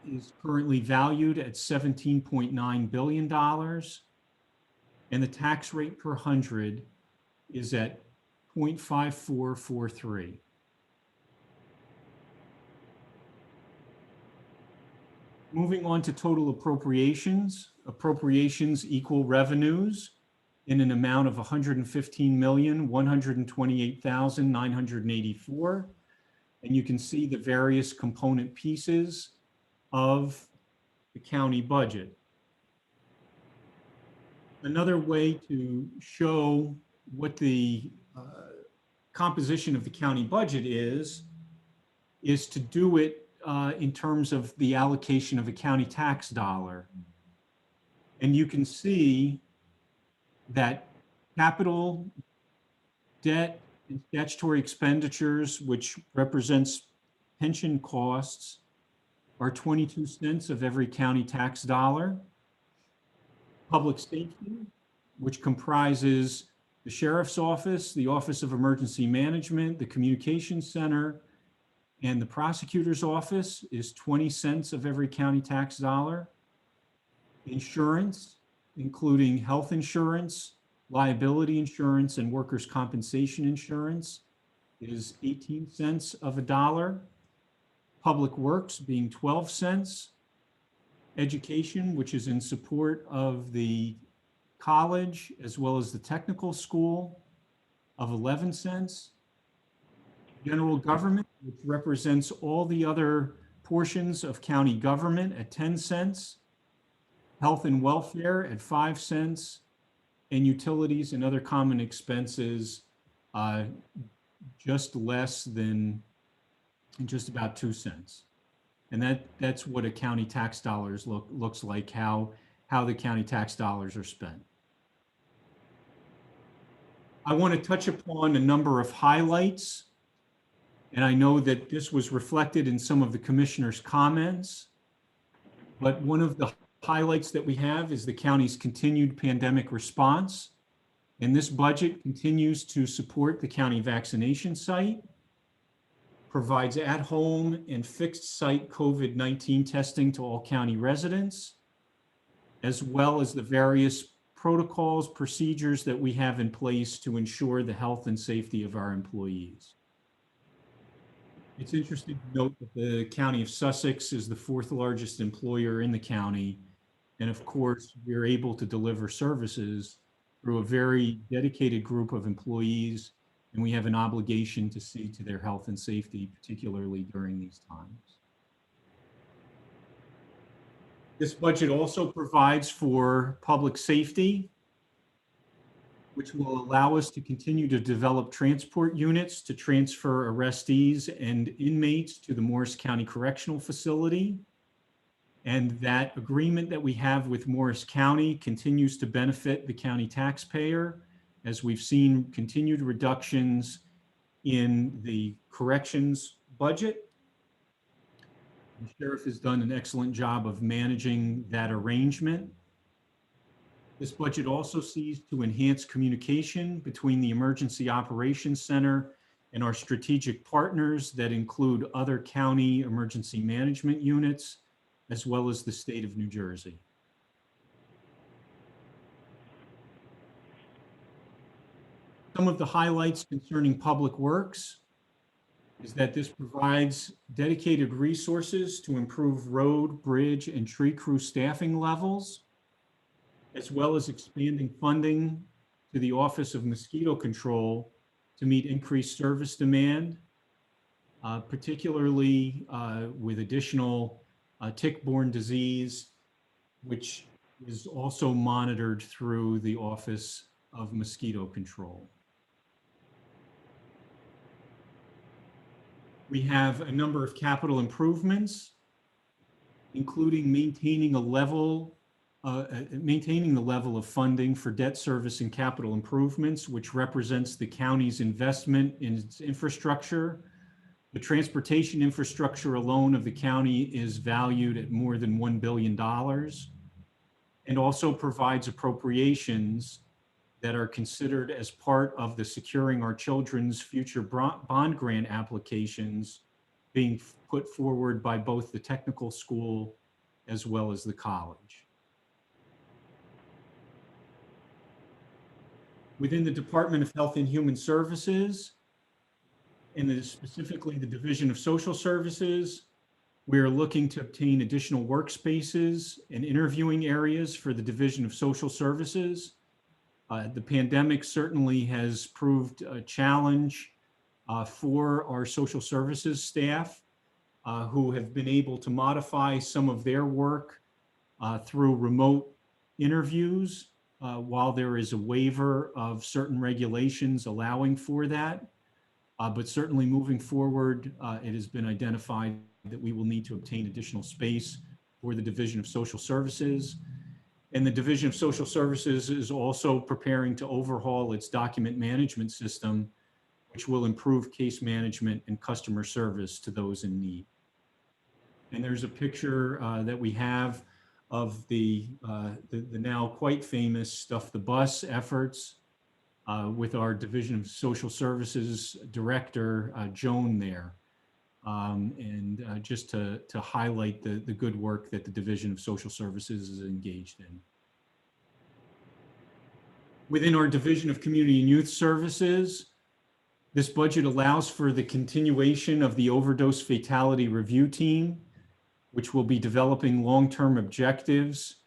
Speaker 12: is currently valued at $17.9 billion. And the tax rate per 100 is at 0.5443. Moving on to total appropriations. Appropriations equal revenues in an amount of $115,128,984. And you can see the various component pieces of the county budget. Another way to show what the composition of the county budget is to do it in terms of the allocation of a county tax dollar. And you can see that capital, debt, and statutory expenditures, which represents pension costs, are 22 cents of every county tax dollar. Public safety, which comprises the sheriff's office, the Office of Emergency Management, the communications center, and the prosecutor's office, is 20 cents of every county tax dollar. Insurance, including health insurance, liability insurance, and workers' compensation insurance, is 18 cents of a dollar. Public works being 12 cents. Education, which is in support of the college as well as the technical school, of 11 cents. General government, which represents all the other portions of county government, at 10 cents. Health and welfare at 5 cents. And utilities and other common expenses, just less than just about 2 cents. And that's what a county tax dollars looks like, how the county tax dollars are spent. I want to touch upon a number of highlights, and I know that this was reflected in some of the commissioners' comments, but one of the highlights that we have is the county's continued pandemic response. And this budget continues to support the county vaccination site, provides at-home and fixed-site COVID-19 testing to all county residents, as well as the various protocols, procedures that we have in place to ensure the health and safety of our employees. It's interesting to note that the County of Sussex is the 4th largest employer in the county. And of course, we're able to deliver services through a very dedicated group of employees, and we have an obligation to see to their health and safety, particularly during these times. This budget also provides for public safety, which will allow us to continue to develop transport units to transfer arrestees and inmates to the Morris County Correctional Facility. And that agreement that we have with Morris County continues to benefit the county taxpayer, as we've seen continued reductions in the corrections budget. The sheriff has done an excellent job of managing that arrangement. This budget also sees to enhance communication between the Emergency Operations Center and our strategic partners that include other county emergency management units, as well as the state of New Jersey. Some of the highlights concerning public works is that this provides dedicated resources to improve road, bridge, and tree crew staffing levels, as well as expanding funding to the Office of Mosquito Control to meet increased service demand, particularly with additional tick-borne disease, which is also monitored through the Office of Mosquito Control. We have a number of capital improvements, including maintaining the level of funding for debt service and capital improvements, which represents the county's investment in its infrastructure. The transportation infrastructure alone of the county is valued at more than $1 billion, and also provides appropriations that are considered as part of the Securing Our Children's Future Bond Grant applications being put forward by both the technical school as well as the college. Within the Department of Health and Human Services, and specifically the Division of Social Services, we are looking to obtain additional workspaces and interviewing areas for the Division of Social Services. The pandemic certainly has proved a challenge for our social services staff who have been able to modify some of their work through remote interviews while there is a waiver of certain regulations allowing for that. But certainly moving forward, it has been identified that we will need to obtain additional space for the Division of Social Services. And the Division of Social Services is also preparing to overhaul its document management system, which will improve case management and customer service to those in need. And there's a picture that we have of the now quite famous Stuff the Bus efforts with our Division of Social Services Director, Joan there. And just to highlight the good work that the Division of Social Services is engaged in. Within our Division of Community and Youth Services, this budget allows for the continuation of the overdose fatality review team, which will be developing long-term objectives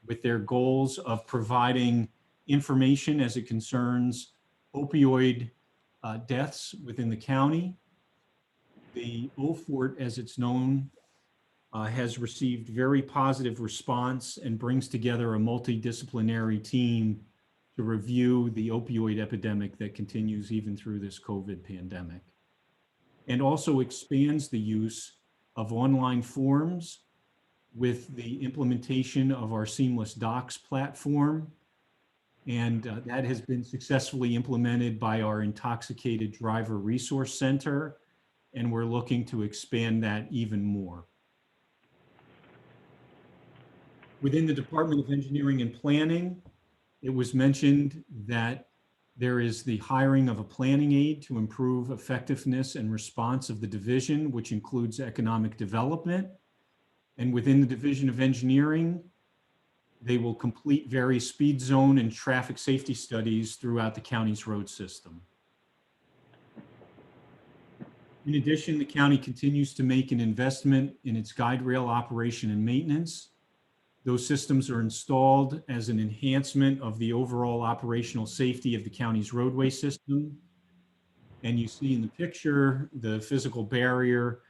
Speaker 12: with their goals of providing information as it concerns opioid deaths within the county. The OFORT, as it's known, has received very positive response and brings together a multidisciplinary team to review the opioid epidemic that continues even through this COVID pandemic, and also expands the use of online forms with the implementation of our Seamless Docs platform. And that has been successfully implemented by our Intoxicated Driver Resource Center, and we're looking to expand that even more. Within the Department of Engineering and Planning, it was mentioned that there is the hiring of a planning aide to improve effectiveness and response of the division, which includes economic development. And within the Division of Engineering, they will complete various speed zone and traffic safety studies throughout the county's road system. In addition, the county continues to make an investment in its guide rail operation and maintenance. Those systems are installed as an enhancement of the overall operational safety of the county's roadway system. And you see in the picture, the physical barrier,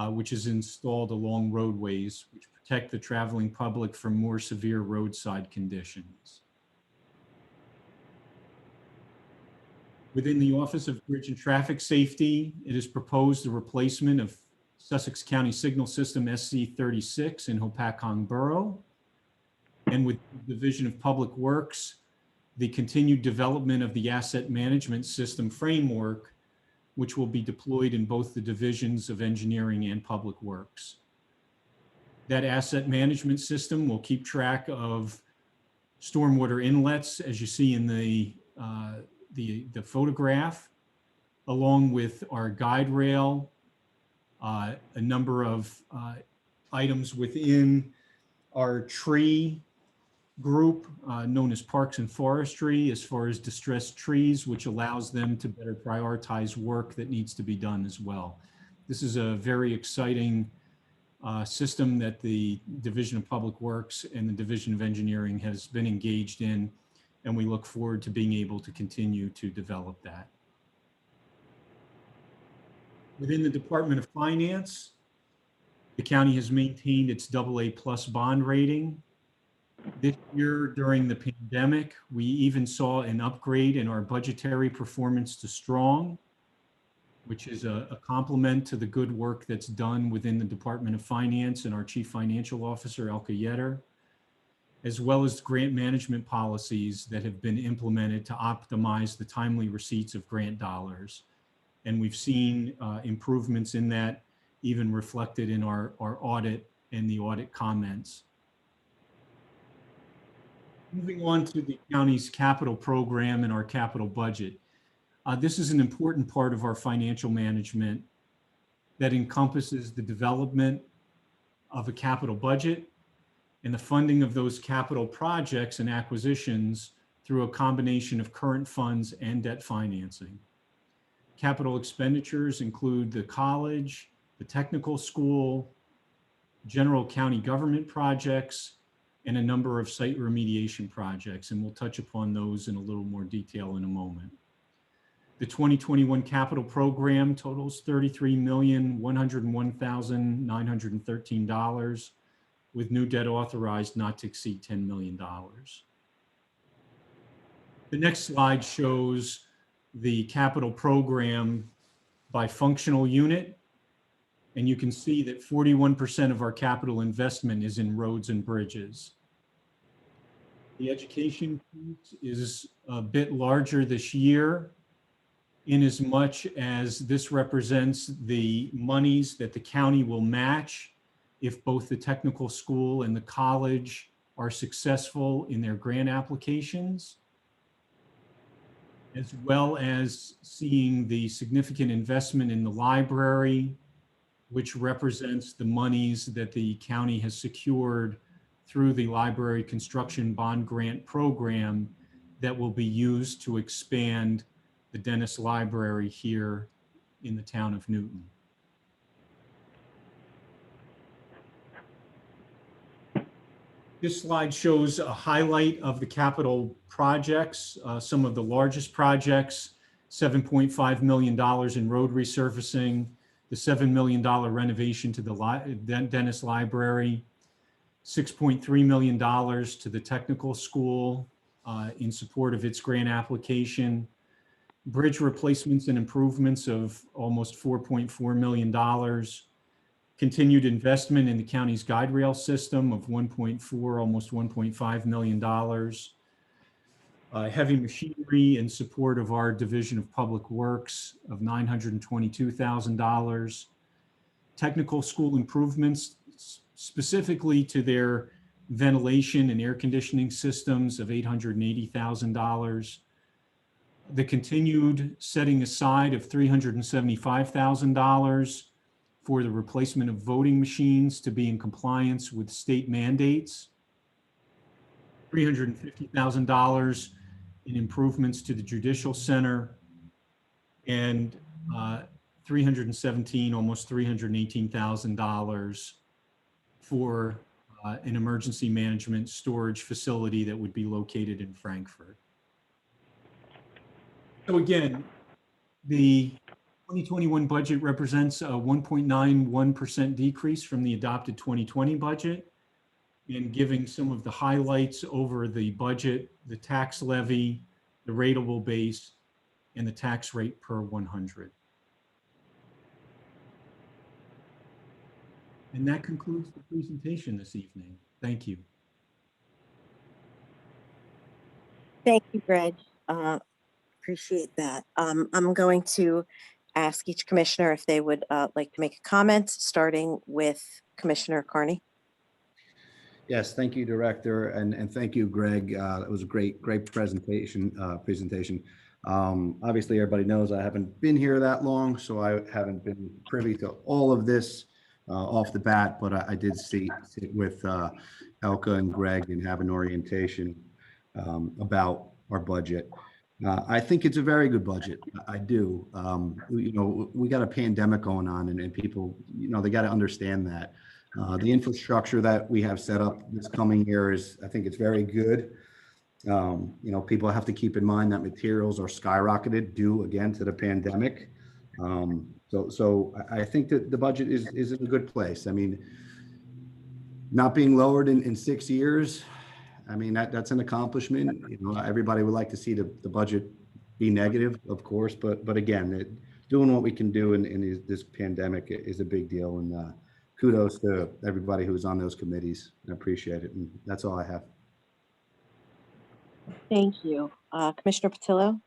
Speaker 12: which is installed along roadways, which protect the traveling public from more severe roadside conditions. Within the Office of Bridge and Traffic Safety, it is proposed the replacement of Sussex County Signal System SC36 in Hopatcong Borough. And with the Division of Public Works, the continued development of the asset management system framework, which will be deployed in both the divisions of engineering and public works. That asset management system will keep track of stormwater inlets, as you see in the photograph, along with our guide rail, a number of items within our tree group known as Parks and Forestry, as far as distressed trees, which allows them to better prioritize work that needs to be done as well. This is a very exciting system that the Division of Public Works and the Division of Engineering has been engaged in, and we look forward to being able to continue to develop that. Within the Department of Finance, the county has maintained its AA+ bond rating. This year, during the pandemic, we even saw an upgrade in our budgetary performance to strong, which is a compliment to the good work that's done within the Department of Finance and our Chief Financial Officer, Elke Yetter, as well as grant management policies that have been implemented to optimize the timely receipts of grant dollars. And we've seen improvements in that, even reflected in our audit and the audit comments. Moving on to the county's capital program and our capital budget. This is an important part of our financial management that encompasses the development of a capital budget and the funding of those capital projects and acquisitions through a combination of current funds and debt financing. Capital expenditures include the college, the technical school, general county government projects, and a number of site remediation projects, and we'll touch upon those in a little more detail in a moment. The 2021 capital program totals $33,101,913, with new debt authorized not to exceed $10 million. The next slide shows the capital program by functional unit. And you can see that 41% of our capital investment is in roads and bridges. The education piece is a bit larger this year, in as much as this represents the monies that the county will match if both the technical school and the college are successful in their grant applications, as well as seeing the significant investment in the library, which represents the monies that the county has secured through the library construction bond grant program that will be used to expand the Dennis Library here in the town of Newton. This slide shows a highlight of the capital projects, some of the largest projects, $7.5 million in road resurfacing, the $7 million renovation to the Dennis Library, $6.3 million to the technical school in support of its grant application, bridge replacements and improvements of almost $4.4 million, continued investment in the county's guide rail system of 1.4, almost $1.5 million, heavy machinery in support of our Division of Public Works of $922,000, technical school improvements specifically to their ventilation and air conditioning systems of $880,000, the continued setting aside of $375,000 for the replacement of voting machines to be in compliance with state mandates, $350,000 in improvements to the Judicial Center, and $317,000, almost $318,000 for an emergency management storage facility that would be located in Frankfurt. So again, the 2021 budget represents a 1.91% decrease from the adopted 2020 budget. And giving some of the highlights over the budget, the tax levy, the rateable base, and the tax rate per 100. And that concludes the presentation this evening. Thank you.
Speaker 1: Thank you, Greg. Appreciate that. I'm going to ask each commissioner if they would like to make a comment, starting with Commissioner Carney.
Speaker 3: Yes, thank you, Director, and thank you, Greg. It was a great presentation. Obviously, everybody knows I haven't been here that long, so I haven't been privy to all of this off the bat, but I did sit with Elka and Greg and have an orientation about our budget. I think it's a very good budget. I do. You know, we got a pandemic going on, and people, you know, they got to understand that. The infrastructure that we have set up this coming year is, I think it's very good. You know, people have to keep in mind that materials are skyrocketed due again to the pandemic. So I think that the budget is in a good place. I mean, not being lowered in 6 years, I mean, that's an accomplishment. You know, everybody would like to see the budget be negative, of course, but again, doing what we can do in this pandemic is a big deal. And kudos to everybody who was on those committees. I appreciate it. And that's all I have.
Speaker 1: Thank you. Commissioner Patillo.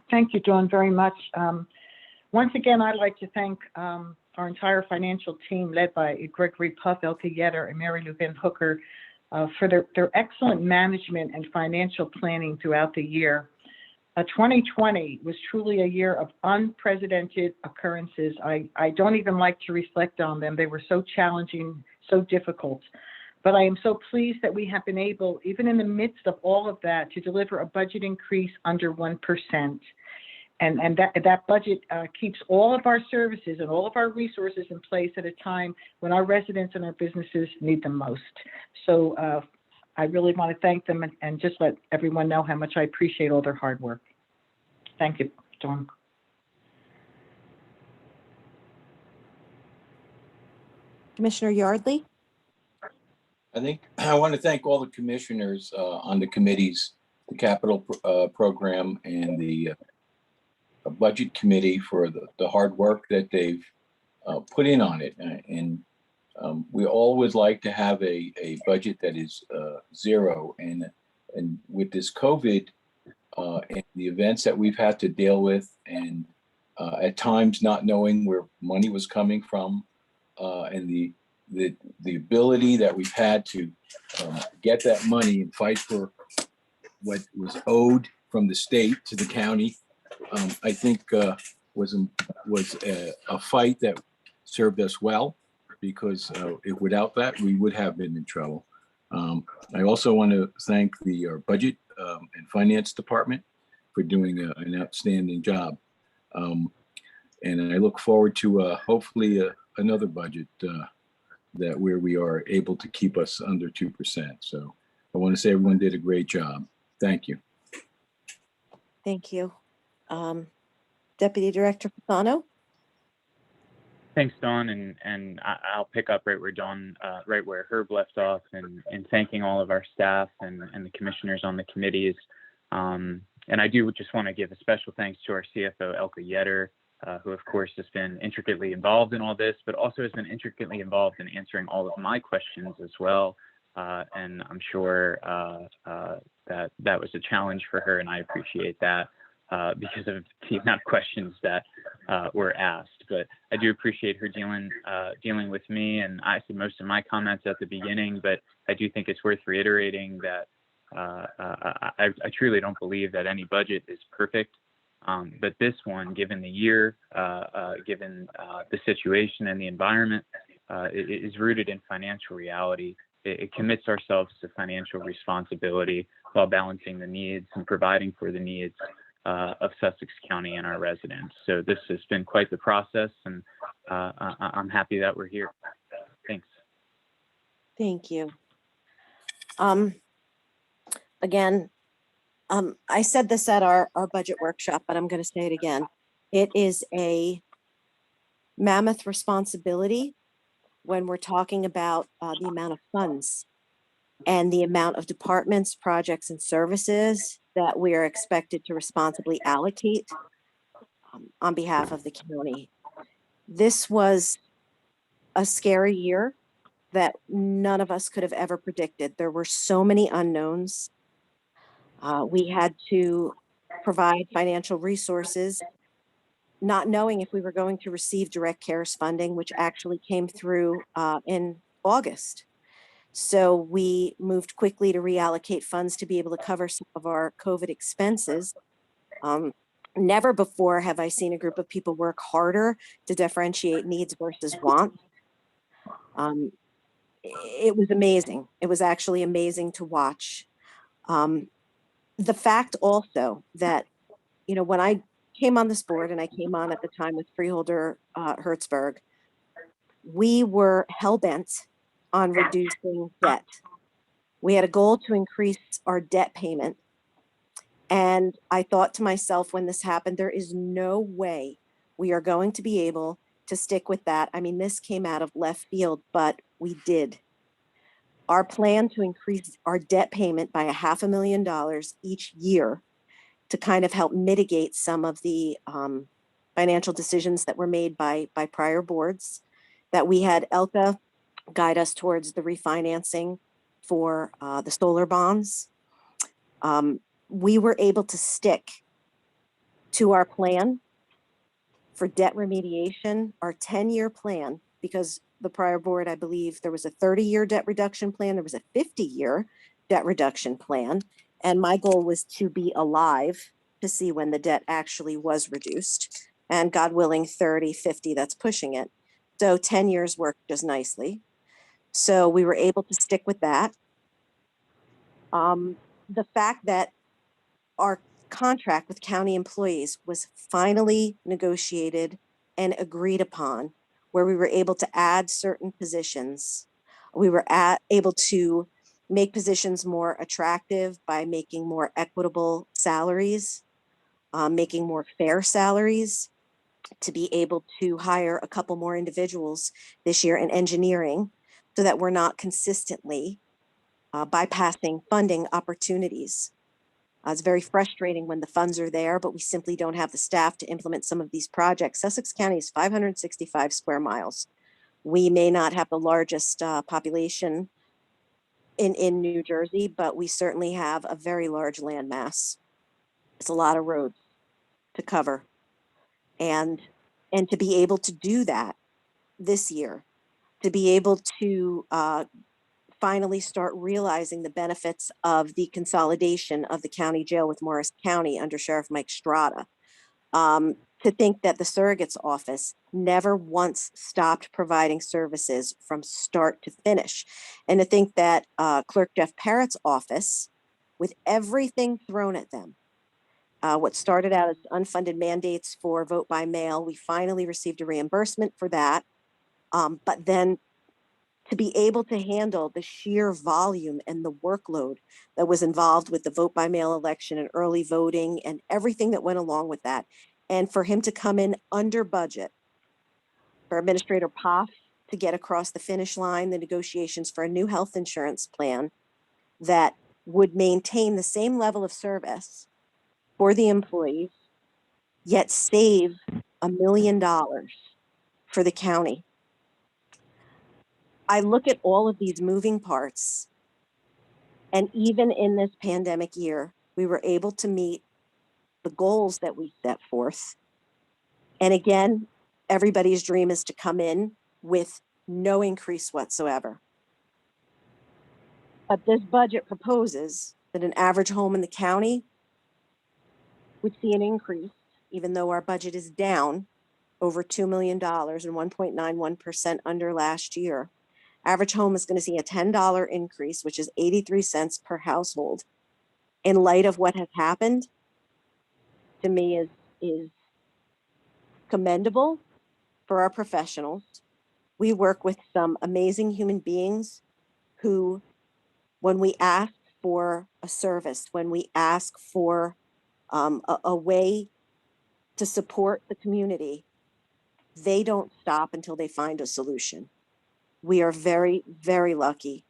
Speaker 5: Thank you, Dawn, very much. Once again, I'd like to thank our entire financial team led by Gregory Puff, Elke Yetter, and Mary Lou Van Hooker for their excellent management and financial planning throughout the year. 2020 was truly a year of unprecedented occurrences. I don't even like to reflect on them. They were so challenging, so difficult. But I am so pleased that we have been able, even in the midst of all of that, to deliver a budget increase under 1%. And that budget keeps all of our services and all of our resources in place at a time when our residents and our businesses need them most. So I really want to thank them and just let everyone know how much I appreciate all their hard work. Thank you, Dawn.
Speaker 1: Commissioner Yardley?
Speaker 11: I think I want to thank all the commissioners on the committees, the capital program and the budget committee for the hard work that they've put in on it. And we always like to have a budget that is zero. And with this COVID and the events that we've had to deal with, and at times not knowing where money was coming from, and the ability that we've had to get that money and fight for what was owed from the state to the county, I think was a fight that served us well, because if without that, we would have been in trouble. I also want to thank the budget and finance department for doing an outstanding job. And I look forward to hopefully another budget that where we are able to keep us under 2%. So I want to say everyone did a great job. Thank you.
Speaker 1: Thank you. Deputy Director Fasano?
Speaker 13: Thanks, Dawn, and I'll pick up right where right where Herb left off, and thanking all of our staff and the commissioners on the committees. And I do just want to give a special thanks to our CFO, Elka Yetter, who of course has been intricately involved in all this, but also has been intricately involved in answering all of my questions as well. And I'm sure that was a challenge for her, and I appreciate that because of the amount of questions that were asked. But I do appreciate her dealing with me, and I said most of my comments at the beginning, but I do think it's worth reiterating that I truly don't believe that any budget is perfect. But this one, given the year, given the situation and the environment, is rooted in financial reality. It commits ourselves to financial responsibility while balancing the needs and providing for the needs of Sussex County and our residents. So this has been quite the process, and I'm happy that we're here. Thanks.
Speaker 1: Thank you. Again, I said this at our budget workshop, but I'm going to say it again. It is a mammoth responsibility when we're talking about the amount of funds and the amount of departments, projects, and services that we are expected to responsibly allocate on behalf of the county. This was a scary year that none of us could have ever predicted. There were so many unknowns. We had to provide financial resources, not knowing if we were going to receive direct CARES funding, which actually came through in August. So we moved quickly to reallocate funds to be able to cover some of our COVID expenses. Never before have I seen a group of people work harder to differentiate needs versus wants. It was amazing. It was actually amazing to watch. The fact also that, when I came on this board, and I came on at the time with Freeholder Hertzberg, we were hell-bent on reducing debt. We had a goal to increase our debt payment. And I thought to myself when this happened, there is no way we are going to be able to stick with that. I mean, this came out of left field, but we did. Our plan to increase our debt payment by $500,000 each year to kind of help mitigate some of the financial decisions that were made by prior boards, that we had Elka guide us towards the refinancing for the solar bonds. We were able to stick to our plan for debt remediation, our 10-year plan, because the prior board, I believe there was a 30-year debt reduction plan, there was a 50-year debt reduction plan, and my goal was to be alive to see when the debt actually was reduced, and God willing, 30, 50, that's pushing it. So 10 years worked just nicely. So we were able to stick with that. The fact that our contract with county employees was finally negotiated and agreed upon, where we were able to add certain positions. We were able to make positions more attractive by making more equitable salaries, making more fair salaries. to be able to hire a couple more individuals this year in engineering so that we're not consistently bypassing funding opportunities. It's very frustrating when the funds are there, but we simply don't have the staff to implement some of these projects. Sussex County is 565 square miles. We may not have the largest population in New Jersey, but we certainly have a very large land mass. It's a lot of roads to cover. And to be able to do that this year, to be able to finally start realizing the benefits of the consolidation of the county jail with Morris County under Sheriff Mike Strada. To think that the surrogate's office never once stopped providing services from start to finish. And to think that Clerk Jeff Parrott's office, with everything thrown at them, what started out as unfunded mandates for vote by mail, we finally received a reimbursement for that. But then to be able to handle the sheer volume and the workload that was involved with the vote by mail election and early voting and everything that went along with that. And for him to come in under budget, for Administrator Poff to get across the finish line, the negotiations for a new health insurance plan that would maintain the same level of service for the employees, yet save $1 million for the county. I look at all of these moving parts, and even in this pandemic year, we were able to meet the goals that we set forth. And again, everybody's dream is to come in with no increase whatsoever. But this budget proposes that an average home in the county would see an increase, even though our budget is down over $2 million and 1.91% under last year. Average home is going to see a $10 increase, which is 83 cents per household. In light of what has happened, to me is commendable for our professionals. We work with some amazing human beings who, when we ask for a service, when we ask for a way to support the community, they don't stop until they find a solution. We are very, very lucky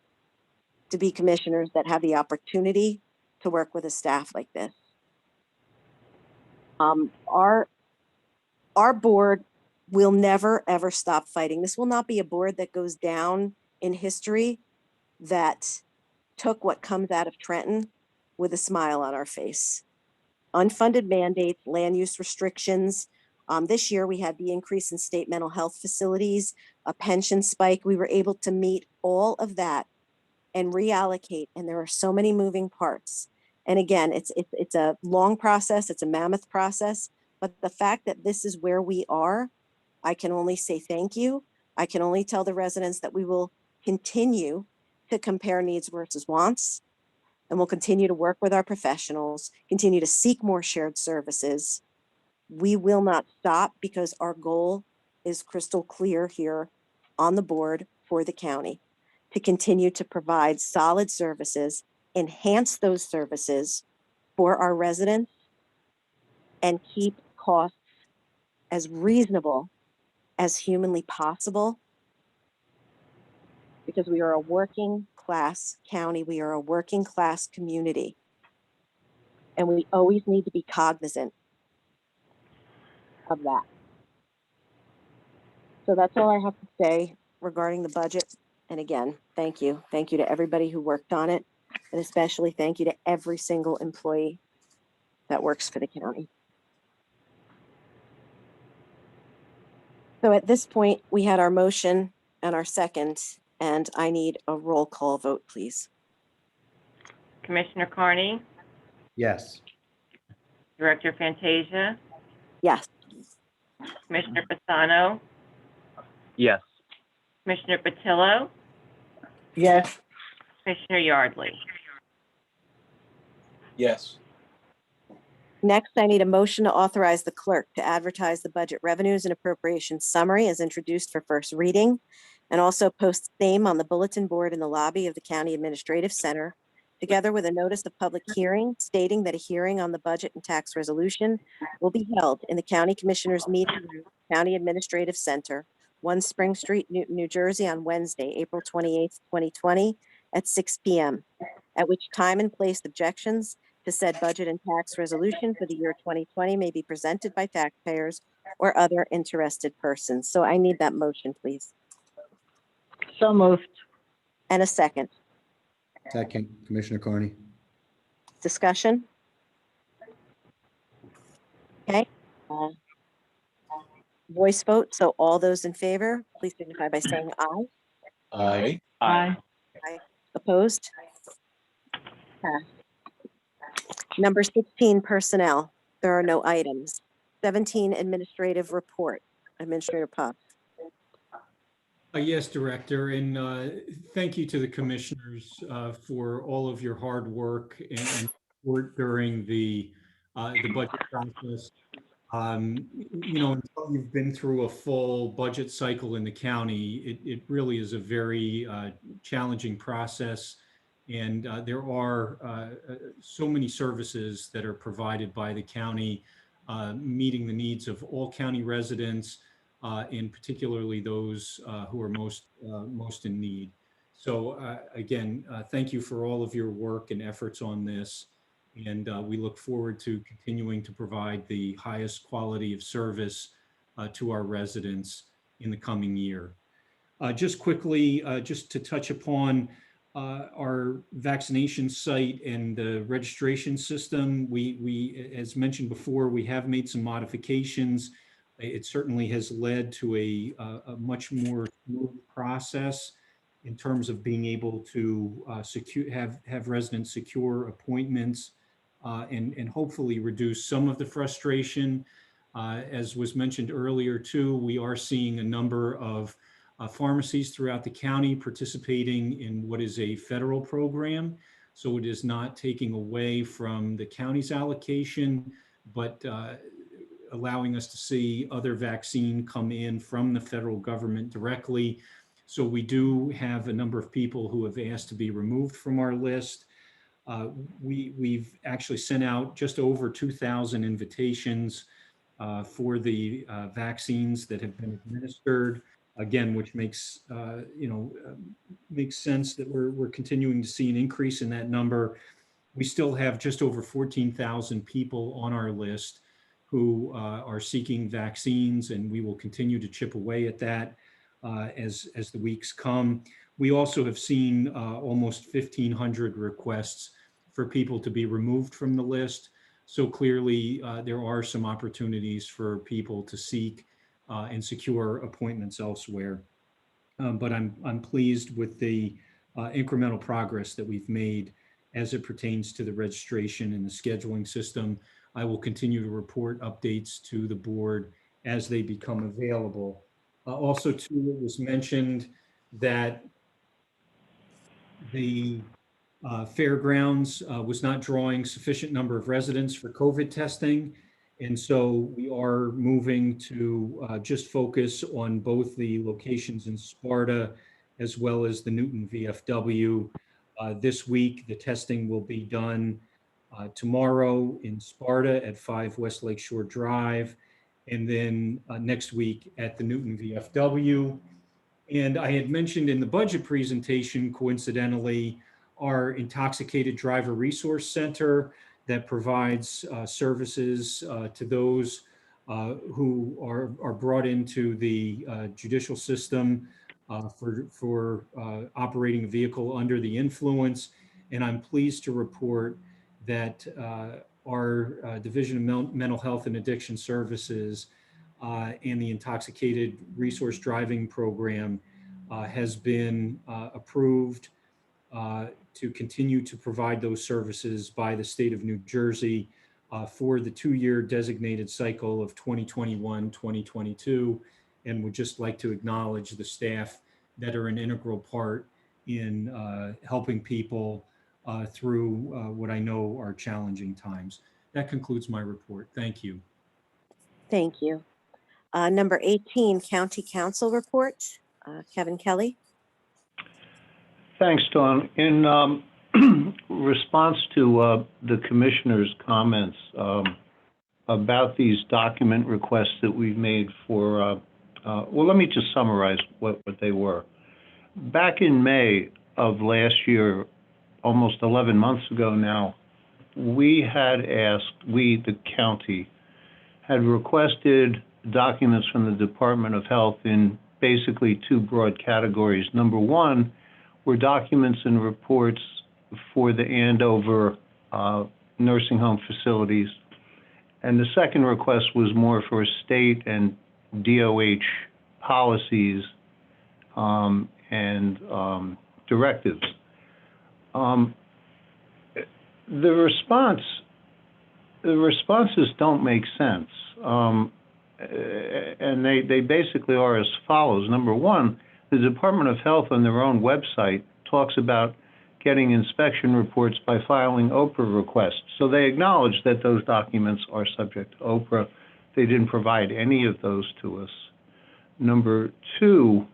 Speaker 1: to be commissioners that have the opportunity to work with a staff like this. Our board will never, ever stop fighting. This will not be a board that goes down in history that took what comes out of Trenton with a smile on our face. Unfunded mandates, land use restrictions. This year we had the increase in state mental health facilities, a pension spike. We were able to meet all of that and reallocate, and there are so many moving parts. And again, it's a long process, it's a mammoth process, but the fact that this is where we are, I can only say thank you. I can only tell the residents that we will continue to compare needs versus wants, and we'll continue to work with our professionals, continue to seek more shared services. We will not stop because our goal is crystal clear here on the board for the county to continue to provide solid services, enhance those services for our residents, and keep costs as reasonable as humanly possible, because we are a working class county, we are a working class community, and we always need to be cognizant of that. So that's all I have to say regarding the budget. And again, thank you. Thank you to everybody who worked on it, and especially thank you to every single employee that works for the county. So at this point, we had our motion and our second, and I need a roll call vote, please.
Speaker 2: Commissioner Carney,
Speaker 3: Yes.
Speaker 2: Director Fantasia,
Speaker 1: Yes.
Speaker 2: Commissioner Fasano,
Speaker 13: Yes.
Speaker 2: Commissioner Patillo,
Speaker 5: Yes.
Speaker 2: Commissioner Yardley.
Speaker 11: Yes.
Speaker 1: Next, I need a motion to authorize the clerk to advertise the budget revenues and appropriations summary as introduced for first reading, and also post same on the bulletin board in the lobby of the County Administrative Center together with a notice of public hearing stating that a hearing on the budget and tax resolution will be held in the County Commissioners Meeting Room, County Administrative Center, 1 Spring Street, Newton, New Jersey, on Wednesday, April 28th, 2020, at 6 p.m., at which time and place objections to said budget and tax resolution for the year 2020 may be presented by taxpayers or other interested persons. So I need that motion, please.
Speaker 5: So moved.
Speaker 1: And a second.
Speaker 3: Second, Commissioner Carney.
Speaker 1: Discussion? Okay. Voice vote. So all those in favor, please signify by saying aye.
Speaker 11: Aye.
Speaker 5: Aye.
Speaker 1: Opposed? Passed. Number 16, personnel. There are no items. 17, administrative report. Administrator Pop.
Speaker 12: Yes, Director, and thank you to the commissioners for all of your hard work and work during the budget process. You know, until you've been through a full budget cycle in the county, it really is a very challenging process. And there are so many services that are provided by the county, meeting the needs of all county residents, and particularly those who are most in need. So again, thank you for all of your work and efforts on this. And we look forward to continuing to provide the highest quality of service to our residents in the coming year. Just quickly, just to touch upon our vaccination site and the registration system, we, as mentioned before, we have made some modifications. It certainly has led to a much more smooth process in terms of being able to have residents secure appointments and hopefully reduce some of the frustration. As was mentioned earlier too, we are seeing a number of pharmacies throughout the county participating in what is a federal program. So it is not taking away from the county's allocation, but allowing us to see other vaccine come in from the federal government directly. So we do have a number of people who have asked to be removed from our list. We've actually sent out just over 2,000 invitations for the vaccines that have been administered. Again, which makes makes sense that we're continuing to see an increase in that number. We still have just over 14,000 people on our list who are seeking vaccines, and we will continue to chip away at that as the weeks come. We also have seen almost 1,500 requests for people to be removed from the list. So clearly, there are some opportunities for people to seek and secure appointments elsewhere. But I'm pleased with the incremental progress that we've made as it pertains to the registration and the scheduling system. I will continue to report updates to the board as they become available. Also, too, it was mentioned that the fairgrounds was not drawing sufficient number of residents for COVID testing. And so we are moving to just focus on both the locations in Sparta as well as the Newton VFW. This week, the testing will be done tomorrow in Sparta at 5 West Lakeshore Drive, and then next week at the Newton VFW. And I had mentioned in the budget presentation, coincidentally, our Intoxicated Driver Resource Center that provides services to those who are brought into the judicial system for operating a vehicle under the influence. And I'm pleased to report that our Division of Mental Health and Addiction Services and the Intoxicated Resource Driving Program has been approved to continue to provide those services by the state of New Jersey for the 2-year designated cycle of 2021-2022, and would just like to acknowledge the staff that are an integral part in helping people through what I know are challenging times. That concludes my report. Thank you.
Speaker 1: Thank you. Number 18, County Council report. Kevin Kelly.
Speaker 14: Thanks, Dawn. In response to the commissioner's comments about these document requests that we've made for, well, let me just summarize what they were. Back in May of last year, almost 11 months ago now, we had asked, the county, had requested documents from the Department of Health in basically two broad categories. Number one were documents and reports for the Andover nursing home facilities. And the second request was more for state and DOH policies and directives. The responses don't make sense. And they basically are as follows. Number one, the Department of Health on their own website talks about getting inspection reports by filing OPRA requests. So they acknowledge that those documents are subject to OPRA. They didn't provide any of those to us. Number two,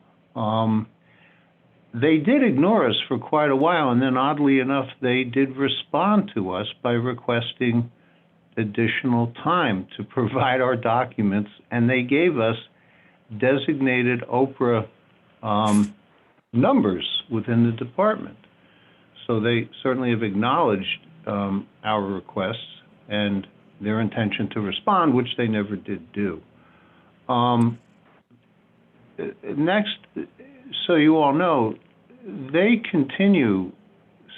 Speaker 14: they did ignore us for quite a while, and then oddly enough, they did respond to us by requesting additional time to provide our documents, and they gave us designated OPRA numbers within the department. So they certainly have acknowledged our requests and their intention to respond, which they never did do. Next, so you all know,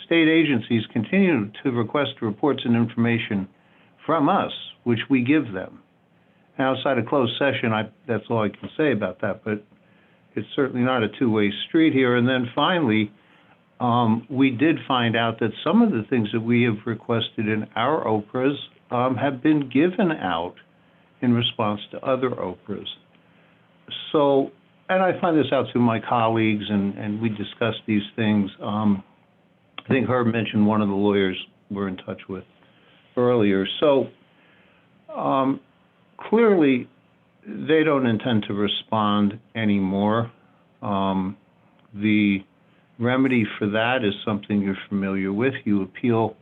Speaker 14: state agencies continue to request reports and information from us, which we give them. Outside of closed session, that's all I can say about that, but it's certainly not a two-way street here. And then finally, we did find out that some of the things that we have requested in our OPRAs have been given out in response to other OPRAs. So, and I find this out through my colleagues, and we discuss these things. I think Herb mentioned one of the lawyers we're in touch with earlier. So clearly, they don't intend to respond anymore. The remedy for that is something you're familiar with. You appeal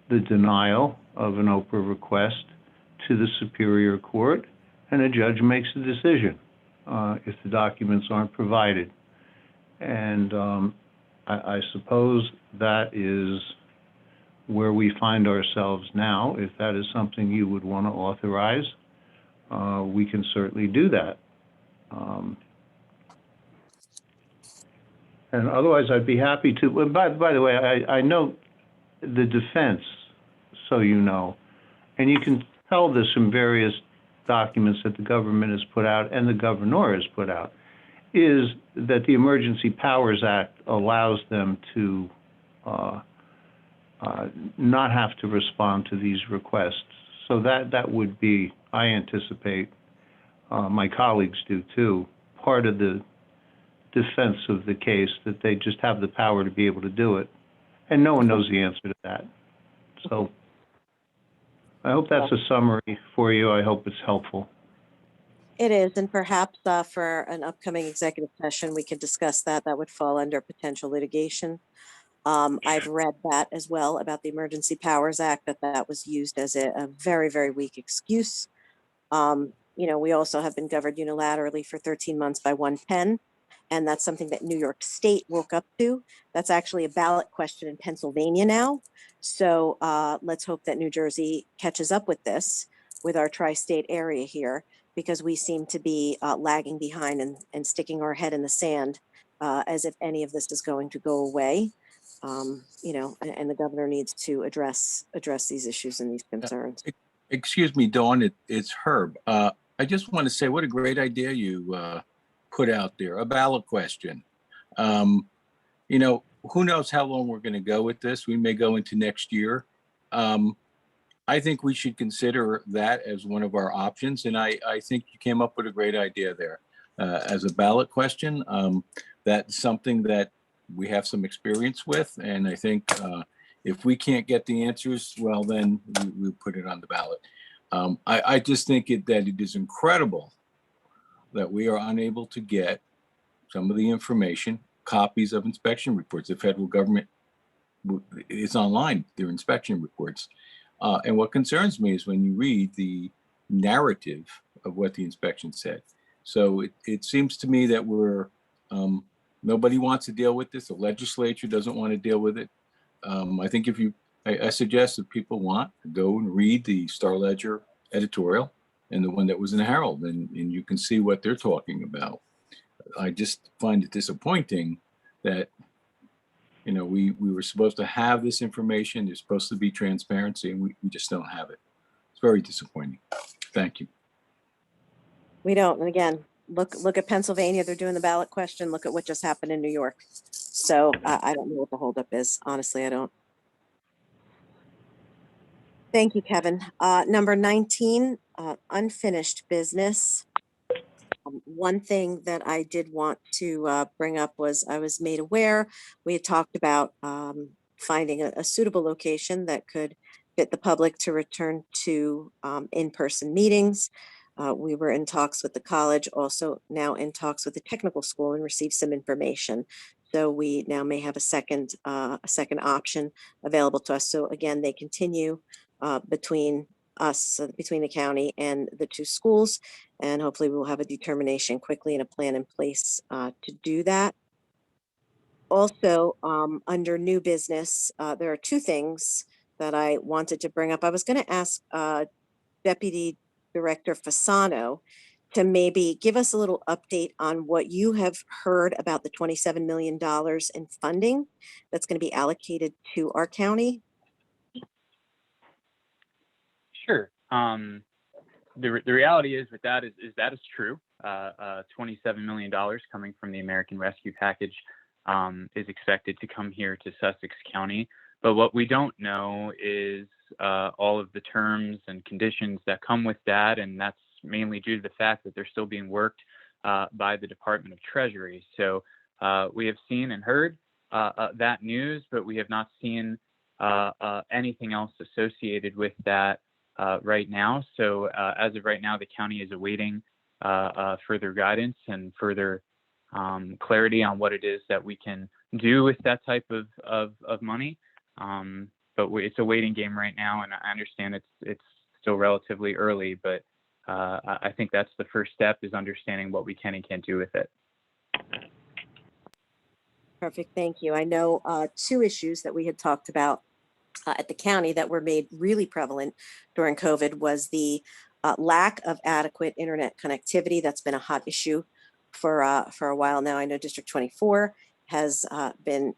Speaker 14: the denial of an OPRA request to the Superior Court, and a judge makes a decision if the documents aren't provided. And I suppose that is where we find ourselves now. If that is something you would want to authorize, we can certainly do that. And otherwise, I'd be happy to. By the way, I note the defense, so you know, and you can tell this from various documents that the government has put out and the governor has put out, is that the Emergency Powers Act allows them to not have to respond to these requests. So that would be, I anticipate, my colleagues do too, part of the defense of the case, that they just have the power to be able to do it. And no one knows the answer to that. So I hope that's a summary for you. I hope it's helpful.
Speaker 1: It is, and perhaps for an upcoming executive session, we could discuss that. That would fall under potential litigation. I've read that as well about the Emergency Powers Act, that was used as a very, very weak excuse. We also have been governed unilaterally for 13 months by one pen, and that's something that New York State woke up to. That's actually a ballot question in Pennsylvania now. So let's hope that New Jersey catches up with this, with our tri-state area here, because we seem to be lagging behind and sticking our head in the sand as if any of this is going to go away. And the governor needs to address these issues and these concerns.
Speaker 11: Excuse me, Dawn, it's Herb. I just want to say what a great idea you put out there, a ballot question. Who knows how long we're going to go with this? We may go into next year. I think we should consider that as one of our options. And I think you came up with a great idea there as a ballot question. That's something that we have some experience with. And I think if we can't get the answers, well, then we'll put it on the ballot. I just think that it is incredible that we are unable to get some of the information, copies of inspection reports. The federal government it's online, their inspection reports. And what concerns me is when you read the narrative of what the inspection said. So it seems to me that nobody wants to deal with this. The legislature doesn't want to deal with it. I think I suggest if people want to go and read the Star Ledger editorial and the one that was in the Herald, and you can see what they're talking about. I just find it disappointing that, we were supposed to have this information. There's supposed to be transparency, and we just don't have it. It's very disappointing. Thank you.
Speaker 1: We don't. And again, look at Pennsylvania. They're doing the ballot question. Look at what just happened in New York. So I don't know what the holdup is. Honestly, I don't. Thank you, Kevin. Number 19, unfinished business. One thing that I did want to bring up was I was made aware, we had talked about finding a suitable location that could fit the public to return to in-person meetings. We were in talks with the college, also now in talks with the technical school, and received some information. So we now may have a second option available to us. So again, they continue between us, between the county and the two schools, and hopefully we will have a determination quickly and a plan in place to do that. Also, under new business, there are two things that I wanted to bring up. I was going to ask Deputy Director Fasano to maybe give us a little update on what you have heard about the $27 million in funding that's going to be allocated to our county.
Speaker 13: Sure. The reality is that is true. $27 million coming from the American Rescue Package is expected to come here to Sussex County. But what we don't know is all of the terms and conditions that come with that, and that's mainly due to the fact that they're still being worked by the Department of Treasury. So we have seen and heard that news, but we have not seen anything else associated with that right now. So as of right now, the county is awaiting further guidance and further clarity on what it is that we can do with that type of money. But it's a waiting game right now, and I understand it's still relatively early, but I think that's the first step, is understanding what we can and can't do with it.
Speaker 1: Perfect, thank you. I know two issues that we had talked about at the county that were made really prevalent during COVID was the lack of adequate internet connectivity. That's been a hot issue for a while now. I know District 24 has been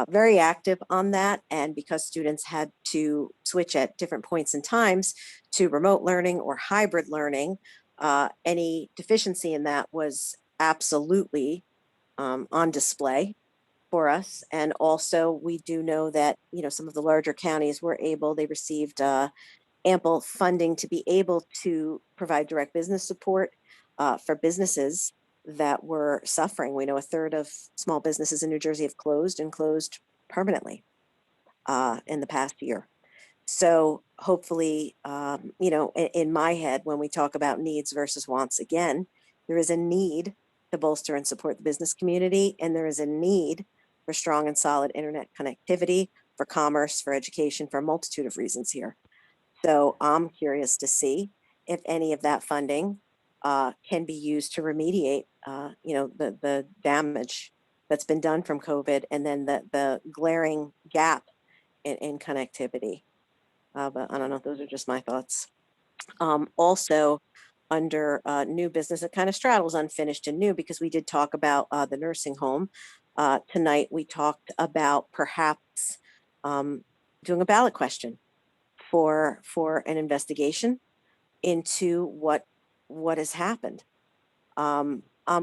Speaker 1: very active on that, and because students had to switch at different points in times to remote learning or hybrid learning, any deficiency in that was absolutely on display for us. And also we do know that, some of the larger counties they received ample funding to be able to provide direct business support for businesses that were suffering. We know a third of small businesses in New Jersey have closed permanently in the past year. So hopefully, in my head, when we talk about needs versus wants, again, there is a need to bolster and support the business community, and there is a need for strong and solid internet connectivity, for commerce, for education, for a multitude of reasons here. So I'm curious to see if any of that funding can be used to remediate, the damage that's been done from COVID, and then the glaring gap in connectivity. But I don't know, those are just my thoughts. Also, under new business, it kind of straddles unfinished and new, because we did talk about the nursing home. Tonight, we talked about perhaps doing a ballot question for an investigation into what has happened. I'm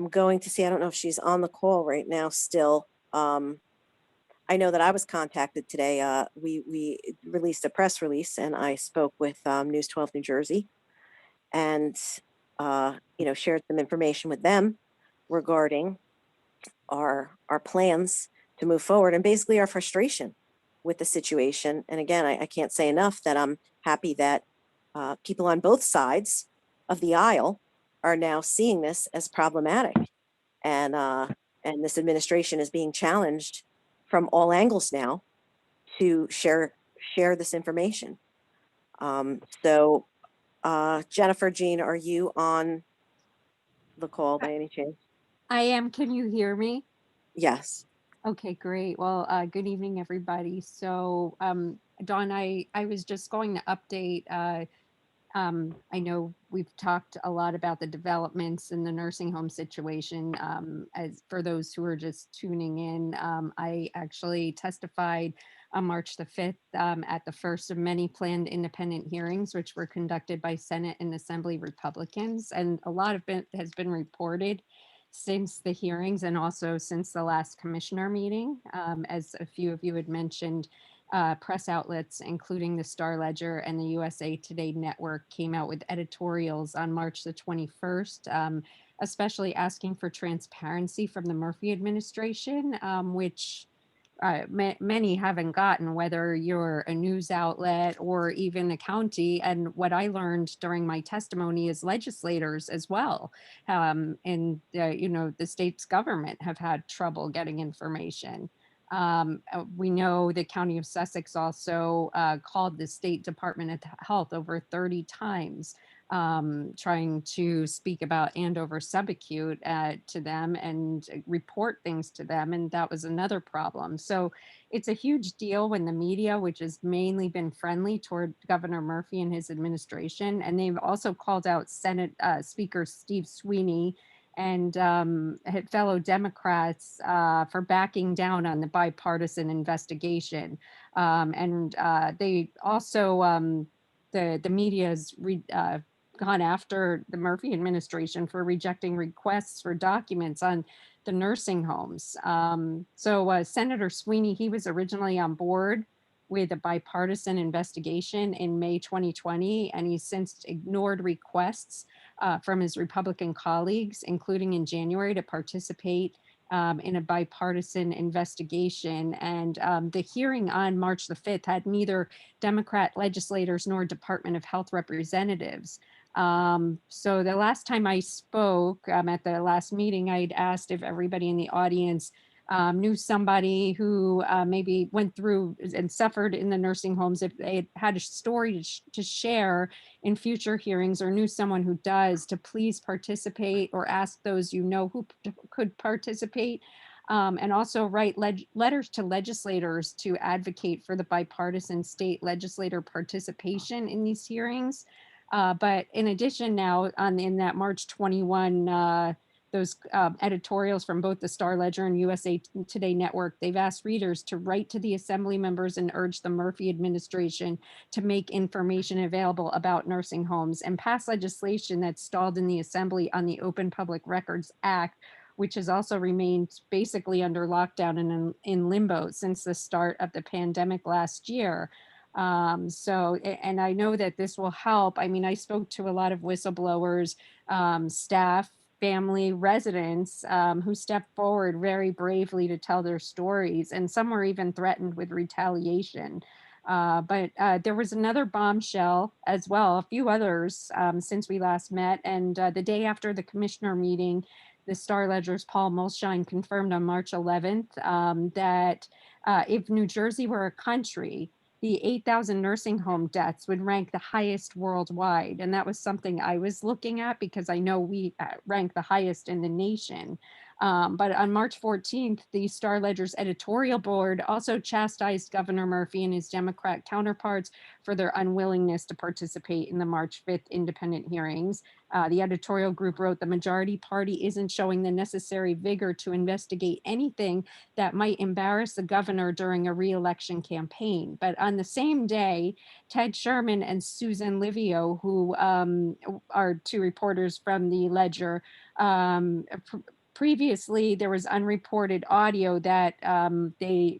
Speaker 1: going to see, I don't know if she's on the call right now still. I know that I was contacted today. We released a press release, and I spoke with News 12 New Jersey, and shared some information with them regarding our plans to move forward, and basically our frustration with the situation. And again, I can't say enough that I'm happy that people on both sides of the aisle are now seeing this as problematic, and this administration is being challenged from all angles now to share this information. Jennifer, Jean, are you on the call by any chance?
Speaker 15: I am. Can you hear me?
Speaker 1: Yes.
Speaker 15: Okay, great. Well, good evening, everybody. So, Dawn, I was just going to update. I know we've talked a lot about the developments in the nursing home situation. As for those who are just tuning in, I actually testified on March the 5th at the first of many planned independent hearings, which were conducted by Senate and Assembly Republicans. And a lot of it has been reported since the hearings and also since the last commissioner meeting. As a few of you had mentioned, press outlets, including the Star Ledger and the USA Today Network, came out with editorials on March the 21st, especially asking for transparency from the Murphy administration, which many haven't gotten, whether you're a news outlet or even a county. And what I learned during my testimony is legislators as well, and the state's government have had trouble getting information. We know the County of Sussex also called the State Department of Health over 30 times, trying to speak about Andover subacute to them and report things to them. And that was another problem. So it's a huge deal when the media, which has mainly been friendly toward Governor Murphy and his administration, and they've also called out Senate Speaker Steve Sweeney and fellow Democrats for backing down on the bipartisan investigation. They also, the media has gone after the Murphy administration for rejecting requests for documents on the nursing homes. Senator Sweeney, he was originally on board with a bipartisan investigation in May 2020, and he's since ignored requests from his Republican colleagues, including in January, to participate in a bipartisan investigation. And the hearing on March the 5th had neither Democrat legislators nor Department of Health representatives. So the last time I spoke at the last meeting, I'd asked if everybody in the audience knew somebody who maybe went through and suffered in the nursing homes, if they had a story to share in future hearings, or knew someone who does, to please participate, or ask those you know who could participate. And also write letters to legislators to advocate for the bipartisan state legislator participation in these hearings. But in addition, now in that March 21, those editorials from both the Star Ledger and USA Today Network, they've asked readers to write to the assembly members and urge the Murphy administration to make information available about nursing homes and pass legislation that stalled in the assembly on the Open Public Records Act, which has also remained basically under lockdown and in limbo since the start of the pandemic last year. And I know that this will help. I mean, I spoke to a lot of whistleblowers, staff, family, residents who stepped forward very bravely to tell their stories, and some were even threatened with retaliation. But there was another bombshell as well, a few others since we last met. And the day after the commissioner meeting, the Star Ledger's Paul Mulshine confirmed on March 11th that if New Jersey were a country, the 8,000 nursing home deaths would rank the highest worldwide. And that was something I was looking at because I know we rank the highest in the nation. But on March 14th, the Star Ledger's editorial board also chastised Governor Murphy and his Democrat counterparts for their unwillingness to participate in the March 5th independent hearings. The editorial group wrote, "The majority party isn't showing the necessary vigor to investigate anything that might embarrass the governor during a re-election campaign." But on the same day, Ted Sherman and Susan Livio, who are two reporters from the Ledger, previously there was unreported audio that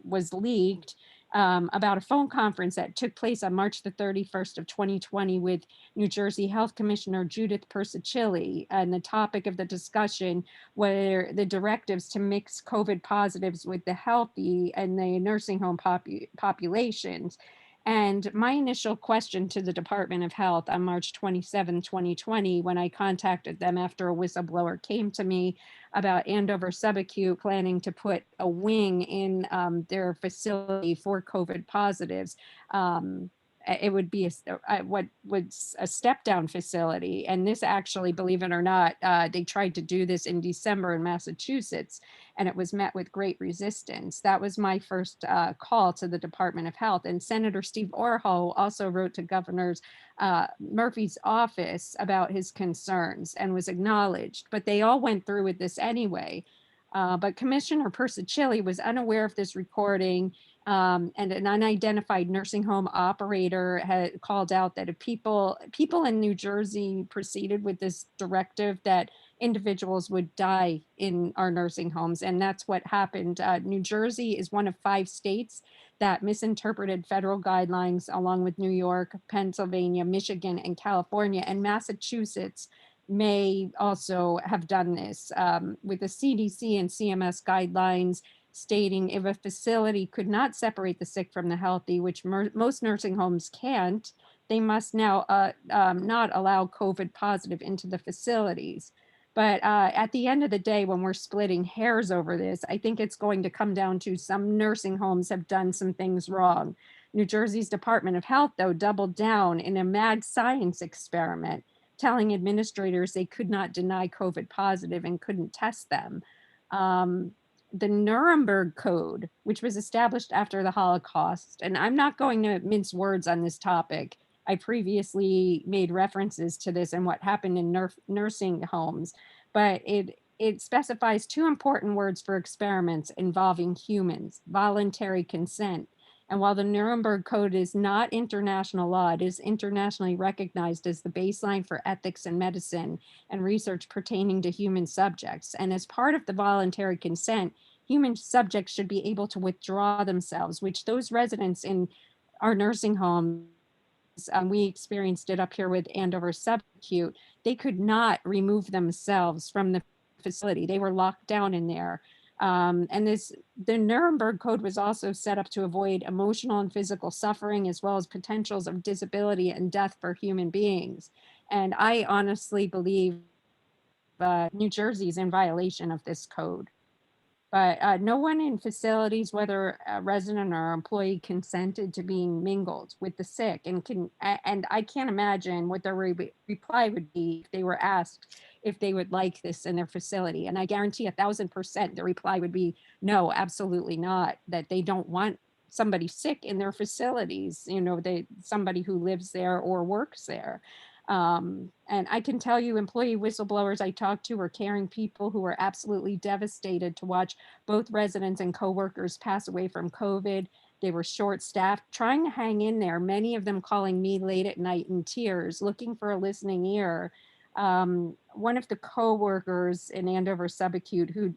Speaker 15: was leaked about a phone conference that took place on March the 31st of 2020 with New Jersey Health Commissioner Judith Persicilli. And the topic of the discussion were the directives to mix COVID positives with the healthy and the nursing home populations. And my initial question to the Department of Health on March 27, 2020, when I contacted them after a whistleblower came to me about Andover Subacute planning to put a wing in their facility for COVID positives. It would be what was a step down facility. And this actually, believe it or not, they tried to do this in December in Massachusetts, and it was met with great resistance. That was my first call to the Department of Health. And Senator Steve Orho also wrote to Governor Murphy's office about his concerns and was acknowledged, but they all went through with this anyway. But Commissioner Persicilli was unaware of this recording, and an unidentified nursing home operator had called out that if people in New Jersey proceeded with this directive, that individuals would die in our nursing homes, and that's what happened. New Jersey is one of 5 states that misinterpreted federal guidelines, along with New York, Pennsylvania, Michigan, and California, and Massachusetts may also have done this with the CDC and CMS guidelines stating if a facility could not separate the sick from the healthy, which most nursing homes can't, they must now not allow COVID positive into the facilities. But at the end of the day, when we're splitting hairs over this, I think it's going to come down to some nursing homes have done some things wrong. New Jersey's Department of Health, though, doubled down in a mad science experiment, telling administrators they could not deny COVID positive and couldn't test them. The Nuremberg Code, which was established after the Holocaust, and I'm not going to mince words on this topic. I previously made references to this and what happened in nursing homes, but it specifies 2 important words for experiments involving humans: voluntary consent. And while the Nuremberg Code is not international law, it is internationally recognized as the baseline for ethics in medicine and research pertaining to human subjects. And as part of the voluntary consent, human subjects should be able to withdraw themselves, which those residents in our nursing homes, we experienced it up here with Andover Subacute, they could not remove themselves from the facility. They were locked down in there. The Nuremberg Code was also set up to avoid emotional and physical suffering, as well as potentials of disability and death for human beings. And I honestly believe New Jersey is in violation of this code. But no one in facilities, whether a resident or employee, consented to being mingled with the sick, and I can't imagine what their reply would be if they were asked if they would like this in their facility. And I guarantee 1,000% the reply would be no, absolutely not, that they don't want somebody sick in their facilities, somebody who lives there or works there. And I can tell you, employee whistleblowers I talked to were caring people who were absolutely devastated to watch both residents and coworkers pass away from COVID. They were short-staffed, trying to hang in there, many of them calling me late at night in tears, looking for a listening ear. One of the coworkers in Andover Subacute who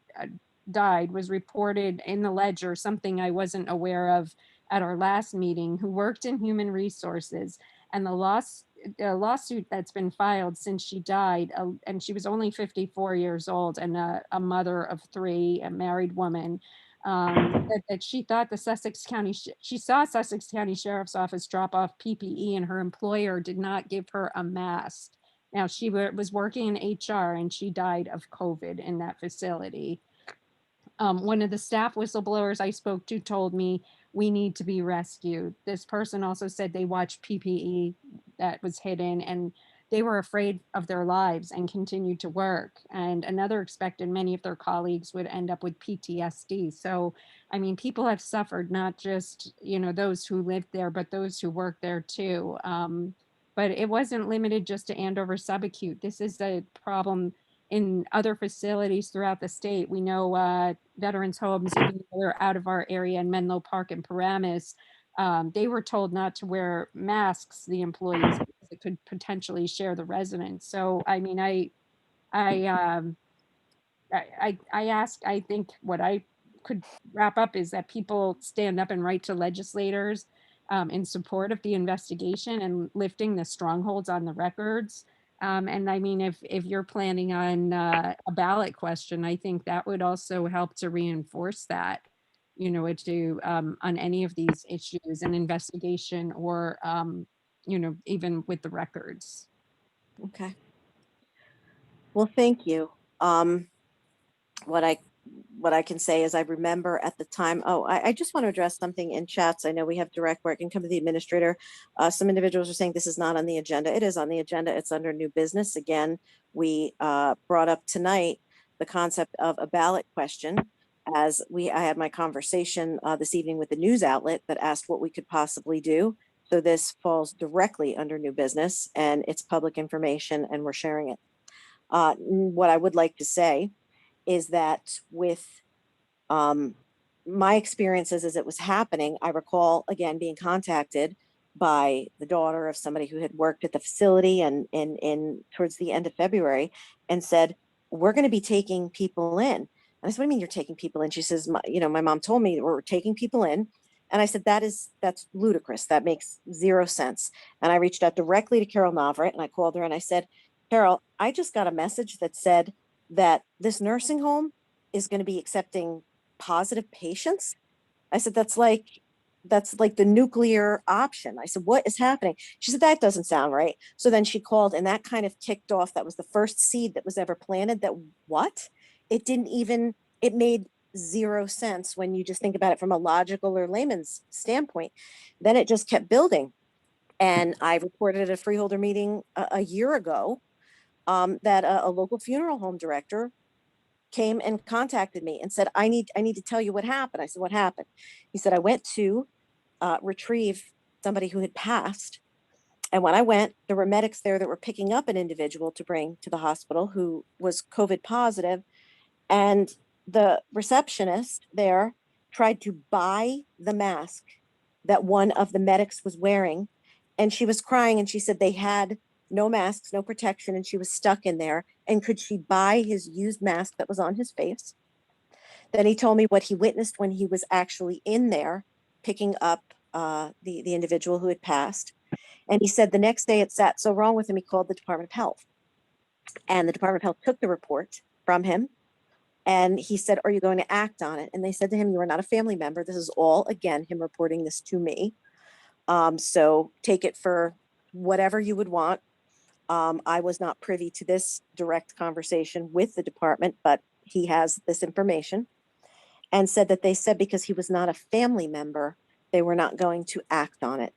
Speaker 15: died was reported in the Ledger, something I wasn't aware of at our last meeting, who worked in human resources. And the lawsuit that's been filed since she died, and she was only 54 years old and a mother of 3, a married woman, that she thought she saw Sussex County Sheriff's Office drop off PPE and her employer did not give her a mask. Now, she was working in HR and she died of COVID in that facility. One of the staff whistleblowers I spoke to told me, we need to be rescued. This person also said they watched PPE that was hidden and they were afraid of their lives and continued to work. And another expected many of their colleagues would end up with PTSD. So, I mean, people have suffered, not just, those who lived there, but those who worked there too. But it wasn't limited just to Andover Subacute. This is a problem in other facilities throughout the state. We know veterans homes, even though they're out of our area in Menlo Park and Paramus, they were told not to wear masks, the employees, because it could potentially share the residents. So, I mean, I think what I could wrap up is that people stand up and write to legislators in support of the investigation and lifting the strongholds on the records. And I mean, if you're planning on a ballot question, I think that would also help to reinforce that. on any of these issues, an investigation or, even with the records.
Speaker 1: Okay. Well, thank you. What I can say is I remember at the time, I just want to address something in chats. I know we have direct where it can come to the administrator. Some individuals are saying this is not on the agenda. It is on the agenda. It's under new business. Again, we brought up tonight the concept of a ballot question I had my conversation this evening with the news outlet that asked what we could possibly do. So this falls directly under new business and it's public information and we're sharing it. What I would like to say is that with my experiences as it was happening, I recall again being contacted by the daughter of somebody who had worked at the facility and in towards the end of February and said, we're going to be taking people in. And I said, what do you mean you're taking people in? She says, my mom told me we're taking people in. And I said, that's ludicrous. That makes zero sense. And I reached out directly to Carol Navarrete and I called her and I said, Carol, I just got a message that said that this nursing home is going to be accepting positive patients. I said, that's like the nuclear option. I said, what is happening? She said, that doesn't sound right. So then she called and that kind of kicked off. That was the first seed that was ever planted. That what? It made zero sense when you just think about it from a logical or layman's standpoint. Then it just kept building. And I reported at a freeholder meeting a year ago that a local funeral home director came and contacted me and said, I need to tell you what happened. I said, what happened? He said, I went to retrieve somebody who had passed. And when I went, there were medics there that were picking up an individual to bring to the hospital who was COVID positive. And the receptionist there tried to buy the mask that one of the medics was wearing. And she was crying and she said they had no masks, no protection, and she was stuck in there. And could she buy his used mask that was on his face? Then he told me what he witnessed when he was actually in there picking up the individual who had passed. And he said the next day it sat so wrong with him, he called the Department of Health. And the Department of Health took the report from him. And he said, are you going to act on it? And they said to him, you are not a family member. This is all, again, him reporting this to me. So take it for whatever you would want. I was not privy to this direct conversation with the department, but he has this information and said that they said because he was not a family member, they were not going to act on it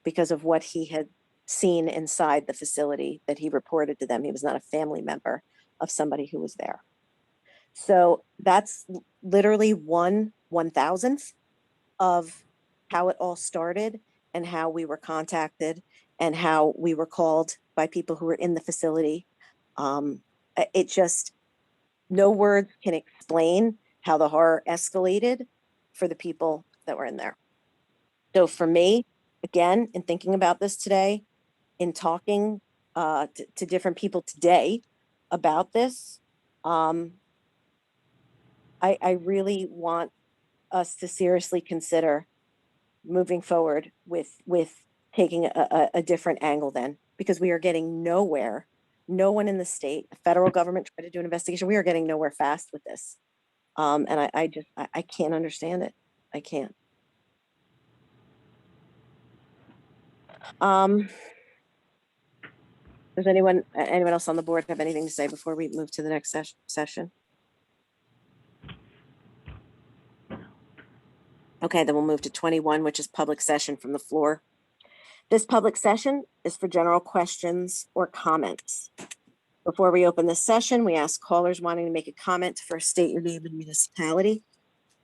Speaker 1: because of what he had seen inside the facility that he reported to them. He was not a family member of somebody who was there. So that's literally 1/1000th of how it all started and how we were contacted and how we were called by people who were in the facility. It just, no words can explain how the horror escalated for the people that were in there. So for me, again, in thinking about this today, in talking to different people today about this, I really want us to seriously consider moving forward with taking a different angle then, because we are getting nowhere. No one in the state, the federal government tried to do an investigation. We are getting nowhere fast with this. And I can't understand it. I can't. Does anyone else on the board have anything to say before we move to the next session? Okay, then we'll move to 21, which is public session from the floor. This public session is for general questions or comments. Before we open this session, we ask callers wanting to make a comment to first state your name and municipality.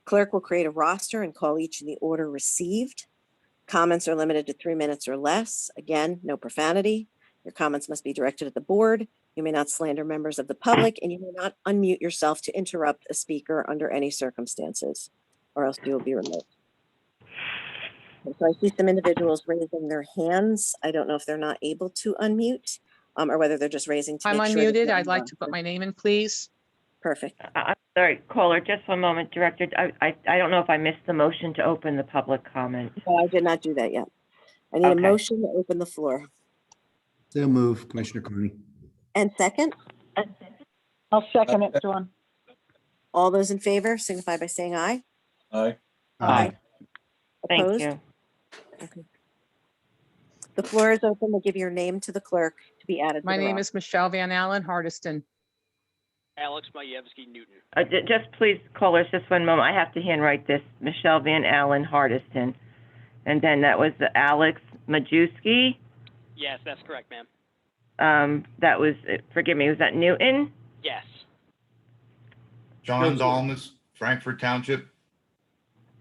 Speaker 1: Clerk will create a roster and call each in the order received. Comments are limited to 3 minutes or less. Again, no profanity. Your comments must be directed at the board. You may not slander members of the public, and you may not unmute yourself to interrupt a speaker under any circumstances, or else you will be removed. So I see some individuals raising their hands. I don't know if they're not able to unmute or whether they're just raising to
Speaker 16: I'm
Speaker 1: make sure that
Speaker 16: unmuted.
Speaker 1: they're
Speaker 16: I'd like
Speaker 1: on.
Speaker 16: to put my name in, please.
Speaker 1: Perfect.
Speaker 2: I'm sorry, caller, just one moment, Director. I don't know if I missed the motion to open the public comment.
Speaker 1: No, I did not do that yet. I need a motion to open the floor.
Speaker 3: So move, Commissioner Carney.
Speaker 1: And second?
Speaker 5: I'll second it, Dawn.
Speaker 1: All those in favor signify by saying aye.
Speaker 11: Aye.
Speaker 2: Aye. Thank
Speaker 1: Opposed?
Speaker 2: you.
Speaker 1: Okay. The floor is open to give your name to the clerk to be added to
Speaker 16: My
Speaker 1: the
Speaker 16: name
Speaker 1: roll.
Speaker 16: is Michelle Van Allen Hardiston.
Speaker 7: Alex Majewski Newton.
Speaker 2: Just please, callers, just one moment. I have to handwrite this. Michelle Van Allen Hardiston. And then that was Alex Majewski.
Speaker 7: Yes, that's correct, ma'am.
Speaker 2: That was, forgive me, was that Newton?
Speaker 7: Yes.
Speaker 17: John Dalmas, Frankfurt Township.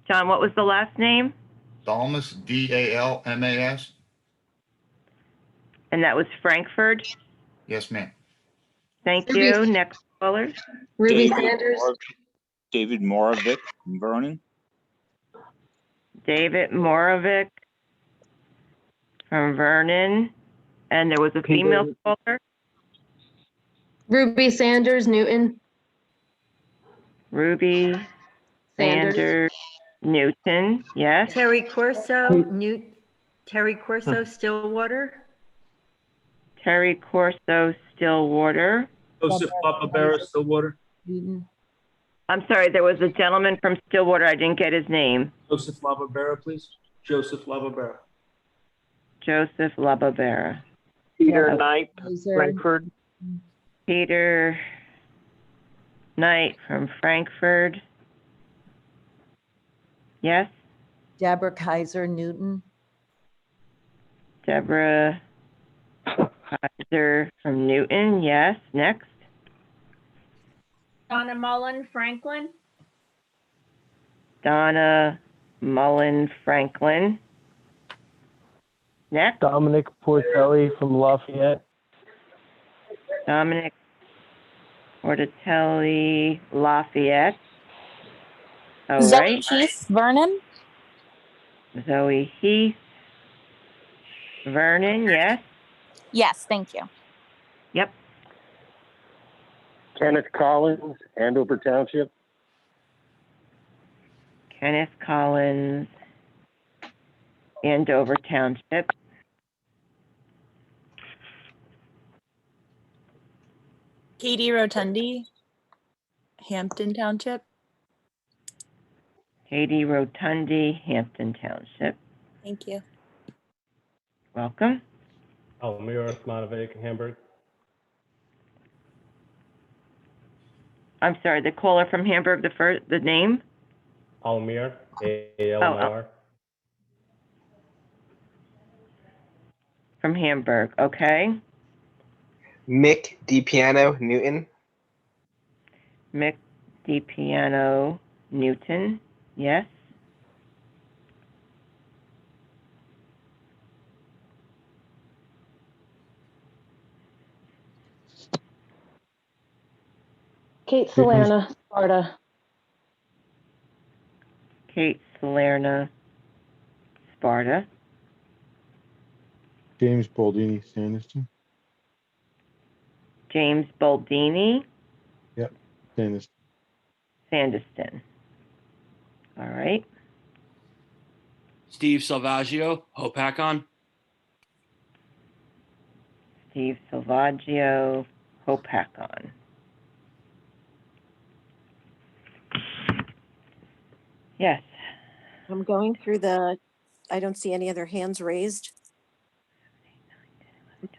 Speaker 2: John, what was the last name?
Speaker 17: Dalmas, D-A-L-M-A-S.
Speaker 2: And that was Frankfurt.
Speaker 17: Yes, ma'am.
Speaker 2: Thank
Speaker 18: Ruby.
Speaker 2: you. Next caller.
Speaker 18: Ruby
Speaker 19: David
Speaker 18: Sanders.
Speaker 19: David Moravec from Vernon.
Speaker 2: David Moravec from Vernon. And there was a female caller.
Speaker 18: Ruby Sanders, Newton.
Speaker 2: Ruby Sanders Newton. Yes.
Speaker 20: Terry Corso, Terry Corso, Stillwater.
Speaker 2: Terry Corso Stillwater.
Speaker 9: Joseph Papabera, Stillwater.
Speaker 2: I'm sorry, there was a gentleman from Stillwater. I didn't get his name.
Speaker 9: Joseph Lababera, please. Joseph Lababera.
Speaker 2: Joseph Lababera.
Speaker 21: Peter
Speaker 2: Okay.
Speaker 21: Knight, Frankfurt.
Speaker 2: Peter Knight from Frankfurt. Yes.
Speaker 20: Deborah Kaiser Newton.
Speaker 2: Deborah Kaiser from Newton. Yes. Next.
Speaker 22: Donna Mullen Franklin.
Speaker 2: Donna Mullen Franklin. Next.
Speaker 21: Dominic Portelli from Lafayette.
Speaker 2: Dominic Portelli Lafayette. All
Speaker 23: Zoe
Speaker 2: right.
Speaker 23: Heath Vernon.
Speaker 2: Zoe Heath Vernon. Yes.
Speaker 23: Yes, thank you.
Speaker 2: Yep.
Speaker 21: Kenneth Collins, Andover Township.
Speaker 2: Kenneth Collins, Andover Township.
Speaker 23: Katie Rotundi, Hampton Township.
Speaker 2: Katie Rotundi, Hampton Township.
Speaker 23: Thank you.
Speaker 2: Welcome.
Speaker 21: Almira Smonovic, Hamburg.
Speaker 2: I'm sorry, the caller from Hamburg, the name?
Speaker 21: Almir, A-L-M-I-R.
Speaker 2: From Hamburg, okay.
Speaker 24: Mick DiPiano, Newton.
Speaker 2: Mick DiPiano, Newton, yes.
Speaker 18: Kate Salerna, Sparta.
Speaker 2: Kate Salerna, Sparta.
Speaker 25: James Baldini, Sanderson.
Speaker 2: James Baldini,
Speaker 25: Yep, Sanderson.
Speaker 2: Sandiston. All right.
Speaker 26: Steve Salvaggio, Hopakon.
Speaker 2: Steve Salvaggio, Hopakon. Yes.
Speaker 1: I'm going through I don't see any other hands raised.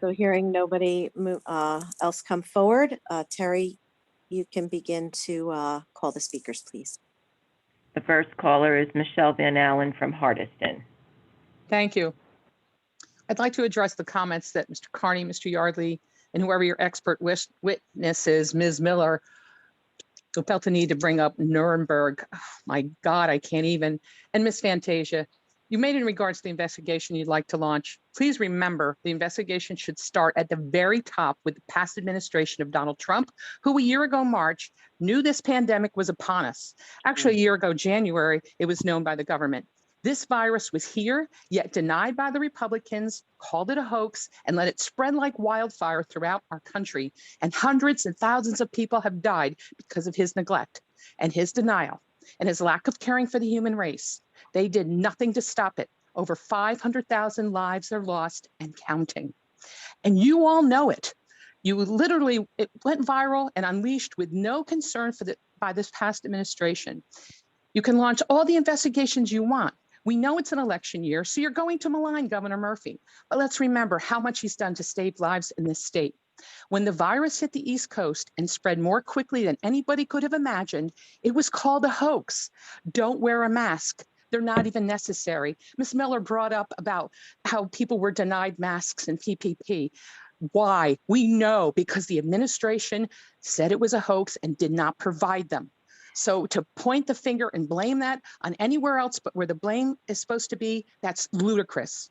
Speaker 1: So hearing nobody else come forward, Terry, you can begin to call the speakers, please.
Speaker 2: The first caller is Michelle Van Allen from Hardiston.
Speaker 16: Thank you. I'd like to address the comments that Mr. Carney, Mr. Yardley, and whoever your expert witness is, Ms. Miller, who felt the need to bring up Nuremberg. Oh, my God, I can't even. And Ms. Fantasia, you made in regards to the investigation you'd like to launch. Please remember the investigation should start at the very top with the past administration of Donald Trump, who a year ago March knew this pandemic was upon us. Actually, a year ago January, it was known by the government. This virus was here, yet denied by the Republicans, called it a hoax, and let it spread like wildfire throughout our country. And hundreds and thousands of people have died because of his neglect and his denial and his lack of caring for the human race. They did nothing to stop it. Over 500,000 lives are lost and counting. And you all know it. You literally, it went viral and unleashed with no concern by this past administration. You can launch all the investigations you want. We know it's an election year, so you're going to malign Governor Murphy. But let's remember how much he's done to save lives in this state. When the virus hit the East Coast and spread more quickly than anybody could have imagined, it was called a hoax. Don't wear a mask. They're not even necessary. Ms. Miller brought up about how people were denied masks and PPP. Why? We know because the administration said it was a hoax and did not provide them. So to point the finger and blame that on anywhere else but where the blame is supposed to be, that's ludicrous.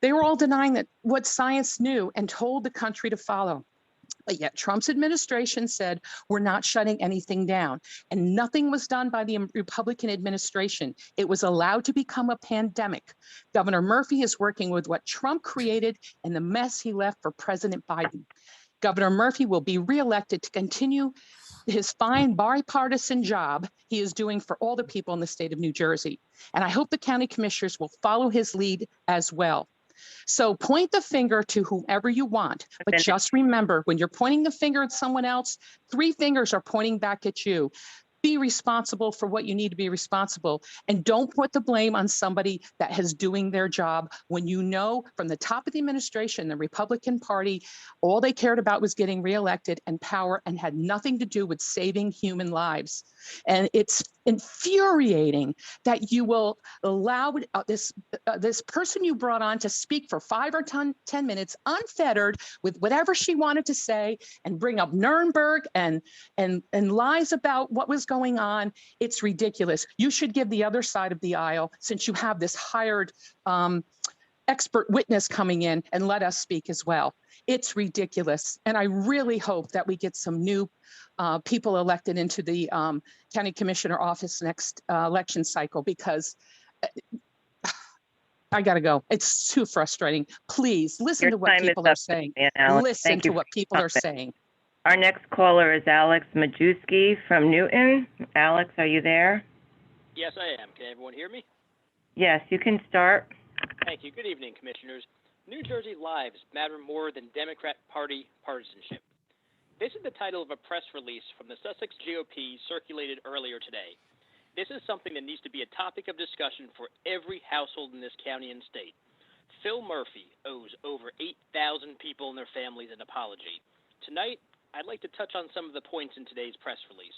Speaker 16: They were all denying that what science knew and told the country to follow. But yet Trump's administration said, we're not shutting anything down. And nothing was done by the Republican administration. It was allowed to become a pandemic. Governor Murphy is working with what Trump created and the mess he left for President Biden. Governor Murphy will be reelected to continue his fine bipartisan job he is doing for all the people in the state of New Jersey. And I hope the county commissioners will follow his lead as well. So point the finger to whomever you want, but just remember, when you're pointing the finger at someone else, 3 fingers are pointing back at you. Be responsible for what you need to be responsible, and don't put the blame on somebody that is doing their job when you know from the top of the administration, the Republican Party, all they cared about was getting reelected and power and had nothing to do with saving human lives. And it's infuriating that you will allow this person you brought on to speak for 5 or 10 minutes unfettered with whatever she wanted to say and bring up Nuremberg and lies about what was going on. It's ridiculous. You should give the other side of the aisle, since you have this hired expert witness coming in, and let us speak as well. It's ridiculous. And I really hope that we get some new people elected into the county commissioner office next election cycle, because I gotta go. It's too frustrating. Please listen to what people are saying. Listen to what people are saying.
Speaker 2: Our next caller is Alex Majewski from Newton. Alex, are you there?
Speaker 7: Yes, I am. Can everyone hear me?
Speaker 2: Yes, you can start.
Speaker 7: Thank you. Good evening, Commissioners. New Jersey lives matter more than Democrat Party partisanship. This is the title of a press release from the Sussex GOP circulated earlier today. This is something that needs to be a topic of discussion for every household in this county and state. Phil Murphy owes over 8,000 people and their families an apology. Tonight, I'd like to touch on some of the points in today's press release.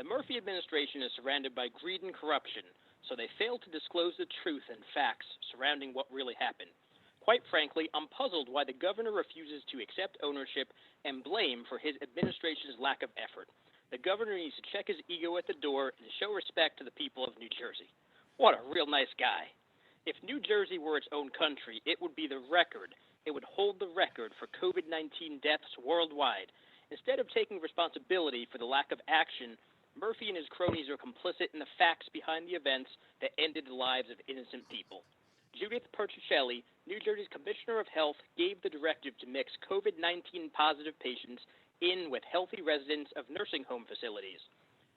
Speaker 7: The Murphy administration is surrounded by greed and corruption, so they fail to disclose the truth and facts surrounding what really happened. Quite frankly, I'm puzzled why the governor refuses to accept ownership and blame for his administration's lack of effort. The governor needs to check his ego at the door and show respect to the people of New Jersey. What a real nice guy. If New Jersey were its own country, it would be the record. It would hold the record for COVID-19 deaths worldwide. Instead of taking responsibility for the lack of action, Murphy and his cronies are complicit in the facts behind the events that ended the lives of innocent people. Judith Perticelli, New Jersey's Commissioner of Health, gave the directive to mix COVID-19 positive patients in with healthy residents of nursing home facilities.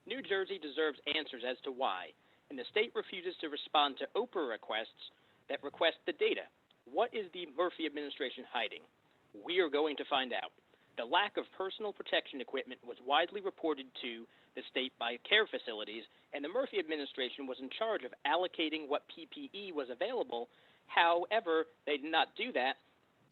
Speaker 7: New Jersey deserves answers as to why, and the state refuses to respond to Oprah requests that request the data. What is the Murphy administration hiding? We are going to find out. The lack of personal protection equipment was widely reported to the state by care facilities, and the Murphy administration was in charge of allocating what PPE was available. However, they did not do that,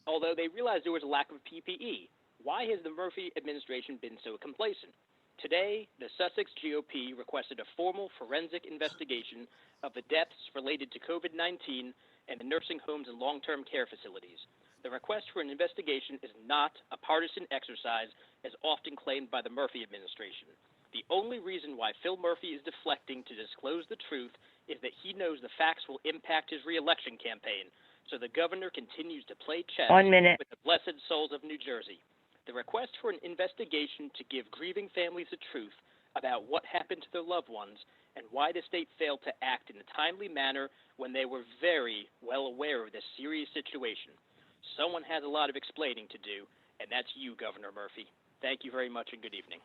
Speaker 7: although they realized there was a lack of PPE. Why has the Murphy administration been so complacent? Today, the Sussex GOP requested a formal forensic investigation of the deaths related to COVID-19 and the nursing homes and long-term care facilities. The request for an investigation is not a partisan exercise, as often claimed by the Murphy administration. The only reason why Phil Murphy is deflecting to disclose the truth is that he knows the facts will impact his re-election campaign, so the governor continues to play chess with the blessed souls of New Jersey. The request for an investigation to give grieving families the truth about what happened to their loved ones and why the state failed to act in a timely manner when they were very well aware of this serious situation. Someone has a lot of explaining to do, and that's you, Governor Murphy. Thank you very much, and good evening.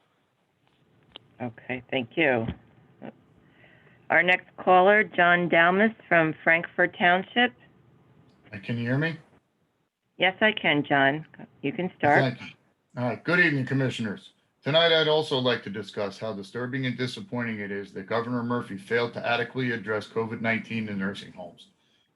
Speaker 2: Okay, thank you. Our next caller, John Dalmas from Frankfort Township.
Speaker 17: Can you hear me?
Speaker 2: Yes, I can, John. You can start.
Speaker 17: Thank you. All right. Good evening, Commissioners. Tonight, I'd also like to discuss how disturbing and disappointing it is that Governor Murphy failed to adequately address COVID-19 in nursing homes.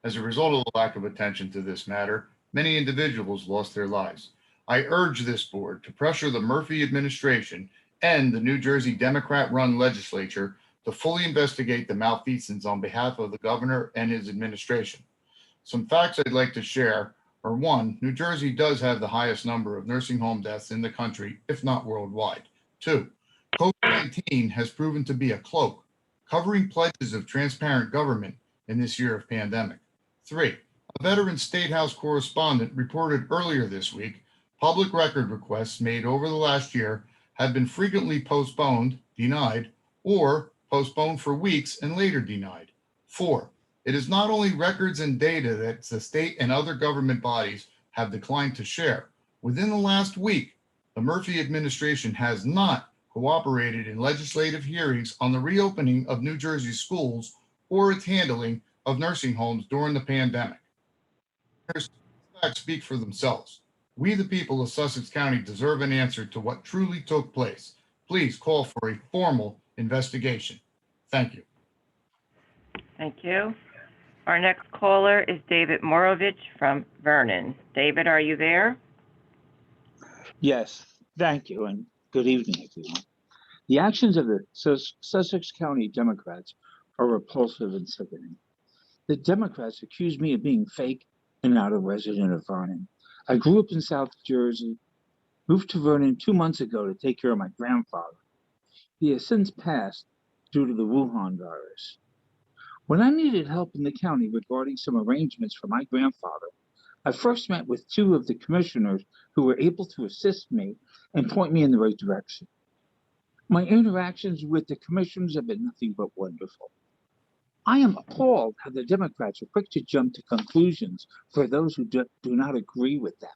Speaker 17: As a result of the lack of attention to this matter, many individuals lost their lives. I urge this board to pressure the Murphy administration and the New Jersey Democrat-run legislature to fully investigate the malfeasance on behalf of the governor and his administration. Some facts I'd like to share are: one, New Jersey does have the highest number of nursing home deaths in the country, if not worldwide. Two, COVID-19 has proven to be a cloak covering pledges of transparent government in this year of pandemic. Three, a veteran State House correspondent reported earlier this week, public record requests made over the last year have been frequently postponed, denied, or postponed for weeks and later denied. Four, it is not only records and data that the state and other government bodies have declined to share. Within the last week, the Murphy administration has not cooperated in legislative hearings on the reopening of New Jersey schools or its handling of nursing homes during the pandemic. Facts speak for themselves. We, the people of Sussex County, deserve an answer to what truly took place. Please call for a formal investigation. Thank you.
Speaker 2: Thank you. Our next caller is David Morovich from Vernon. David, are you there?
Speaker 4: Yes, thank you, and good evening, everyone. The actions of the Sussex County Democrats are repulsive and sickening. The Democrats accuse me of being fake and not a resident of Vernon. I grew up in South Jersey, moved to Vernon 2 months ago to take care of my grandfather. He has since passed due to the Wuhan virus. When I needed help in the county regarding some arrangements for my grandfather, I first met with 2 of the commissioners who were able to assist me and point me in the right direction. My interactions with the commissioners have been nothing but wonderful. I am appalled how the Democrats are quick to jump to conclusions for those who do not agree with them.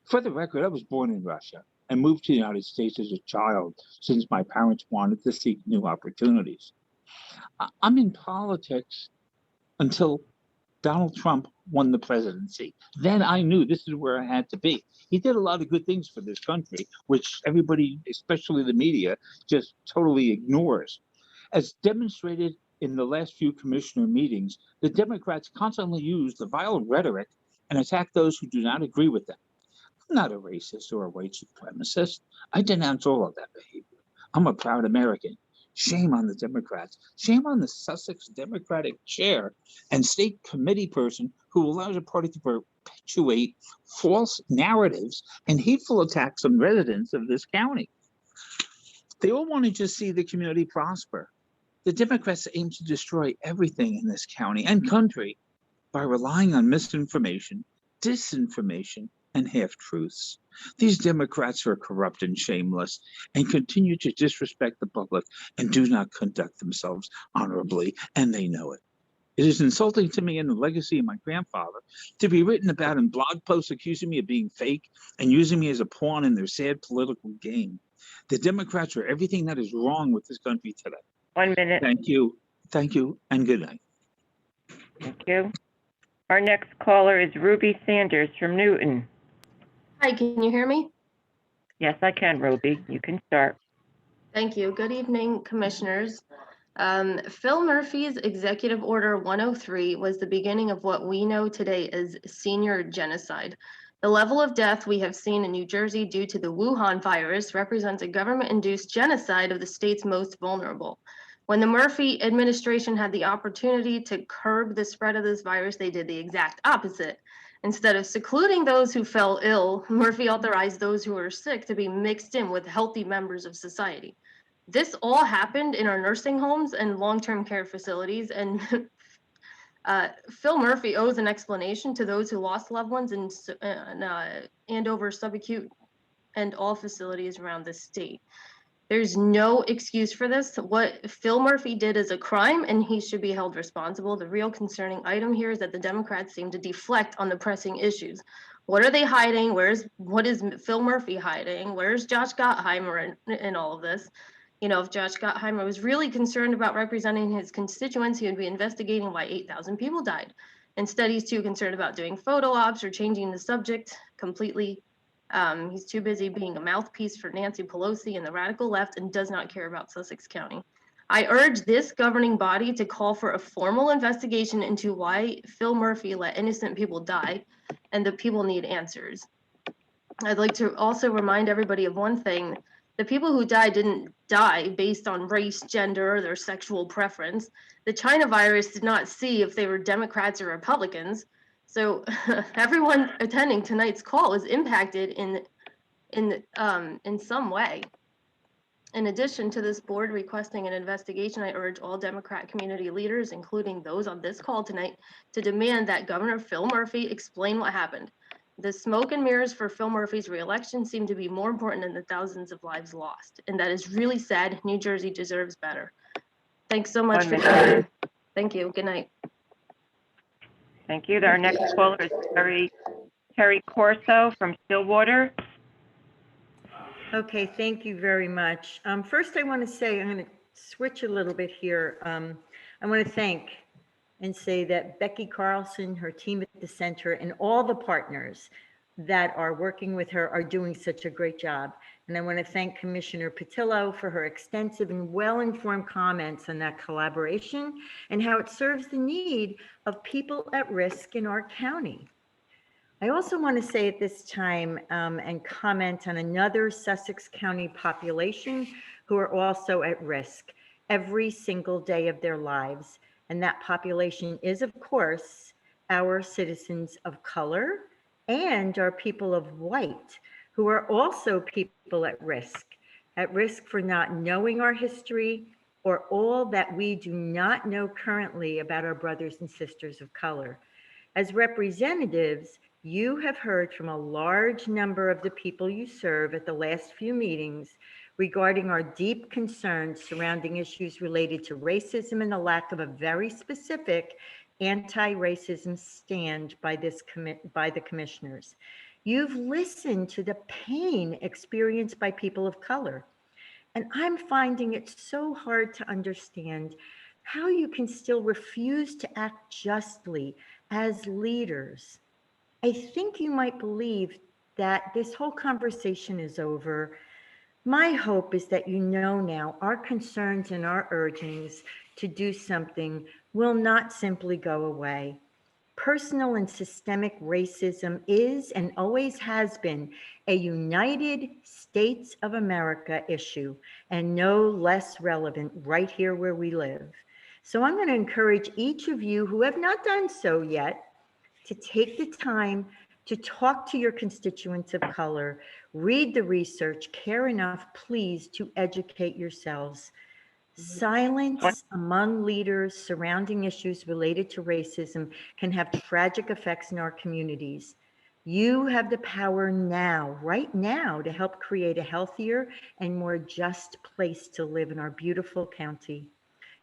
Speaker 4: For the record, I was born in Russia and moved to the United States as a child since my parents wanted to seek new opportunities. I'm in politics until Donald Trump won the presidency. Then I knew this is where I had to be. He did a lot of good things for this country, which everybody, especially the media, just totally ignores. As demonstrated in the last few commissioner meetings, the Democrats constantly use the vile rhetoric and attack those who do not agree with them. I'm not a racist or a white supremacist. I denounce all of that behavior. I'm a proud American. Shame on the Democrats. Shame on the Sussex Democratic chair and state committee person who allows a party to perpetuate false narratives and hateful attacks on residents of this county. They all want to just see the community prosper. The Democrats aim to destroy everything in this county and country by relying on misinformation, disinformation, and half-truths. These Democrats are corrupt and shameless and continue to disrespect the public and do not conduct themselves honorably, and they know it. It is insulting to me and the legacy of my grandfather to be written about in blog posts accusing me of being fake and using me as a pawn in their sad political game. The Democrats are everything that is wrong with this country today.
Speaker 2: 1 minute.
Speaker 4: Thank you, and good night.
Speaker 2: Thank you. Our next caller is Ruby Sanders from Newton.
Speaker 18: Hi, can you hear me?
Speaker 2: Yes, I can, Ruby. You can start.
Speaker 18: Thank you. Good evening, commissioners. Phil Murphy's Executive Order 103 was the beginning of what we know today as senior genocide. The level of death we have seen in New Jersey due to the Wuhan virus represents a government-induced genocide of the state's most vulnerable. When the Murphy administration had the opportunity to curb the spread of this virus, they did the exact opposite. Instead of secluding those who fell ill, Murphy authorized those who were sick to be mixed in with healthy members of society. This all happened in our nursing homes and long-term care facilities, and Phil Murphy owes an explanation to those who lost loved ones in Andover, subacute, and all facilities around the state. There's no excuse for this. What Phil Murphy did is a crime, and he should be held responsible. The real concerning item here is that the Democrats seem to deflect on the pressing issues. What are they hiding? What is Phil Murphy hiding? Where's Josh Gottheimer in all of this? You know, if Josh Gottheimer was really concerned about representing his constituents, he would be investigating why 8,000 people died. Instead, he's too concerned about doing photo ops or changing the subject completely. He's too busy being a mouthpiece for Nancy Pelosi and the radical left and does not care about Sussex County. I urge this governing body to call for a formal investigation into why Phil Murphy let innocent people die, and the people need answers. I'd like to also remind everybody of one thing. The people who died didn't die based on race, gender, or their sexual preference. The China virus did not see if they were Democrats or Republicans. So everyone attending tonight's call was impacted in some way. In addition to this board requesting an investigation, I urge all Democrat community leaders, including those on this call tonight, to demand that Governor Phil Murphy explain what happened. The smoke and mirrors for Phil Murphy's reelection seem to be more important than the thousands of lives lost. And that is really sad. New Jersey deserves better. Thanks so much for coming. Thank you. Good night.
Speaker 2: Thank you. Our next caller is Terry Corso from Stillwater.
Speaker 20: Okay, thank you very much. First, I want to say, I'm going to switch a little bit here. I want to thank and say that Becky Carlson, her team at the center, and all the partners that are working with her are doing such a great job. And I want to thank Commissioner Patillo for her extensive and well-informed comments on that collaboration and how it serves the need of people at risk in our county. I also want to say at this time and comment on another Sussex County population who are also at risk every single day of their lives. And that population is, of course, our citizens of color and our people of white, who are also people at risk for not knowing our history or all that we do not know currently about our brothers and sisters of color. As representatives, you have heard from a large number of the people you serve at the last few meetings regarding our deep concerns surrounding issues related to racism and the lack of a very specific anti-racism stand by the commissioners. You've listened to the pain experienced by people of color, and I'm finding it so hard to understand how you can still refuse to act justly as leaders. I think you might believe that this whole conversation is over. My hope is that you know now our concerns and our urgings to do something will not simply go away. Personal and systemic racism is and always has been a United States of America issue, and no less relevant right here where we live. So I'm going to encourage each of you who have not done so yet to take the time to talk to your constituents of color, read the research, care enough, please, to educate yourselves. Silence among leaders surrounding issues related to racism can have tragic effects in our communities. You have the power now, right now, to help create a healthier and more just place to live in our beautiful county.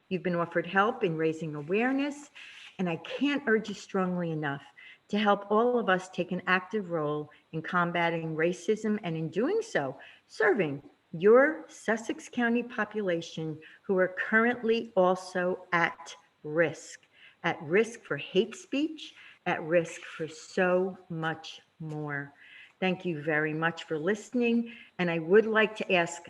Speaker 20: You've been offered help in raising awareness, and I can't urge you strongly enough to help all of us take an active role in combating racism, and in doing so, serving your Sussex County population who are currently also at risk for hate speech, at risk for so much more. Thank you very much for listening. And I would like to ask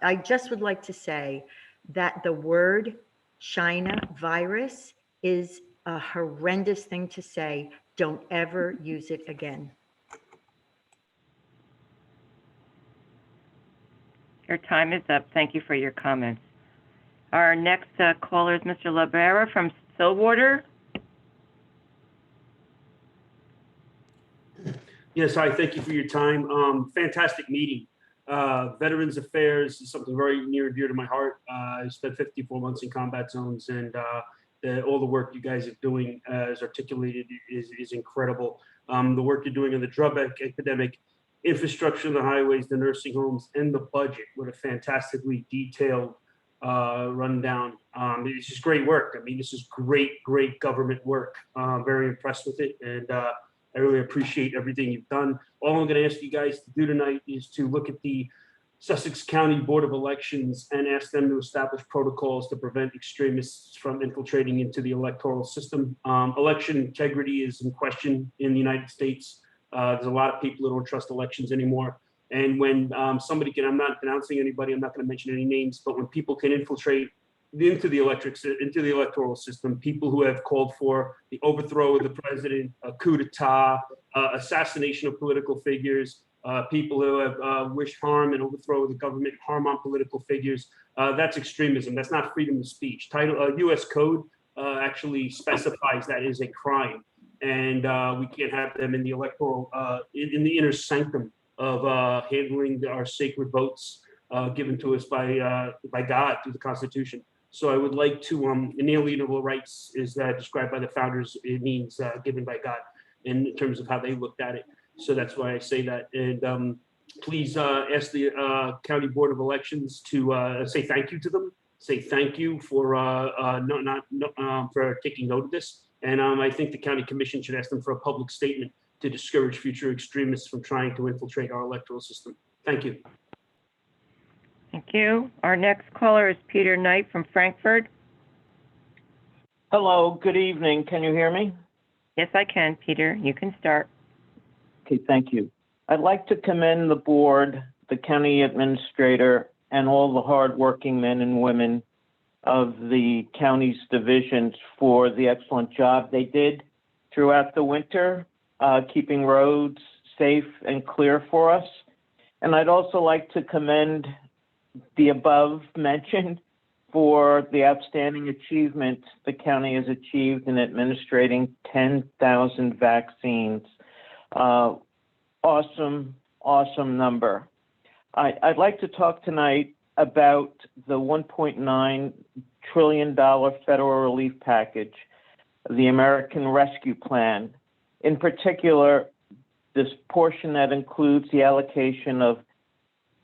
Speaker 20: I just would like to say that the word China virus is a horrendous thing to say. Don't ever use it again.
Speaker 2: Your time is up. Thank you for your comments. Our next caller is Mr. Labera from Stillwater.
Speaker 9: Yes, hi, thank you for your time. Fantastic meeting. Veterans Affairs is something very near and dear to my heart. I spent 54 months in combat zones, and all the work you guys are doing as articulated is incredible. The work you're doing on the drug epidemic, infrastructure on the highways, the nursing homes, and the budget with a fantastically detailed rundown. It's just great work. I mean, this is great government work. Very impressed with it, and I really appreciate everything you've done. All I'm going to ask you guys to do tonight is to look at the Sussex County Board of Elections and ask them to establish protocols to prevent extremists from infiltrating into the electoral system. Election integrity is in question in the United States. There's a lot of people who don't trust elections anymore. And when somebody can, I'm not denouncing anybody, I'm not going to mention any names, but when people can infiltrate into the electoral system, people who have called for the overthrow of the president, a coup d'etat, assassination of political figures, people who have wished harm and overthrow of the government, harm on political figures, that's extremism. That's not freedom of speech. U.S. Code actually specifies that is a crime, and we can't have them in the electoral, in the inner sanctum of handling our sacred votes given to us by God through the Constitution. So I would like to, inalienable rights is described by the founders. It means given by God in terms of how they looked at it. So that's why I say that. And please ask the County Board of Elections to say thank you to them. Say thank you for for taking note of this. And I think the County Commission should ask them for a public statement to discourage future extremists from trying to infiltrate our electoral system. Thank you.
Speaker 2: Thank you. Our next caller is Peter Knight from Frankfurt.
Speaker 6: Hello, good evening. Can you hear me?
Speaker 2: Yes, I can, Peter. You can start.
Speaker 6: Okay, thank you. I'd like to commend the board, the county administrator, and all the hardworking men and women of the county's divisions for the excellent job they did throughout the winter, keeping roads safe and clear for us. And I'd also like to commend the above mentioned for the outstanding achievement the county has achieved in administering 10,000 vaccines. Awesome number. I'd like to talk tonight about the $1.9 trillion federal relief package, the American Rescue Plan. In particular, this portion that includes the allocation of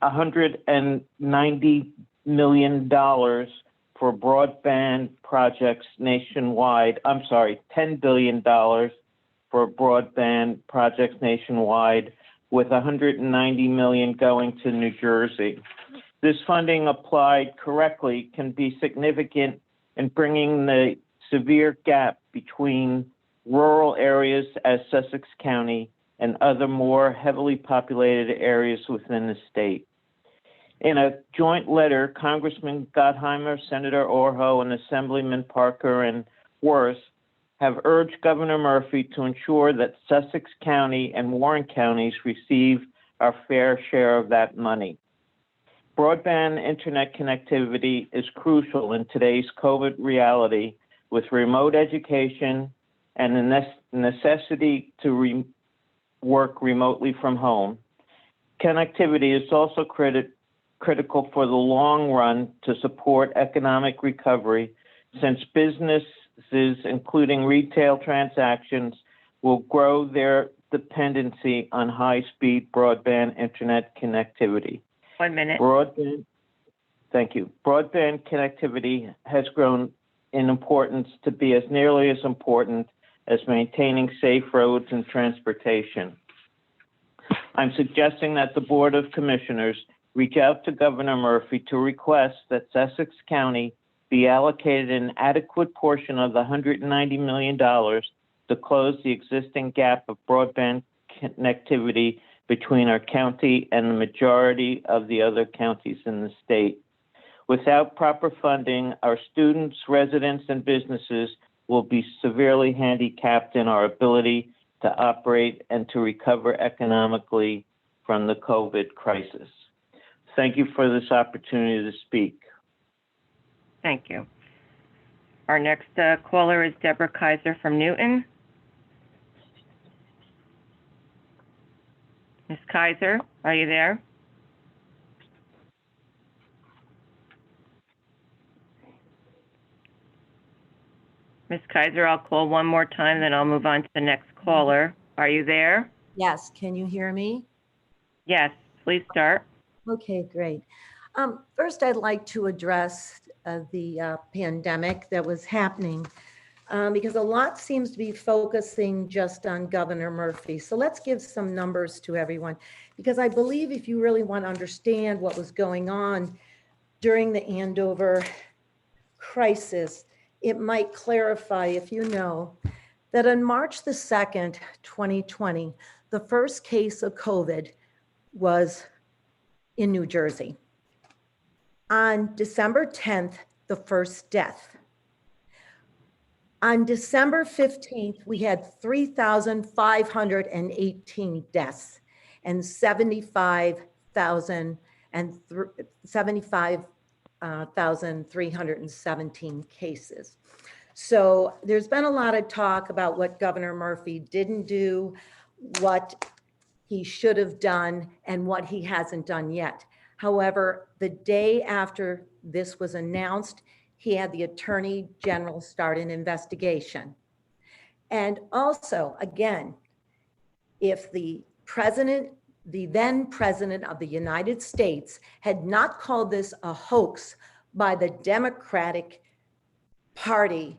Speaker 6: $190 million for broadband projects nationwide. I'm sorry, $10 billion for broadband projects nationwide, with $190 million going to New Jersey. This funding applied correctly can be significant in bringing the severe gap between rural areas as Sussex County and other more heavily populated areas within the state. In a joint letter, Congressman Gottheimer, Senator Orho, and Assemblyman Parker and Worth have urged Governor Murphy to ensure that Sussex County and Warren counties receive our fair share of that money. Broadband internet connectivity is crucial in today's COVID reality, with remote education and the necessity to work remotely from home. Connectivity is also critical for the long run to support economic recovery, since businesses, including retail transactions, will grow their dependency on high-speed broadband internet connectivity.
Speaker 2: 1 minute.
Speaker 6: Thank you. Broadband connectivity has grown in importance to be as nearly as important as maintaining safe roads and transportation. I'm suggesting that the Board of Commissioners reach out to Governor Murphy to request that Sussex County be allocated an adequate portion of the $190 million to close the existing gap of broadband connectivity between our county and the majority of the other counties in the state. Without proper funding, our students, residents, and businesses will be severely handicapped in our ability to operate and to recover economically from the COVID crisis. Thank you for this opportunity to speak.
Speaker 2: Thank you. Our next caller is Deborah Kaiser from Newton. Ms. Kaiser, are you there? Ms. Kaiser, I'll call one more time, then I'll move on to the next caller. Are you there?
Speaker 8: Yes, can you hear me?
Speaker 2: Yes, please start.
Speaker 8: Okay, great. First, I'd like to address the pandemic that was happening because a lot seems to be focusing just on Governor Murphy. So let's give some numbers to everyone, because I believe if you really want to understand what was going on during the Andover crisis, it might clarify, if you know, that on March the 2nd, 2020, the first case of COVID was in New Jersey. On December 10th, the first death. On December 15th, we had 3,518 deaths and 75,317 cases. So there's been a lot of talk about what Governor Murphy didn't do, what he should have done, and what he hasn't done yet. However, the day after this was announced, he had the Attorney General start an investigation. And also, again, if the then President of the United States had not called this a hoax by the Democratic Party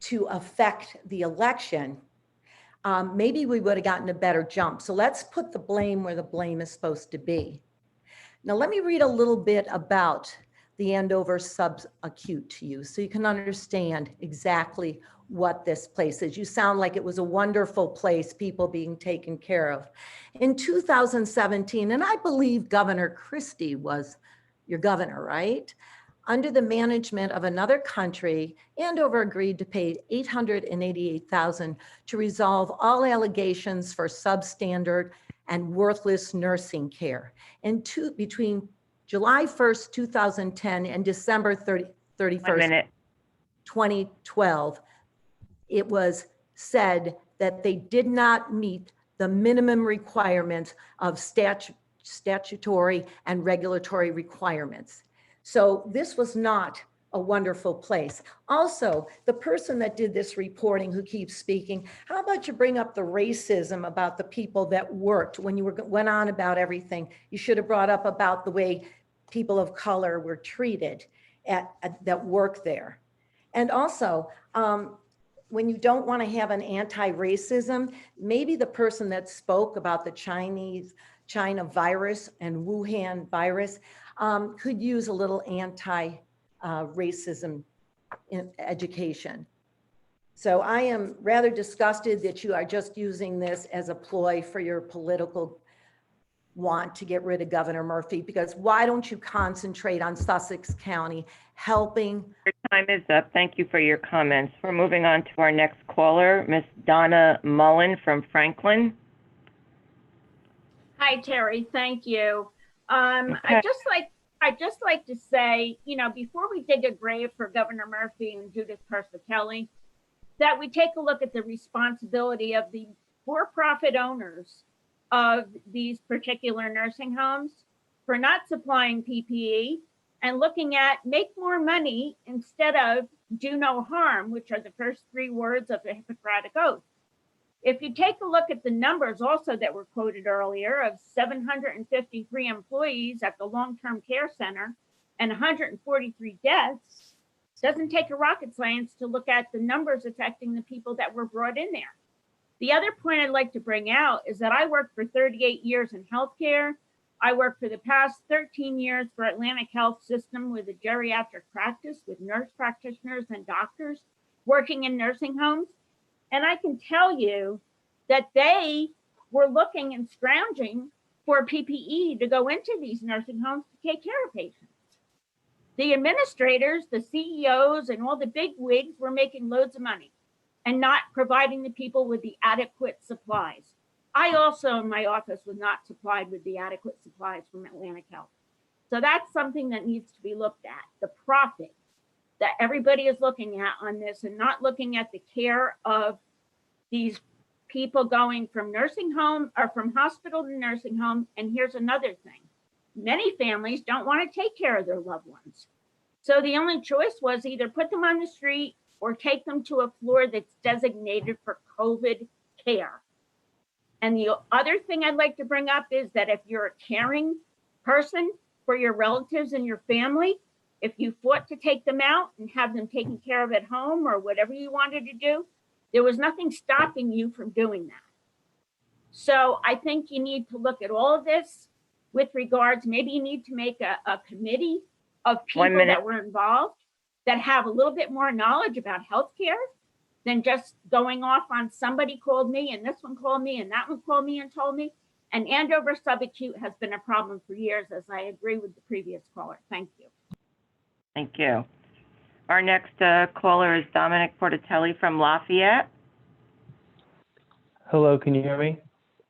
Speaker 8: to affect the election, maybe we would have gotten a better jump. So let's put the blame where the blame is supposed to be. Now, let me read a little bit about the Andover subacute to you so you can understand exactly what this place is. You sound like it was a wonderful place, people being taken care of. In 2017, and I believe Governor Christie was your governor, right? Under the management of another country, Andover agreed to pay $888,000 to resolve all allegations for substandard and worthless nursing care. And between July 1st, 2010 and December 31st, 2012, it was said that they did not meet the minimum requirements of statutory and regulatory requirements. So this was not a wonderful place. Also, the person that did this reporting who keeps speaking, how about you bring up the racism about the people that worked when you went on about everything? You should have brought up about the way people of color were treated that work there. And also, when you don't want to have an anti-racism, maybe the person that spoke about the China virus and Wuhan virus could use a little anti-racism education. So I am rather disgusted that you are just using this as a ploy for your political want to get rid of Governor Murphy, because why don't you concentrate on Sussex County helping?
Speaker 2: Your time is up. Thank you for your comments. We're moving on to our next caller, Miss Donna Mullen from Franklin.
Speaker 10: Hi, Terry. Thank you.
Speaker 2: Okay.
Speaker 10: I'd just like to say, you know, before we dig a grave for Governor Murphy and Judith Persa-Kelly, that we take a look at the responsibility of the for-profit owners of these particular nursing homes for not supplying PPE and looking at make more money instead of do no harm, which are the first three words of the Hippocratic Oath. If you take a look at the numbers also that were quoted earlier of 753 employees at the long-term care center and 143 deaths, doesn't take a rocket science to look at the numbers affecting the people that were brought in there. The other point I'd like to bring out is that I worked for 38 years in healthcare. I worked for the past 13 years for Atlantic Health System with a geriatric practice with nurse practitioners and doctors working in nursing homes. And I can tell you that they were looking and scrounging for PPE to go into these nursing homes to take care of patients. The administrators, the CEOs, and all the big wigs were making loads of money and not providing the people with the adequate supplies. I also, in my office, was not supplied with the adequate supplies from Atlantic Health. So that's something that needs to be looked at, the profit that everybody is looking at on this and not looking at the care of these people going from nursing home or from hospital to nursing home. And here's another thing. Many families don't want to take care of their loved ones. So the only choice was either put them on the street or take them to a floor that's designated for COVID care. And the other thing I'd like to bring up is that if you're a caring person for your relatives and your family, if you fought to take them out and have them taken care of at home or whatever you wanted to do, there was nothing stopping you from doing that. So I think you need to look at all of this with regards, maybe you need to make a committee of people that were involved that have a little bit more knowledge about healthcare than just going off on somebody called me and this one called me and that one called me and told me. And Andover subacute has been a problem for years, as I agree with the previous caller. Thank you.
Speaker 2: Thank you. Our next caller is Dominic Portatelli from Lafayette.
Speaker 3: Hello, can you hear me?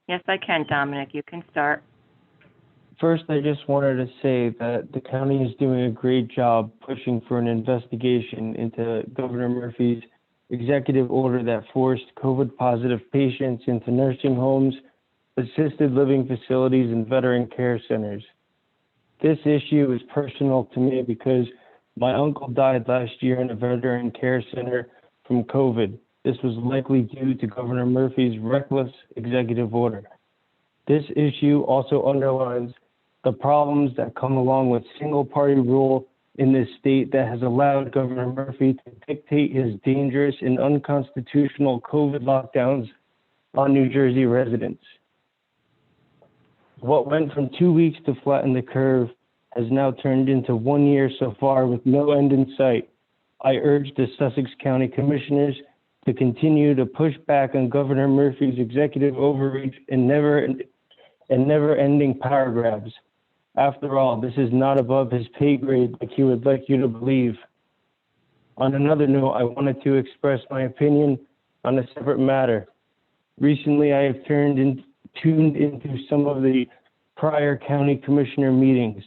Speaker 2: Yes, I can, Dominic. You can start.
Speaker 3: First, I just wanted to say that the county is doing a great job pushing for an investigation into Governor Murphy's executive order that forced COVID-positive patients into nursing homes, assisted living facilities, and veteran care centers. This issue is personal to me because my uncle died last year in a veteran care center from COVID. This was likely due to Governor Murphy's reckless executive order. This issue also underlines the problems that come along with single-party rule in this state that has allowed Governor Murphy to dictate his dangerous and unconstitutional COVID lockdowns on New Jersey residents. What went from 2 weeks to flatten the curve has now turned into 1 year so far with no end in sight. I urge the Sussex County Commissioners to continue to push back on Governor Murphy's executive overreach and never-ending power grabs. After all, this is not above his pay grade like he would like you to believe. On another note, I wanted to express my opinion on a separate matter. Recently, I have tuned into some of the prior county commissioner meetings.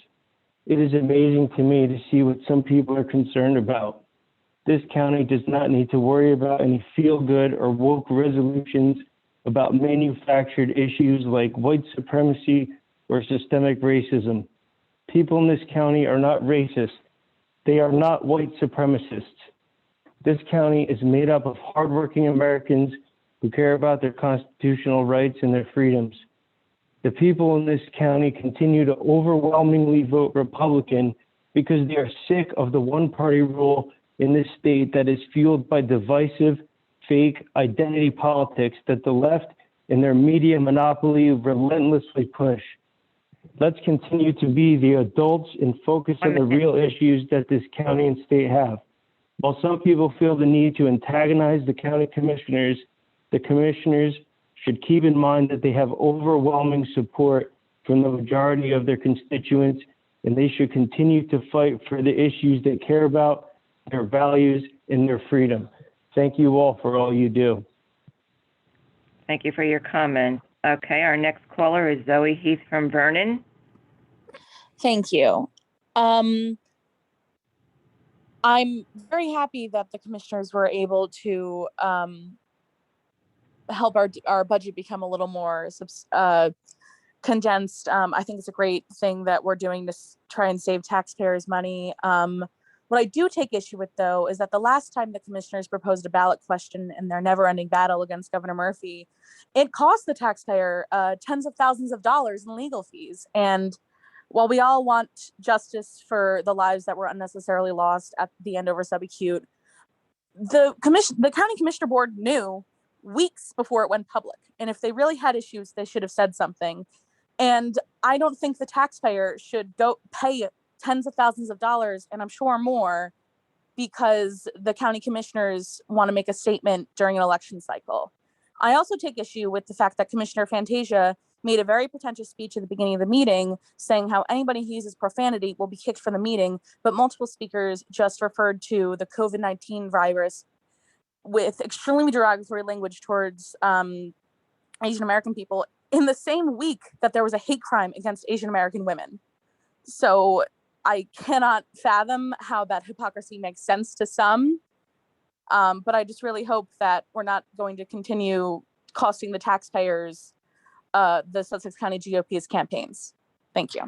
Speaker 3: It is amazing to me to see what some people are concerned about. This county does not need to worry about any feel-good or woke resolutions about manufactured issues like white supremacy or systemic racism. People in this county are not racist. They are not white supremacists. This county is made up of hardworking Americans who care about their constitutional rights and their freedoms. The people in this county continue to overwhelmingly vote Republican because they are sick of the one-party rule in this state that is fueled by divisive, fake identity politics that the left and their media monopoly relentlessly push. Let's continue to be the adults and focus on the real issues that this county and state have. While some people feel the need to antagonize the county commissioners, the commissioners should keep in mind that they have overwhelming support from the majority of their constituents, and they should continue to fight for the issues they care about, their values, and their freedom. Thank you all for all you do.
Speaker 2: Thank you for your comment. Okay, our next caller is Zoe Heath from Vernon.
Speaker 23: Thank you. I'm very happy that the commissioners were able to help our budget become a little more condensed. I think it's a great thing that we're doing to try and save taxpayers money. What I do take issue with, though, is that the last time the commissioners proposed a ballot question in their never-ending battle against Governor Murphy, it cost the taxpayer tens of thousands of dollars in legal fees. And while we all want justice for the lives that were unnecessarily lost at the Andover subacute, the county commissioner board knew weeks before it went public. And if they really had issues, they should have said something. And I don't think the taxpayer should go pay tens of thousands of dollars, and I'm sure more, because the county commissioners want to make a statement during an election cycle. I also take issue with the fact that Commissioner Fantasia made a very pretentious speech at the beginning of the meeting saying how anybody who uses profanity will be kicked from the meeting, but multiple speakers just referred to the COVID-19 virus with extremely derogatory language towards Asian American people in the same week that there was a hate crime against Asian American women. So I cannot fathom how that hypocrisy makes sense to some, but I just really hope that we're not going to continue costing the taxpayers the Sussex County GOP's campaigns. Thank you.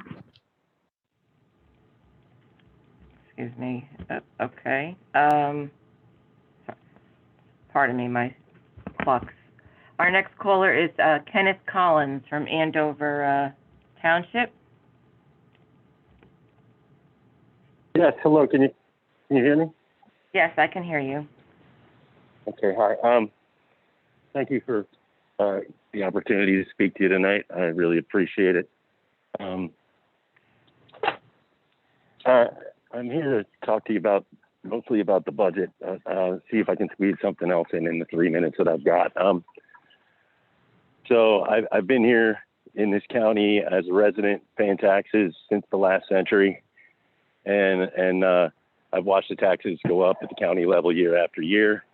Speaker 2: Excuse me. Okay. Pardon me, my clock's. Our next caller is Kenneth Collins from Andover Township.
Speaker 21: Yes, hello, can you hear me?
Speaker 2: Yes, I can hear you.
Speaker 21: Okay, hi. Thank you for the opportunity to speak to you tonight. I really appreciate it. I'm here to talk to you about mostly about the budget. See if I can squeeze something else in the 3 minutes that I've got. So I've been here in this county as a resident paying taxes since the last century. And I've watched the taxes go up at the county level year after year.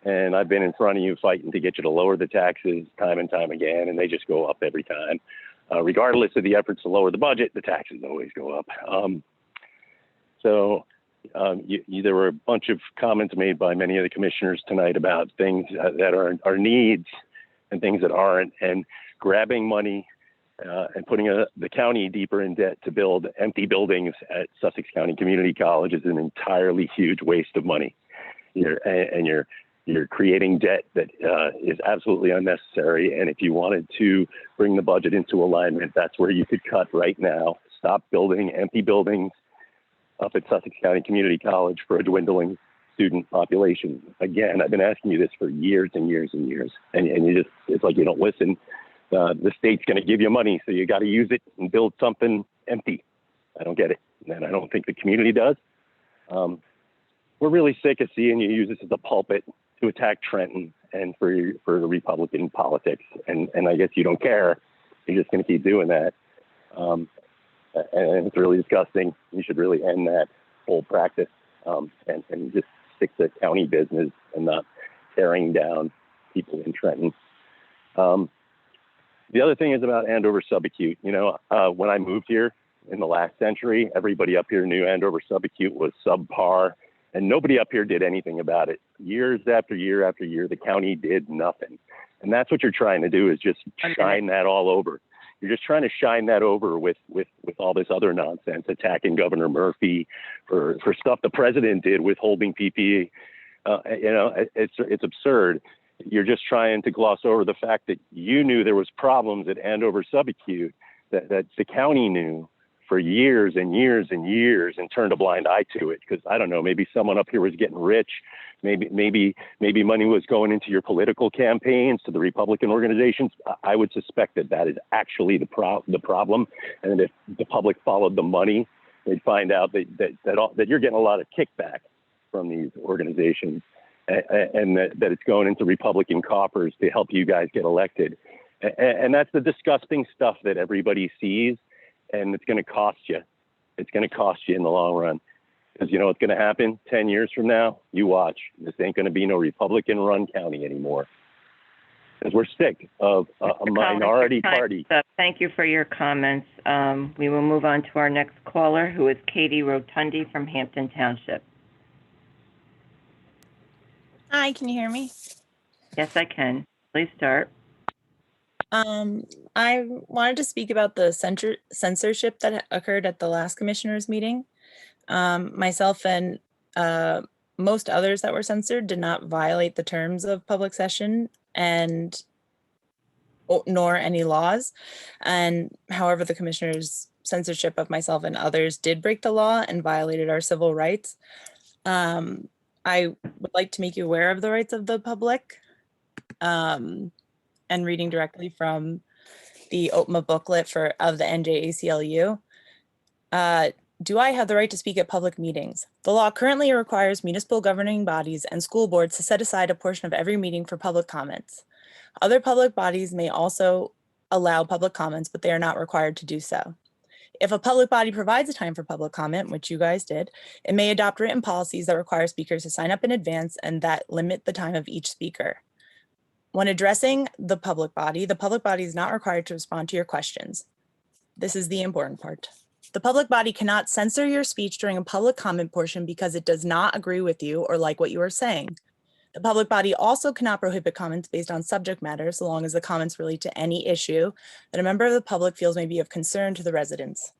Speaker 21: And I've been in front of you fighting to get you to lower the taxes time and time again, and they just go up every time. Regardless of the efforts to lower the budget, the taxes always go up. There were a bunch of comments made by many of the commissioners tonight about things that are needs and things that aren't, and grabbing money and putting the county deeper in debt to build empty buildings at Sussex County Community College is an entirely huge waste of money. You're creating debt that is absolutely unnecessary. And if you wanted to bring the budget into alignment, that's where you could cut right now. Stop building empty buildings up at Sussex County Community College for a dwindling student population. Again, I've been asking you this for years and years and years, and it's like you don't listen. The state's going to give you money, so you got to use it and build something empty. I don't get it, and I don't think the community does. We're really sick of seeing you use this as a pulpit to attack Trenton and for the Republican politics, and I guess you don't care. You're just going to keep doing that, and it's really disgusting. You should really end that whole practice and just stick to county business and not tearing down people in Trenton. The other thing is about Andover subacute. When I moved here in the last century, everybody up here knew Andover subacute was subpar, and nobody up here did anything about it. Years after year after year, the county did nothing. And that's what you're trying to do, is just shine that all over. You're just trying to shine that over with all this other nonsense, attacking Governor Murphy for stuff the president did withholding PPE. It's absurd. You're just trying to gloss over the fact that you knew there was problems at Andover subacute that the county knew for years and years and years and turned a blind eye to it. Because I don't know, maybe someone up here was getting rich. Maybe money was going into your political campaigns, to the Republican organizations. I would suspect that is actually the problem. And if the public followed the money, they'd find out that you're getting a lot of kickback from these organizations, and that it's going into Republican coffers to help you guys get elected. And that's the disgusting stuff that everybody sees, and it's going to cost you. It's going to cost you in the long run. Because you know what's going to happen 10 years from now? You watch. This ain't going to be no Republican-run county anymore. Because we're sick of a minority party.
Speaker 2: Thank you for your comments. We will move on to our next caller, who is Katie Rotundi from Hampton Township.
Speaker 5: Hi, can you hear me?
Speaker 2: Yes, I can. Please start.
Speaker 5: I wanted to speak about the censorship that occurred at the last commissioners meeting. Myself and most others that were censored did not violate the terms of public session nor any laws. And however, the commissioners' censorship of myself and others did break the law and violated our civil rights. I would like to make you aware of the rights of the public, and reading directly from the OPMA booklet of the NJACLU. Do I have the right to speak at public meetings? The law currently requires municipal governing bodies and school boards to set aside a portion of every meeting for public comments. Other public bodies may also allow public comments, but they are not required to do so. If a public body provides a time for public comment, which you guys did, it may adopt written policies that require speakers to sign up in advance and that limit the time of each speaker. When addressing the public body is not required to respond to your questions. This is the important part. The public body cannot censor your speech during a public comment portion because it does not agree with you or like what you are saying. The public body also cannot prohibit comments based on subject matter so long as the comments relate to any issue that a member of the public feels may be of concern to the residents.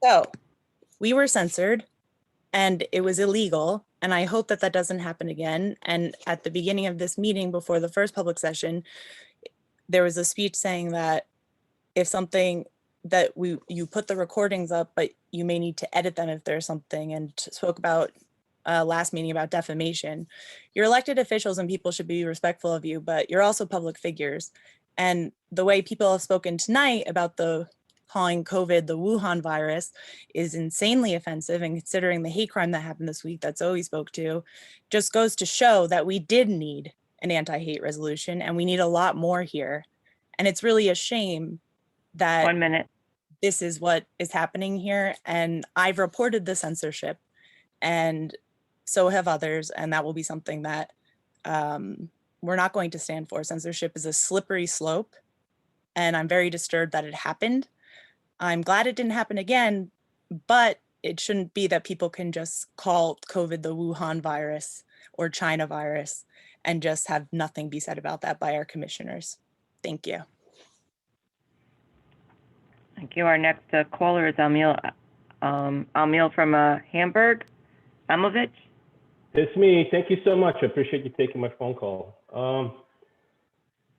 Speaker 5: So we were censored and it was illegal, and I hope that that doesn't happen again. And at the beginning of this meeting, before the first public session, there was a speech saying that if something that you put the recordings up, but you may need to edit them if there's something, and spoke about last meeting about defamation. You're elected officials and people should be respectful of you, but you're also public figures. And the way people have spoken tonight about the
Speaker 23: calling COVID the Wuhan virus is insanely offensive, and considering the hate crime that happened this week that Zoe spoke to, just goes to show that we did need an anti-hate resolution, and we need a lot more here. And it's really a shame that
Speaker 2: 1 minute.
Speaker 23: this is what is happening here. And I've reported the censorship, and so have others, and that will be something that we're not going to stand for. Censorship is a slippery slope, and I'm very disturbed that it happened. I'm glad it didn't happen again, but it shouldn't be that people can just call COVID the Wuhan virus or China virus and just have nothing be said about that by our commissioners. Thank you.
Speaker 2: Thank you. Our next caller is Amil from Hamburg. Amovich.
Speaker 11: It's me. Thank you so much. I appreciate you taking my phone call.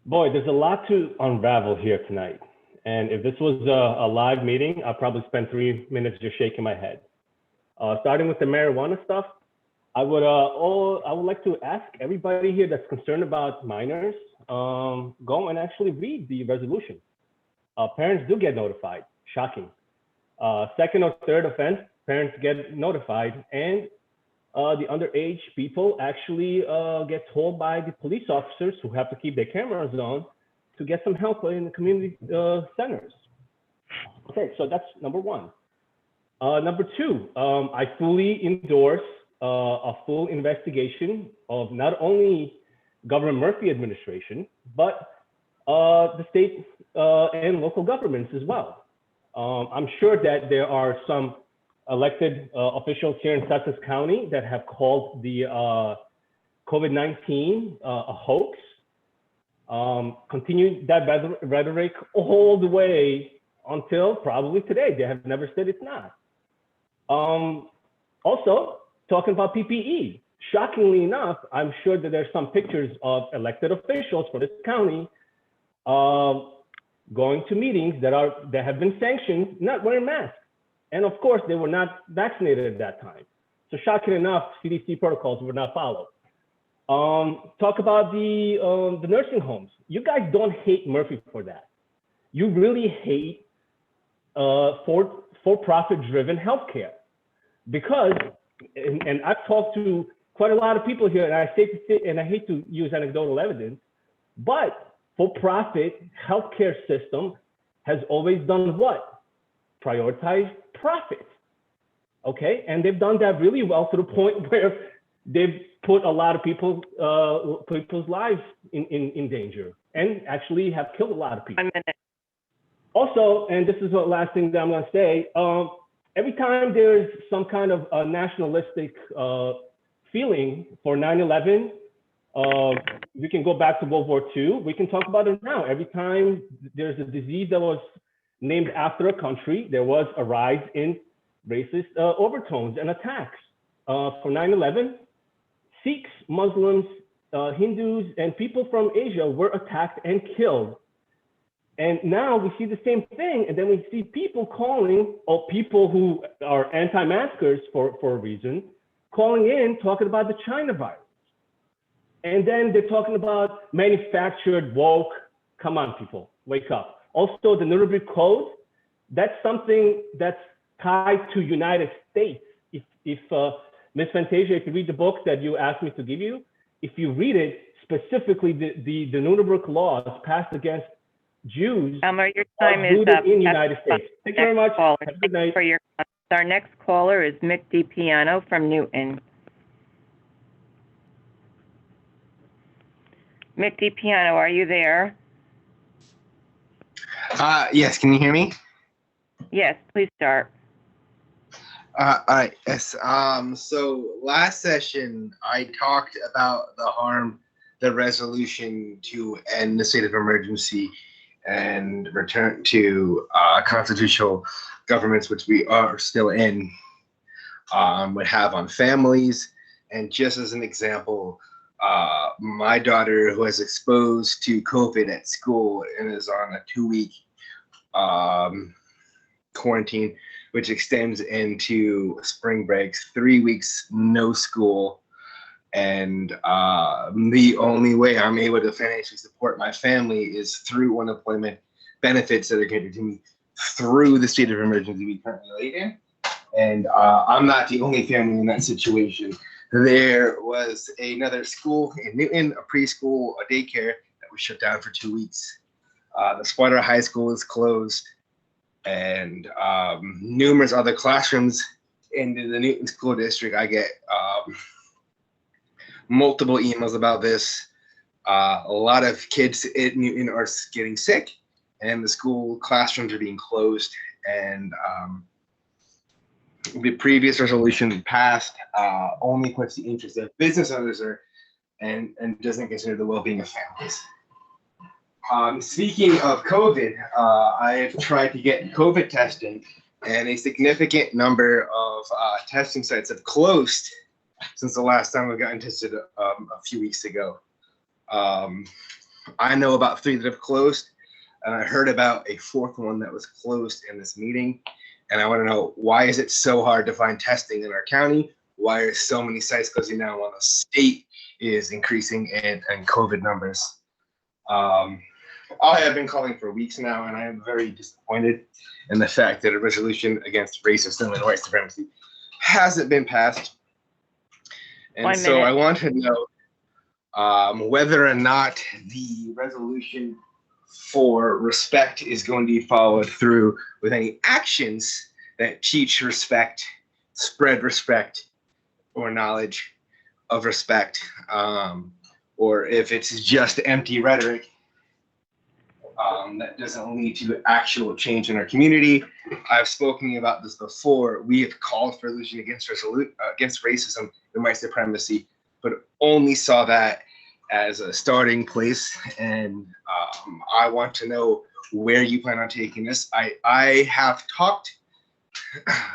Speaker 11: Boy, there's a lot to unravel here tonight. And if this was a live meeting, I'd probably spend 3 minutes just shaking my head. Starting with the marijuana stuff, I would like to ask everybody here that's concerned about minors, go and actually read the resolution. Parents do get notified. Shocking. Second or third offense, parents get notified, and the underage people actually get told by the police officers who have to keep their cameras on to get some help in the community centers. Okay, so that's number one. Number two, I fully endorse a full investigation of not only Governor Murphy administration, but the state and local governments as well. I'm sure that there are some elected officials here in Sussex County that have called the COVID-19 a hoax. Continue that rhetoric all the way until probably today. They have never said it's not. Also, talking about PPE, shockingly enough, I'm sure that there's some pictures of elected officials for this county going to meetings that have been sanctioned, not wearing masks. And of course, they were not vaccinated at that time. So shocking enough, CDC protocols were not followed. Talk about the nursing homes. You guys don't hate Murphy for that. You really hate for-profit driven healthcare, because, and I've talked to quite a lot of people here, and I hate to use anecdotal evidence, but for-profit healthcare system has always done what? Prioritize profit. Okay, and they've done that really well to the point where they've put a lot of people's lives in danger, and actually have killed a lot of people.
Speaker 2: 1 minute.
Speaker 11: Also, and this is the last thing that I'm going to say, every time there's some kind of a nationalistic feeling for 9/11, we can go back to World War II. We can talk about it now. Every time there's a disease that was named after a country, there was a rise in racist overtones and attacks. For 9/11, Sikhs, Muslims, Hindus, and people from Asia were attacked and killed. And now we see the same thing, and then we see people calling, or people who are anti-maskers for a reason, calling in, talking about the China virus. And then they're talking about manufactured woke. Come on, people, wake up. Also, the Nuremberg Code, that's something that's tied to United States. If Ms. Fantasia, if you read the book that you asked me to give you, if you read it, specifically the Nuremberg laws passed against Jews
Speaker 2: Your time is
Speaker 11: rooted
Speaker 2: up.
Speaker 11: in United States. Thank you very much.
Speaker 2: Caller.
Speaker 11: Have a good night.
Speaker 2: For your, our next caller is Mick DiPiano from Newton. Mick DiPiano, are you there?
Speaker 24: Yes, can you hear me?
Speaker 2: Yes, please start.
Speaker 24: All right, yes. So last session, I talked about the harm, the resolution to end the state of emergency and return to constitutional governments, which we are still in, would have on families. And just as an example, my daughter, who was exposed to COVID at school and is on a 2-week quarantine, which extends into spring breaks, 3 weeks, no school. And the only way I'm able to financially support my family is through unemployment benefits that are given to me through the state of emergency we currently laid in. And I'm not the only family in that situation. There was another school in Newton, a preschool, a daycare that was shut down for 2 weeks. The Sparta High School is closed, and numerous other classrooms in the Newton School District. I get multiple emails about this. A lot of kids in Newton are getting sick, and the school classrooms are being closed. And the previous resolution passed only puts the interest of business owners and doesn't consider the well-being of families. Speaking of COVID, I've tried to get COVID testing, and a significant number of testing sites have closed since the last time we got tested a few weeks ago. I know about 3 that have closed, and I heard about a 4th one that was closed in this meeting. And I want to know, why is it so hard to find testing in our county? Why are so many sites closing down while the state is increasing in COVID numbers? I have been calling for weeks now, and I am very disappointed in the fact that a resolution against racism and white supremacy hasn't been passed. And so I want to know whether or not the resolution for respect is going to be followed through with any actions that teach respect, spread respect, or knowledge of respect, or if it's just empty rhetoric that doesn't lead to actual change in our community. I've spoken about this before. We have called for a resolution against racism and white supremacy, but only saw that as a starting place. And I want to know where you plan on taking this. I have talked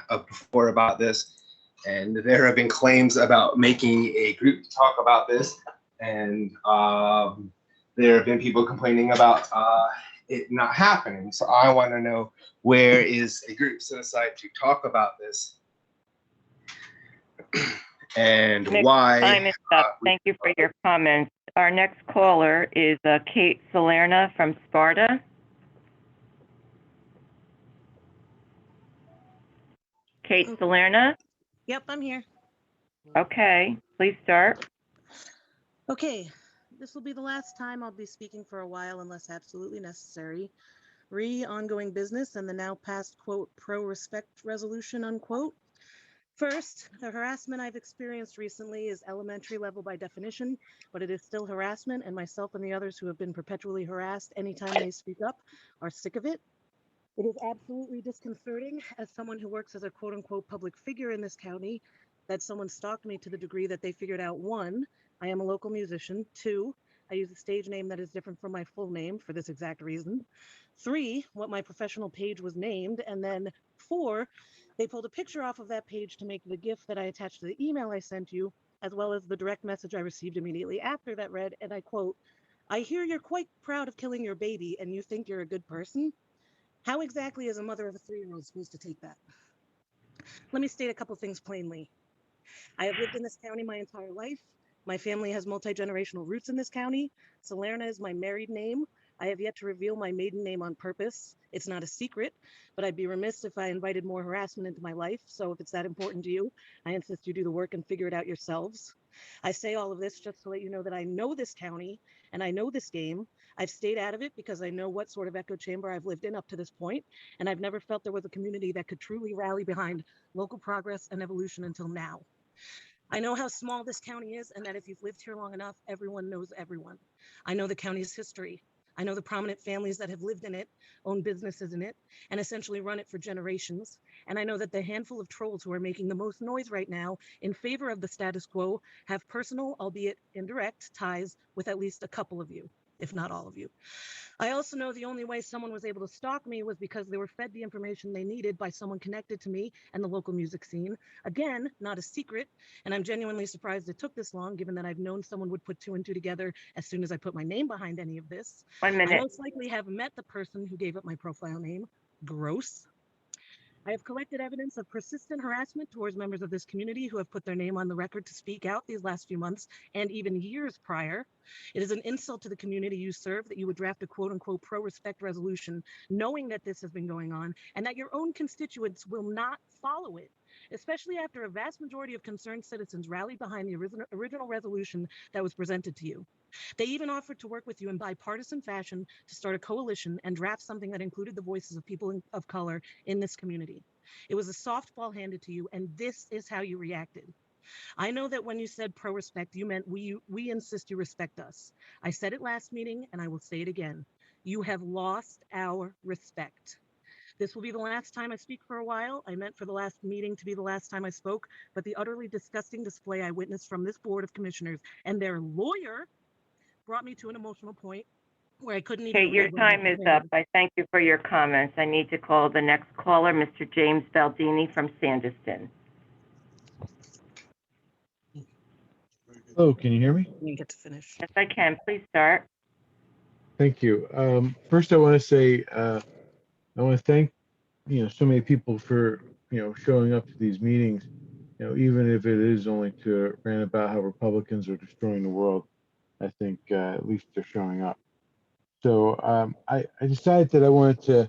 Speaker 24: before about this, and there have been claims about making a group to talk about this, and there have been people complaining about it not happening. So I want to know, where is a group set aside to talk about this, and why?
Speaker 2: Time is up. Thank you for your comments. Our next caller is Kate Salerna from Sparta. Kate Salerna?
Speaker 12: Yep, I'm here.
Speaker 2: Okay, please start.
Speaker 12: Okay, this will be the last time I'll be speaking for a while unless absolutely necessary. Ongoing business and the now passed, quote, pro-respect resolution, unquote. First, the harassment I've experienced recently is elementary level by definition, but it is still harassment, and myself and the others who have been perpetually harassed anytime they speak up are sick of it. It is absolutely disconcerting, as someone who works as a quote-unquote public figure in this county, that someone stalked me to the degree that they figured out, 1, I am a local musician, 2, I use a stage name that is different from my full name for this exact reason, 3, what my professional page was named, and then 4, they pulled a picture off of that page to make the GIF that I attached to the email I sent you, as well as the direct message I received immediately after that read, and I quote, I hear you're quite proud of killing your baby and you think you're a good person. How exactly is a mother of a 3-year-old supposed to take that? Let me state a couple things plainly. I have lived in this county my entire life. My family has multi-generational roots in this county. Salerna is my married name. I have yet to reveal my maiden name on purpose. It's not a secret, but I'd be remiss if I invited more harassment into my life. So if it's that important to you, I insist you do the work and figure it out yourselves. I say all of this just to let you know that I know this county and I know this game. I've stayed out of it because I know what sort of echo chamber I've lived in up to this point, and I've never felt there was a community that could truly rally behind local progress and evolution until now. I know how small this county is, and that if you've lived here long enough, everyone knows everyone. I know the county's history. I know the prominent families that have lived in it, own businesses in it, and essentially run it for generations. And I know that the handful of trolls who are making the most noise right now in favor of the status quo have personal, albeit indirect, ties with at least a couple of you, if not all of you. I also know the only way someone was able to stalk me was because they were fed the information they needed by someone connected to me and the local music scene. Again, not a secret, and I'm genuinely surprised it took this long, given that I've known someone would put 2 and 2 together as soon as I put my name behind any of this.
Speaker 2: 1 minute.
Speaker 12: I most likely have met the person who gave up my profile name. Gross. I have collected evidence of persistent harassment towards members of this community who have put their name on the record to speak out these last few months and even years prior. It is an insult to the community you serve that you would draft a quote unquote pro-respect resolution knowing that this has been going on and that your own constituents will not follow it, especially after a vast majority of concerned citizens rallied behind the original resolution that was presented to you. They even offered to work with you in bipartisan fashion to start a coalition and draft something that included the voices of people of color in this community. It was a softball handed to you, and this is how you reacted. I know that when you said pro-respect, you meant we insist you respect us. I said it last meeting, and I will say it again. You have lost our respect. This will be the last time I speak for a while. I meant for the last meeting to be the last time I spoke, but the utterly disgusting display I witnessed from this Board of Commissioners and their lawyer brought me to an emotional point where I couldn't even.
Speaker 2: Okay, your time is up. I thank you for your comments. I need to call the next caller, Mr. James Baldini from Sandyston.
Speaker 13: Hello, can you hear me?
Speaker 12: You get to finish.
Speaker 2: Yes, I can. Please start.
Speaker 13: Thank you. First, I want to say I want to thank so many people for showing up to these meetings. Even if it is only to rant about how Republicans are destroying the world, I think at least they're showing up. So I decided that I wanted to.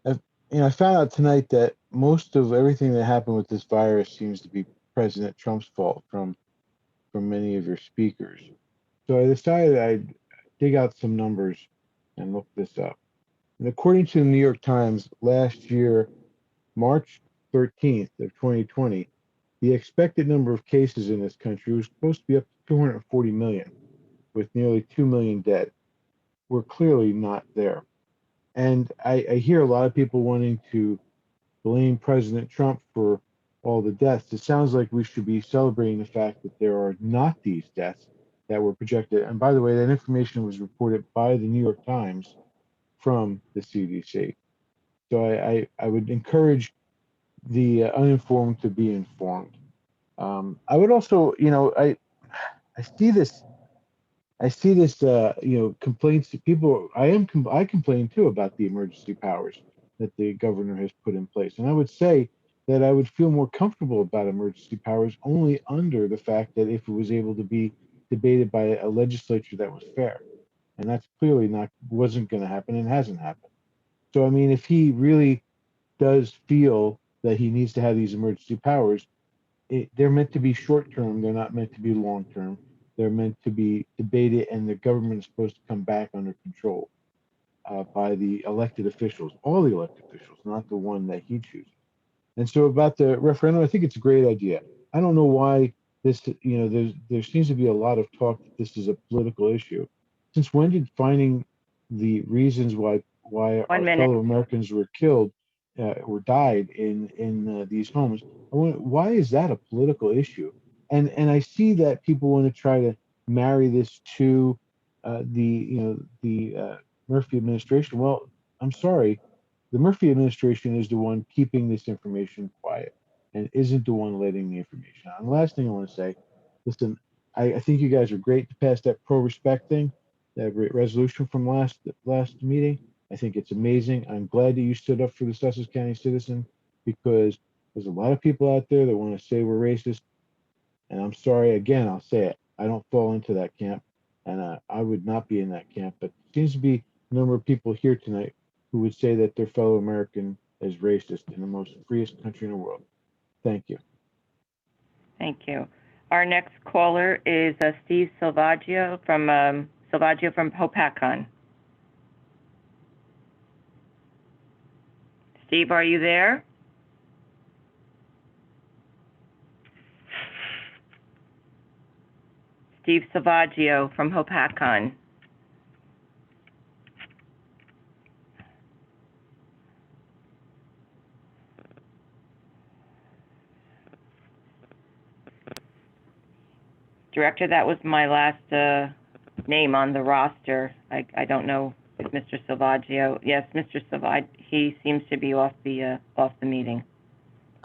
Speaker 13: I found out tonight that most of everything that happened with this virus seems to be President Trump's fault from many of your speakers. So I decided I'd dig out some numbers and look this up. And according to the New York Times, last year, March 13th of 2020, the expected number of cases in this country was supposed to be up to 240 million, with nearly 2 million dead. We're clearly not there. And I hear a lot of people wanting to blame President Trump for all the deaths. It sounds like we should be celebrating the fact that there are not these deaths that were projected. And by the way, that information was reported by the New York Times from the CDC. So I would encourage the uninformed to be informed. I would also, I see this complaints to people. I complain too about the emergency powers that the governor has put in place. And I would say that I would feel more comfortable about emergency powers only under the fact that if it was able to be debated by a legislature that was fair. And that's clearly wasn't going to happen and hasn't happened. So, I mean, if he really does feel that he needs to have these emergency powers, they're meant to be short term. They're not meant to be long term. They're meant to be debated, and the government is supposed to come back under control by the elected officials, all the elected officials, not the one that he chooses. And so about the referendum, I think it's a great idea. I don't know why this, there seems to be a lot of talk that this is a political issue. Since when did finding the reasons why our fellow Americans were killed or died in these homes, why is that a political issue? And I see that people want to try to marry this to the Murphy administration. Well, I'm sorry, the Murphy administration is the one keeping this information quiet and isn't the one letting the information out. And the last thing I want to say, listen, I think you guys are great to pass that pro-respect thing, that resolution from last meeting. I think it's amazing. I'm glad that you stood up for the Sussex County citizen, because there's a lot of people out there that want to say we're racist. And I'm sorry, again, I'll say it. I don't fall into that camp, and I would not be in that camp. But there seems to be a number of people here tonight who would say that their fellow American is racist in the most freest country in the world. Thank you.
Speaker 2: Thank you. Our next caller is Steve Salvaggio from Hopatcon. Steve, are you there? Steve Salvaggio from Hopatcon. Director, that was my last name on the roster. I don't know if Mr. Salvaggio. Yes, Mr. Salvaggio. He seems to be off the meeting.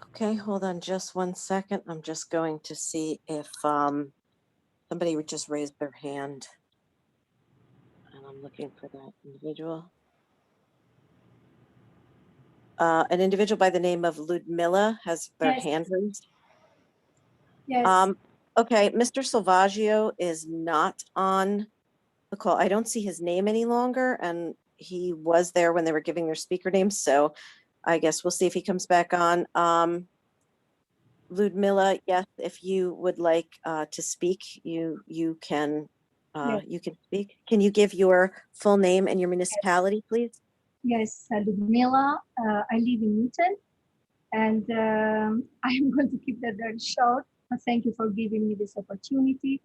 Speaker 1: Okay, hold on just one second. I'm just going to see if somebody would just raise their hand. And I'm looking for that individual. An individual by the name of Ludmilla has their
Speaker 14: Yes.
Speaker 1: hand raised.
Speaker 14: Yes.
Speaker 1: Okay, Mr. Salvaggio is not on the call. I don't see his name any longer, and he was there when they were giving their speaker names, so I guess we'll see if he comes back on. Ludmilla, yes, if you would like to speak, you can
Speaker 14: Yes.
Speaker 1: you can speak. Can you give your full name and your municipality, please?
Speaker 14: Yes, Ludmila. I live in Newton, and I am going to keep that very short. Thank you for giving me this opportunity.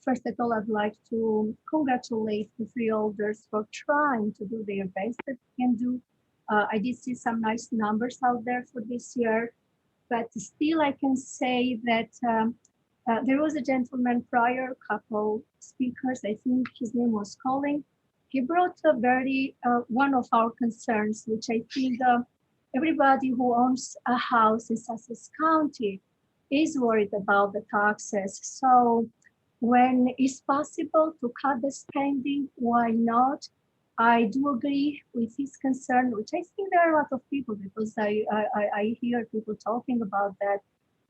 Speaker 14: First of all, I'd like to congratulate the freeholders for trying to do their best that they can do. I did see some nice numbers out there for this year, but still I can say that there was a gentleman prior, couple speakers, I think his name was Colin. He brought a very, one of our concerns, which I think everybody who owns a house in Sussex County is worried about the taxes. So when it's possible to cut the spending, why not? I do agree with his concern, which I think there are a lot of people, because I hear people talking about that.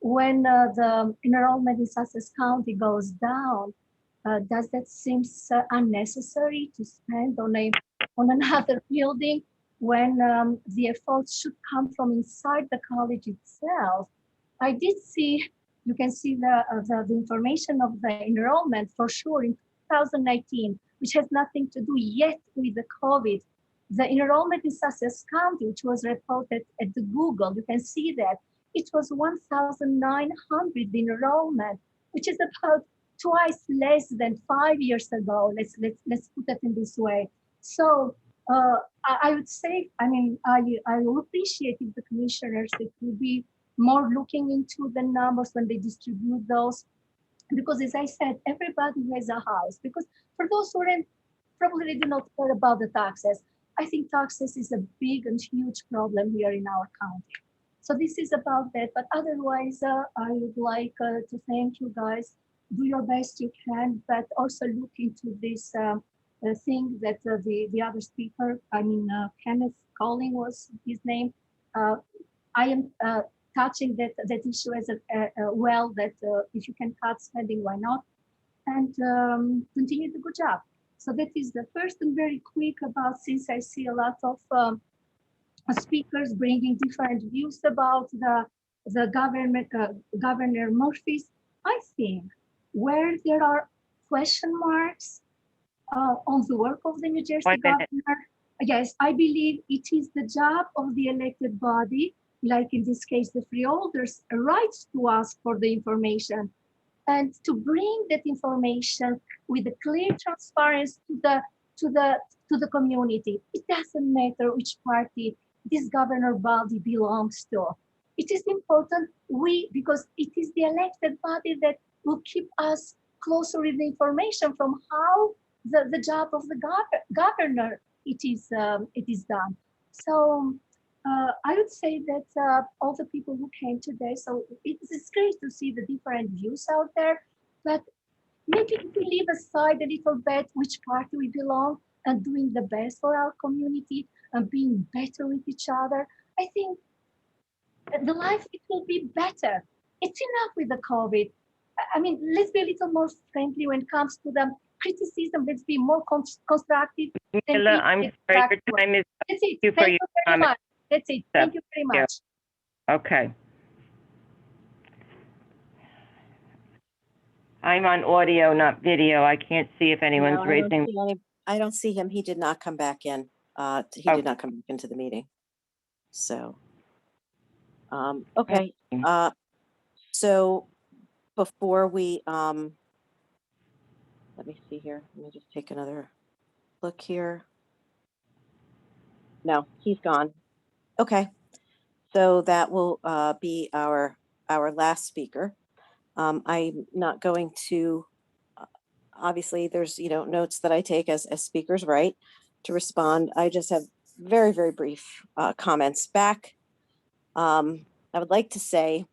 Speaker 14: When the enrollment in Sussex County goes down, does that seem unnecessary to spend on another building when the efforts should come from inside the college itself? I did see, you can see the information of the enrollment for sure in 2019, which has nothing to do yet with the COVID. The enrollment in Sussex County, which was reported at the Google, you can see that it was 1,900 enrollment, which is about twice less than 5 years ago. Let's put it in this way. So I would say, I mean, I will appreciate if the commissioners would be more looking into the numbers when they distribute those, because as I said, everybody has a house. Because for those who probably do not care about the taxes, I think taxes is a big and huge problem here in our county. So this is about that. But otherwise, I would like to thank you guys. Do your best you can, but also look into this thing that the other speaker, I mean, Kenneth Colling was his name. I am touching that issue as well, that if you can cut spending, why not? And continue the good job. So that is the first, and very quick about, since I see a lot of speakers bringing different views about the government, Governor Murphy's. I think where there are question marks on the work of the New Jersey governor, yes, I believe it is the job of the elected body, like in this case, the freeholders, rights to ask for the information and to bring that information with a clear transparency to the community. It doesn't matter which party this governor body belongs to. It is important because it is the elected body that will keep us closer with the information from how the job of the governor it is done. So I would say that all the people who came today, so it's great to see the different views out there, but maybe if we leave aside a little bit which party we belong and doing the best for our community and being better with each other, I think the life, it will be better. It's enough with the COVID. I mean, let's be a little more friendly when it comes to the criticism. Let's be more constructive.
Speaker 2: Mila, I'm sorry, your time is up.
Speaker 14: That's it.
Speaker 2: Thank you for
Speaker 14: Thank
Speaker 2: your
Speaker 14: you very
Speaker 2: comment.
Speaker 14: much. That's it. Thank you very much.
Speaker 2: Okay. I'm on audio, not video. I can't see if anyone's
Speaker 1: No,
Speaker 2: raising.
Speaker 1: I don't see him. He did not come back in. He did not come back into the meeting. So, okay. So before we, let me see here. Let me just take another look here. No, he's gone. Okay. So that will be our last speaker. I'm not going to, obviously there's, notes that I take as speakers, right, to respond. I just have very, very brief comments back. I would like to say,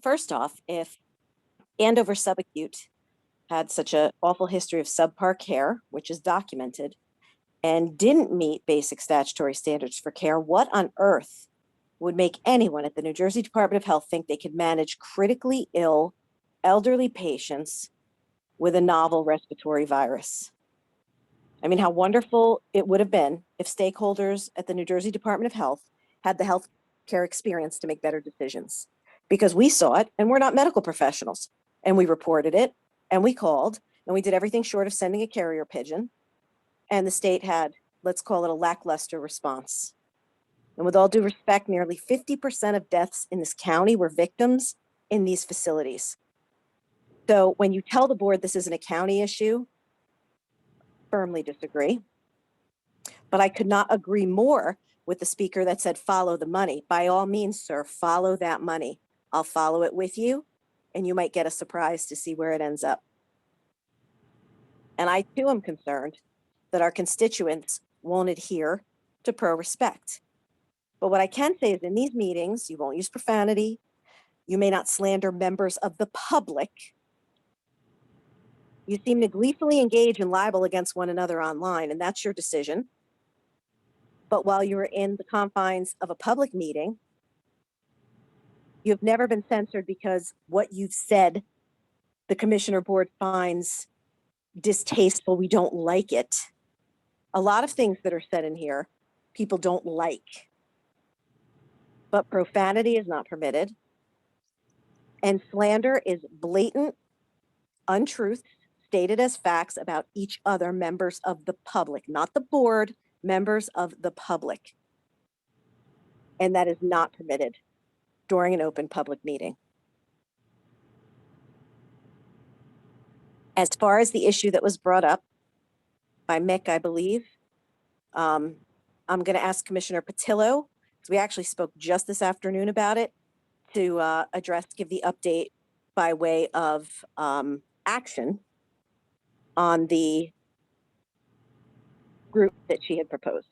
Speaker 1: first off, if Andover subacute had such an awful history of subpar care, which is documented, and didn't meet basic statutory standards for care, what on earth would make anyone at the New Jersey Department of Health think they could manage critically ill elderly patients with a novel respiratory virus. I mean, how wonderful it would have been if stakeholders at the New Jersey Department of Health had the healthcare experience to make better decisions. Because we saw it, and we're not medical professionals, and we reported it, and we called, and we did everything short of sending a carrier pigeon, and the state had, let's call it, a lackluster response. And with all due respect, nearly 50% of deaths in this county were victims in these facilities. So when you tell the board this isn't a county issue, firmly disagree. But I could not agree more with the speaker that said, follow the money. By all means, sir, follow that money. I'll follow it with you, and you might get a surprise to see where it ends up. And I too am concerned that our constituents won't adhere to pro-respect. But what I can say is in these meetings, you won't use profanity. You may not slander members of the public. You seem to gleefully engage in libel against one another online, and that's your decision. But while you're in the confines of a public meeting, you've never been censored because what you've said, the commissioner board finds distasteful. We don't like it. A lot of things that are said in here, people don't like. But profanity is not permitted. And slander is blatant untruths stated as facts about each other, members of the public, not the board, members of the public. And that is not permitted during an open public meeting. As far as the issue that was brought up by Mick, I believe, I'm going to ask Commissioner Patillo, because we actually spoke just this afternoon about it, to give the update by way of action on the group that she had proposed.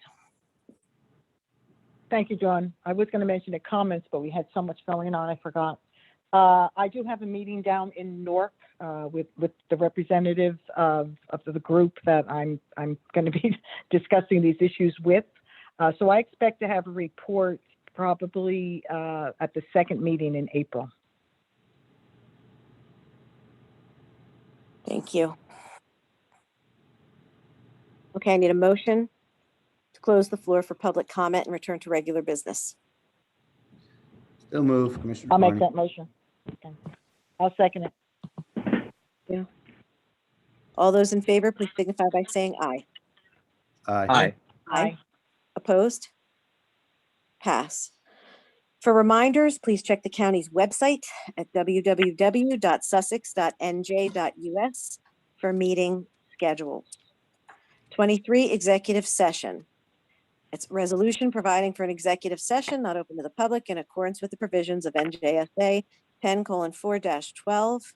Speaker 15: Thank you, John. I was going to mention the comments, but we had so much going on, I forgot. I do have a meeting down in Newark with the representatives of the group that I'm going to be discussing these issues with. So I expect to have a report probably at the second meeting in April.
Speaker 1: Thank you. Okay, I need a motion to close the floor for public comment and return to regular business.
Speaker 16: Still move, Commissioner
Speaker 15: I'll make
Speaker 16: Carney.
Speaker 15: that motion. Okay. I'll second it.
Speaker 1: Yeah. All those in favor, please signify by saying aye.
Speaker 16: Aye.
Speaker 1: Aye. Opposed? Pass. For reminders, please check the county's website at www.sussex.nj.us for meeting schedules. 23, executive session. It's a resolution providing for an executive session not open to the public in accordance with the provisions of NJSA 10:4-12.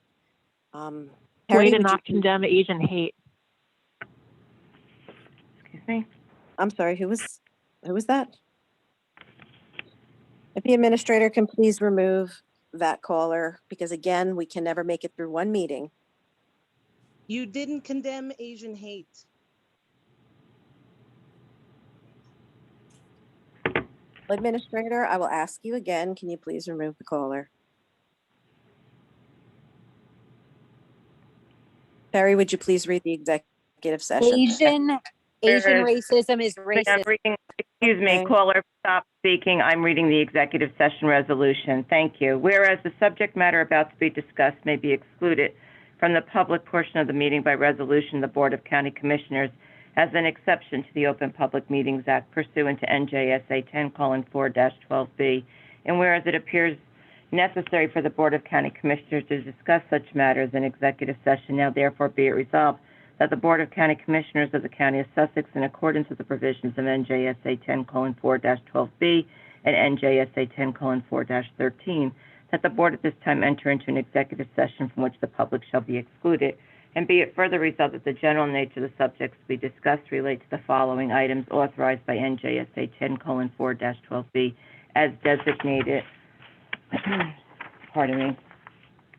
Speaker 19: Way
Speaker 1: Harry,
Speaker 19: to
Speaker 1: would you
Speaker 19: not
Speaker 1: please-
Speaker 19: condemn Asian hate.
Speaker 2: Excuse me?
Speaker 1: I'm sorry, who was that? If the administrator can please remove that caller, because again, we can never make it through one meeting.
Speaker 12: You didn't condemn Asian hate.
Speaker 1: Administrator, I will ask you again, can you please remove the caller? Perry, would you please read the executive session?
Speaker 22: Asian racism is
Speaker 2: I'm
Speaker 22: racist.
Speaker 2: reading, excuse me,
Speaker 1: Okay.
Speaker 2: caller, stop speaking. I'm reading the executive session resolution. Thank you. Whereas the subject matter about to be discussed may be excluded from the public portion of the meeting by resolution, the Board of County Commissioners as an exception to the Open Public Meetings Act pursuant to NJSA 10:4-12B. And whereas it appears necessary for the Board of County Commissioners to discuss such matters in executive session, now therefore be it resolved that the Board of County Commissioners of the County of Sussex, in accordance with the provisions of NJSA 10:4-12B and NJSA 10:4-13, that the Board at this time enter into an executive session from which the public shall be excluded. And be it further resolved that the general nature of the subjects to be discussed relate to the following items authorized by NJSA 10:4-12B as designated. Pardon me.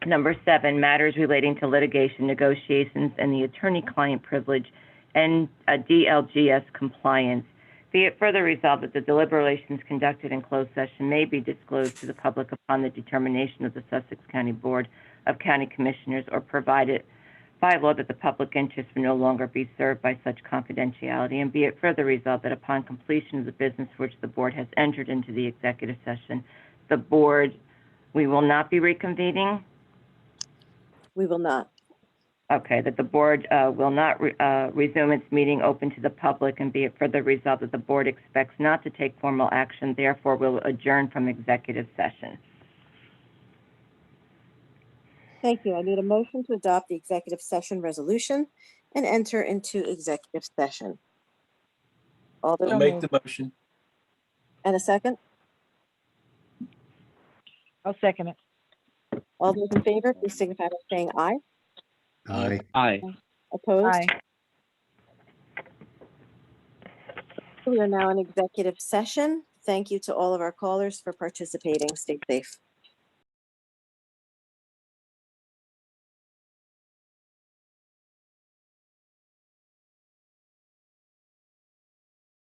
Speaker 2: Number 7, matters relating to litigation negotiations and the attorney-client privilege and DLGS compliance. Be it further resolved that the deliberations conducted in closed session may be disclosed to the public upon the determination of the Sussex County Board of County Commissioners, or provided by law that the public interest will no longer be served by such confidentiality. And be it further resolved that upon completion of the business for which the board has entered into the executive session, we will not be reconvening.
Speaker 1: We will not.
Speaker 2: Okay, that the board will not resume its meeting open to the public, and be it further resolved that the board expects not to take formal action, therefore will adjourn from executive session.
Speaker 1: Thank you. I need a motion to adopt the executive session resolution and enter into executive session. All those
Speaker 4: I'll make the motion.
Speaker 1: and a second?
Speaker 15: I'll second it.
Speaker 1: All those in favor, please signify by saying aye.
Speaker 16: Aye.
Speaker 4: Aye.
Speaker 1: Opposed?
Speaker 15: Aye.
Speaker 1: We are now in executive session. Thank you to all of our callers for participating. Stay safe.